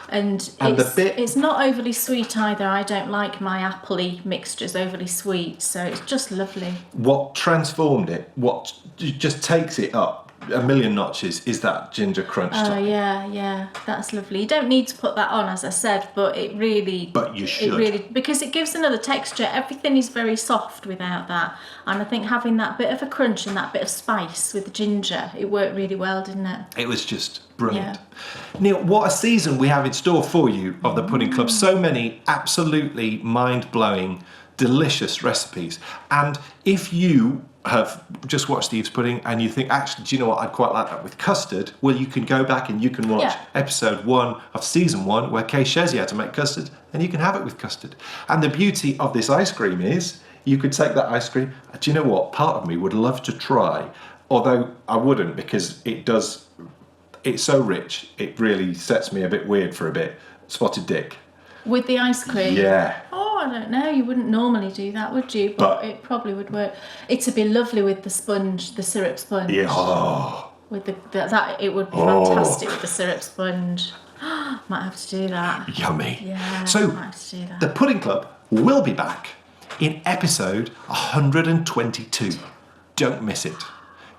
S1: and it's not overly sweet either. I don't like my appley mixtures overly sweet, so it's just lovely.
S2: What transformed it, what just takes it up 1,000,000 notches, is that ginger crunch topping.
S1: Yeah, that's lovely. You don't need to put that on, as I said, but it really...
S2: But you should.
S1: It really, because it gives another texture. Everything is very soft without that. And I think having that bit of a crunch and that bit of spice with the ginger, it worked really well, didn't it?
S2: It was just brilliant. Neil, what a season we have in store for you of the Pudding Club. So many absolutely mind-blowing, delicious recipes. And if you have just watched Eve's Pudding and you think, actually, do you know what, I'd quite like that with custard, well, you can go back and you can watch episode 1 of season 1 where Kay shows you how to make custard, and you can have it with custard. And the beauty of this ice cream is you could take that ice cream. Do you know what, part of me would love to try, although I wouldn't, because it's so rich, it really sets me a bit weird for a bit. Spotted Dick.
S1: With the ice cream?
S2: Yeah.
S1: Oh, I don't know. You wouldn't normally do that, would you? But it probably would work. It'd be lovely with the sponge, the syrup sponge.
S2: Yeah. Oh.
S1: With that, it would be fantastic with the syrup sponge. Might have to do that.
S2: Yummy.
S1: Yeah.
S2: So,
S1: might have to do that.
S2: The Pudding Club will be back in episode 122. Don't miss it.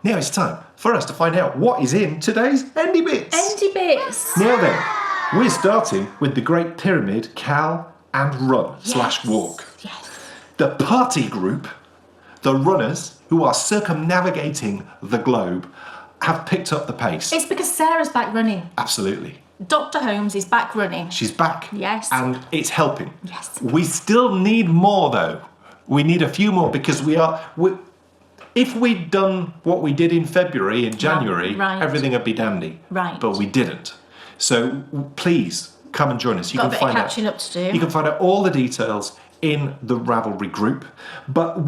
S2: Now it's time for us to find out what is in today's Endy Bits.
S1: Endy Bits.
S2: Now then, we're starting with the Great Pyramid KAL and Run/walk.
S1: Yes.
S2: The party group, the runners who are circumnavigating the globe, have picked up the pace.
S1: It's because Sarah's back running.
S2: Absolutely.
S1: Dr. Holmes is back running.
S2: She's back.
S1: Yes.
S2: And it's helping.
S1: Yes.
S2: We still need more though. We need a few more because if we'd done what we did in February and January, everything would be dandy.
S1: Right.
S2: But we didn't. So please come and join us.
S1: Got a bit of catching up to do.
S2: You can find out all the details in the Ravelry group. But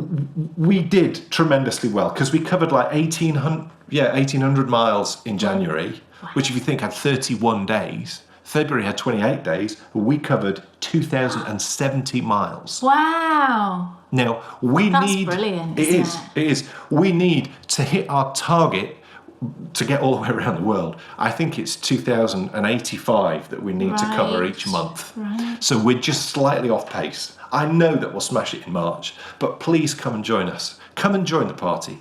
S2: we did tremendously well because we covered like 1,800 miles in January, which if you think had 31 days. February had 28 days. We covered 2,070 miles.
S1: Wow.
S2: Now,
S1: That's brilliant,
S2: It is. We need to hit our target to get all the way around the world, I think it's 2,085 that we need to cover each month.
S1: Right.
S2: So we're just slightly off pace. I know that we'll smash it in March, but please come and join us. Come and join the party,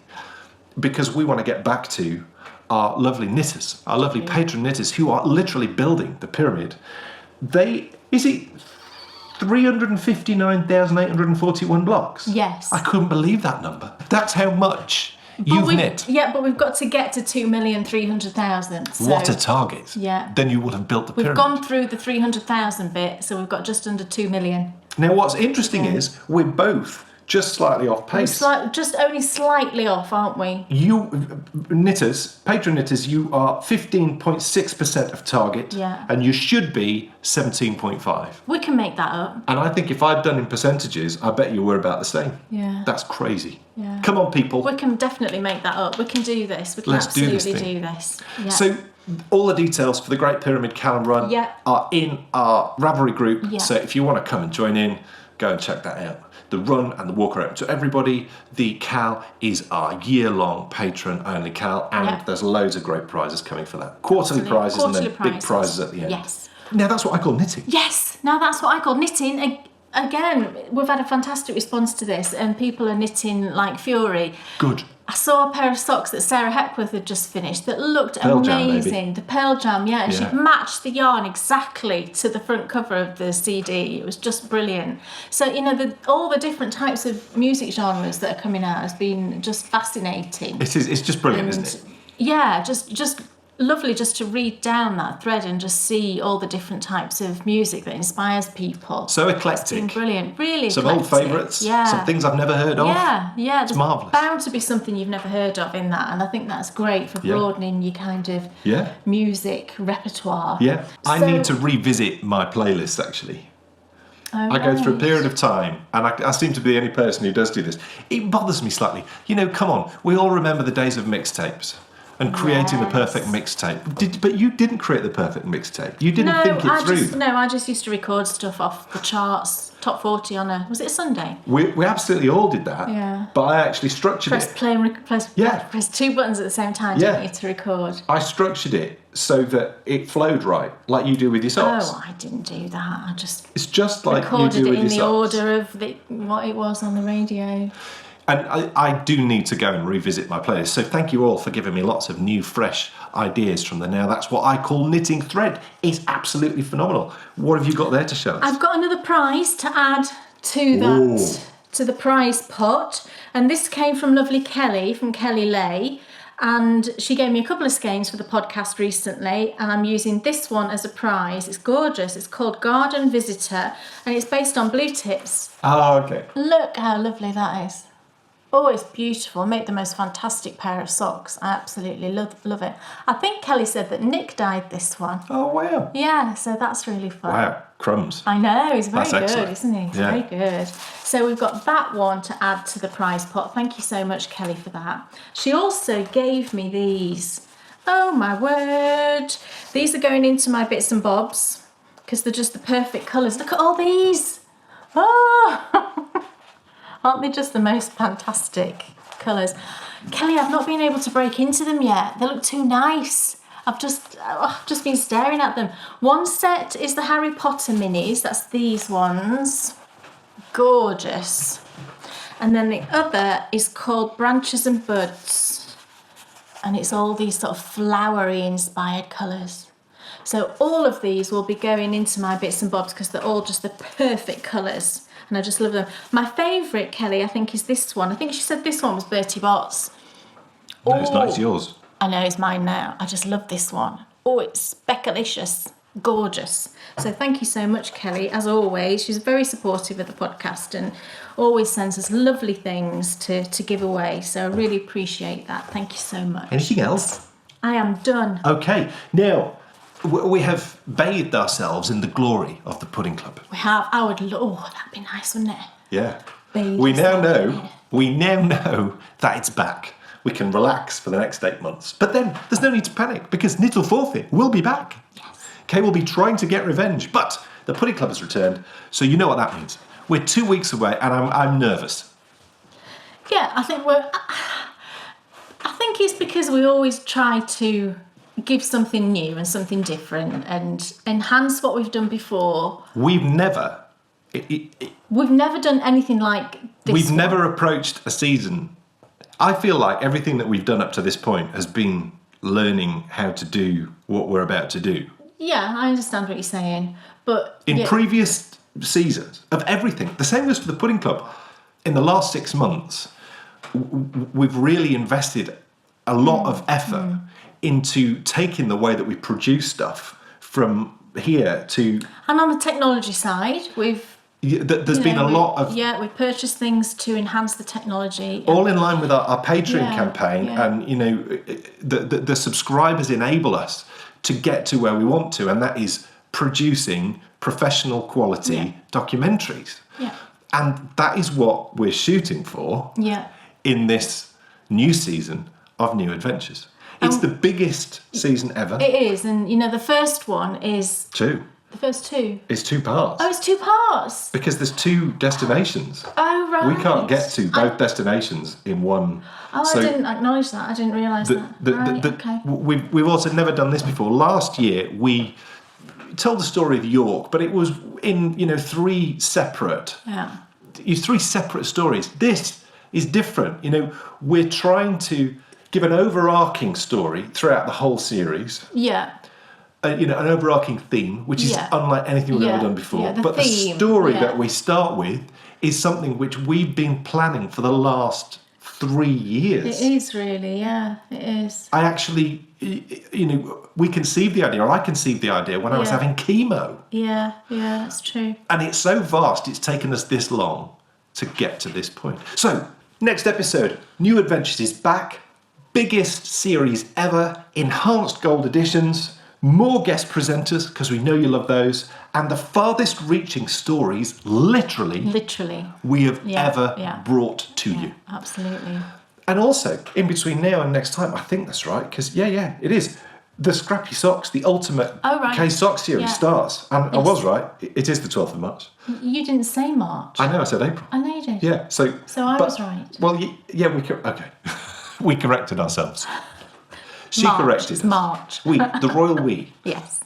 S2: because we want to get back to our lovely knitters, our lovely patron knitters who are literally building the pyramid. Is it 359,841 blocks?
S1: Yes.
S2: I couldn't believe that number. That's how much you've knit.
S1: Yeah, but we've got to get to 2,300,000. So,
S2: what a target.
S1: Yeah.
S2: Then you will have built the pyramid.
S1: We've gone through the 300,000 bit, so we've got just under 2 million.
S2: Now, what's interesting is we're both just slightly off pace.
S1: We're just only slightly off, aren't we?
S2: You knitters, patron knitters, you are 15.6% of target, and you should be 17.5.
S1: We can make that up.
S2: And I think if I'd done in percentages, I bet you were about the same.
S1: Yeah.
S2: That's crazy.
S1: Yeah.
S2: Come on, people.
S1: We can definitely make that up. We can do this. We can absolutely do this. Yeah.
S2: So all the details for the Great Pyramid KAL run are in our Ravelry group.
S1: Yeah.
S2: So if you want to come and join in, go and check that out. The run and the walk around. So everybody, the KAL is our year-long patron-only KAL, and there's loads of great prizes coming for that. Quarterly prizes and then big prizes at the end.
S1: Yes.
S2: Now that's what I call knitting.
S1: Yes. Now that's what I call knitting. Again, we've had a fantastic response to this, and people are knitting like fury.
S2: Good.
S1: I saw a pair of socks that Sarah Hepworth had just finished that looked amazing. The Pearl Jam, and she'd matched the yarn exactly to the front cover of the CD. It was just brilliant. So, all the different types of music genres that are coming out has been just fascinating.
S2: It's just brilliant, isn't it?
S1: Yeah, just lovely just to read down that thread and just see all the different types of music that inspires people.
S2: So eclectic.
S1: It's been brilliant, really
S2: some
S1: eclectic.
S2: Old favourites, some things I've never heard of.
S1: Yeah,
S2: it's marvellous.
S1: Bound to be something you've never heard of in that, and I think that's great for broadening your kind of music repertoire.
S2: Yeah, I need to revisit my playlist actually. I go through a period of time, and I seem to be the only person who does do this. It bothers me slightly. Come on, we all remember the days of mixtapes. And creating the perfect mixtape. But you didn't create the perfect mixtape. You didn't think it through.
S1: I just used to record stuff off the charts, top 40 on was it a Sunday?
S2: We absolutely all did that.
S1: Yeah.
S2: But I actually structured
S1: press play and press two buttons at the same time, didn't you, to record?
S2: I structured it so that it flowed right, like you do with your socks.
S1: Oh, I didn't do that.
S2: It's just like you do with your socks.
S1: Recorded it in the order of what it was on the radio.
S2: And I do need to go and revisit my playlist. So thank you all for giving me lots of new, fresh ideas from the Now That's What I Call Knitting thread. It's absolutely phenomenal. What have you got there to show us?
S1: I've got another prize to add to to the prize pot. And this came from lovely Kelly, from Kelly Lay. And she gave me a couple of skeins for the podcast recently, and I'm using this one as a prize. It's gorgeous. It's called Garden Visitor, and it's based on blue tips.
S2: Oh, okay.
S1: Look how lovely that is. Oh, it's beautiful. Make the most fantastic pair of socks. I absolutely love it. I think Kelly said that Nick dyed this one.
S2: Oh, wow.
S1: Yeah, so that's really fun.
S2: Wow, crumbs.
S1: I know, he's very good,
S2: excellent.
S1: Isn't he? He's very good. So we've got that one to add to the prize pot. Thank you so much, Kelly, for that. She also gave me these. Oh, my word. These are going into my bits and bobs because they're just the perfect colours. Look at all these. Oh! Aren't they just the most fantastic colours? Kelly, I've not been able to break into them yet. They look too nice. I've just been staring at them. One set is the Harry Potter minis. That's these ones. Gorgeous. And then the other is called Branches and Buds. And it's all these sort of flowery inspired colours. So all of these will be going into my bits and bobs because they're all just the perfect colours. And I just love them. My favourite, Kelly, I think is this one. I think she said this one was Bertie Bott's.
S2: No, it's not. It's yours.
S1: I know, it's mine now. I just love this one. Oh, it's speckalicious. Gorgeous. So thank you so much, Kelly. As always, she's very supportive of the podcast and always sends us lovely things to give away. So I really appreciate that. Thank you so much.
S2: Anything else?
S1: I am done.
S2: Okay. Now, we have bathed ourselves in the glory of the Pudding Club.
S1: We have. I would that'd be nice, wouldn't it?
S2: Yeah. We now know that it's back. We can relax for the next 8 months. But then there's no need to panic because Knittle Forfeit will be back.
S1: Yes.
S2: Kay will be trying to get revenge, but the Pudding Club has returned, so you know what that means. We're 2 weeks away and I'm nervous.
S1: Yeah, I think it's because we always try to give something new and something different and enhance what we've done before.
S2: We've never
S1: done anything like this.
S2: We've never approached a season. I feel like everything that we've done up to this point has been learning how to do what we're about to do.
S1: Yeah, I understand what you're saying. But
S2: in previous seasons of everything, the same goes for the Pudding Club. In the last 6 months, we've really invested a lot of effort into taking the way that we produce stuff from here to...
S1: And on the technology side, there's
S2: been a lot of...
S1: Yeah, we've purchased things to enhance the technology.
S2: All in line with our Patreon campaign.
S1: Yeah.
S2: And, the subscribers enable us to get to where we want to, and that is producing professional quality documentaries.
S1: Yeah.
S2: And that is what we're shooting for in this new season of New Adventures. It's the biggest season ever.
S1: It is, and the first one is...
S2: 2.
S1: The first 2?
S2: It's 2 parts.
S1: Oh, it's 2 parts?
S2: Because there's 2 destinations.
S1: Oh, right.
S2: We can't get to both destinations in one.
S1: Oh, I didn't acknowledge that. I didn't realise that. Okay.
S2: We've also never done this before. Last year, we told the story of York, but it was in, 3 separate...
S1: Yeah.
S2: 3 separate stories. This is different. We're trying to give an overarching story throughout the whole series.
S1: Yeah.
S2: An overarching theme, which is unlike anything we've ever done before.
S1: The
S2: theme, the story that we start with is something which we've been planning for the last 3 years.
S1: It is really, it is.
S2: I actually, we conceived the idea, or I conceived the idea when I was having chemo.
S1: Yeah, that's true.
S2: And it's so vast, it's taken us this long to get to this point. So, next episode, New Adventures is back. Biggest series ever, enhanced gold editions, more guest presenters, because we know you love those, and the farthest reaching stories, literally, we have ever brought to you.
S1: Absolutely.
S2: And also, in between now and next time, I think that's right, because, it is. The Scrappy Socks, the ultimate K-Sock series starts. And I was right, it is the 12th of March.
S1: You didn't say March.
S2: I know, I said April.
S1: I know you did.
S2: Yeah, so
S1: I was right.
S2: Well, okay. We corrected ourselves. She
S1: March,
S2: corrected
S1: it's
S2: us.
S1: March.
S2: We, the royal we.
S1: Yes.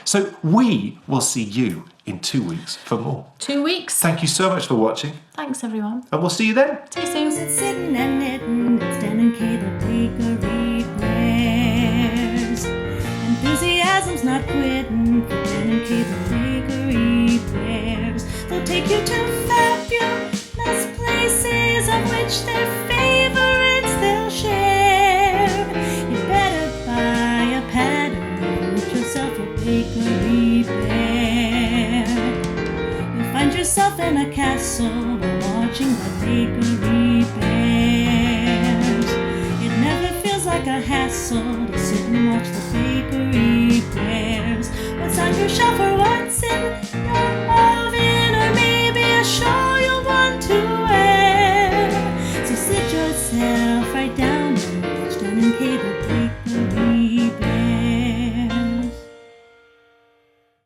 S2: So we will see you in 2 weeks for more.
S1: 2 weeks.
S2: Thank you so much for watching.
S1: Thanks, everyone.
S2: And we'll see you then.
S1: See you soon.
S3: It's sitting and knitting, it's Dan and Kay, the bakery players. Enthusiasm's not quitting for Dan and Kay, the bakery players. They'll take you to fabulous places of which their favorites they'll share. You better buy a pattern and get yourself a bakery bear. You'll find yourself in a castle while watching the bakery bears. It never feels like a hassle to sit and watch the bakery bears. What's on your shelf or what's in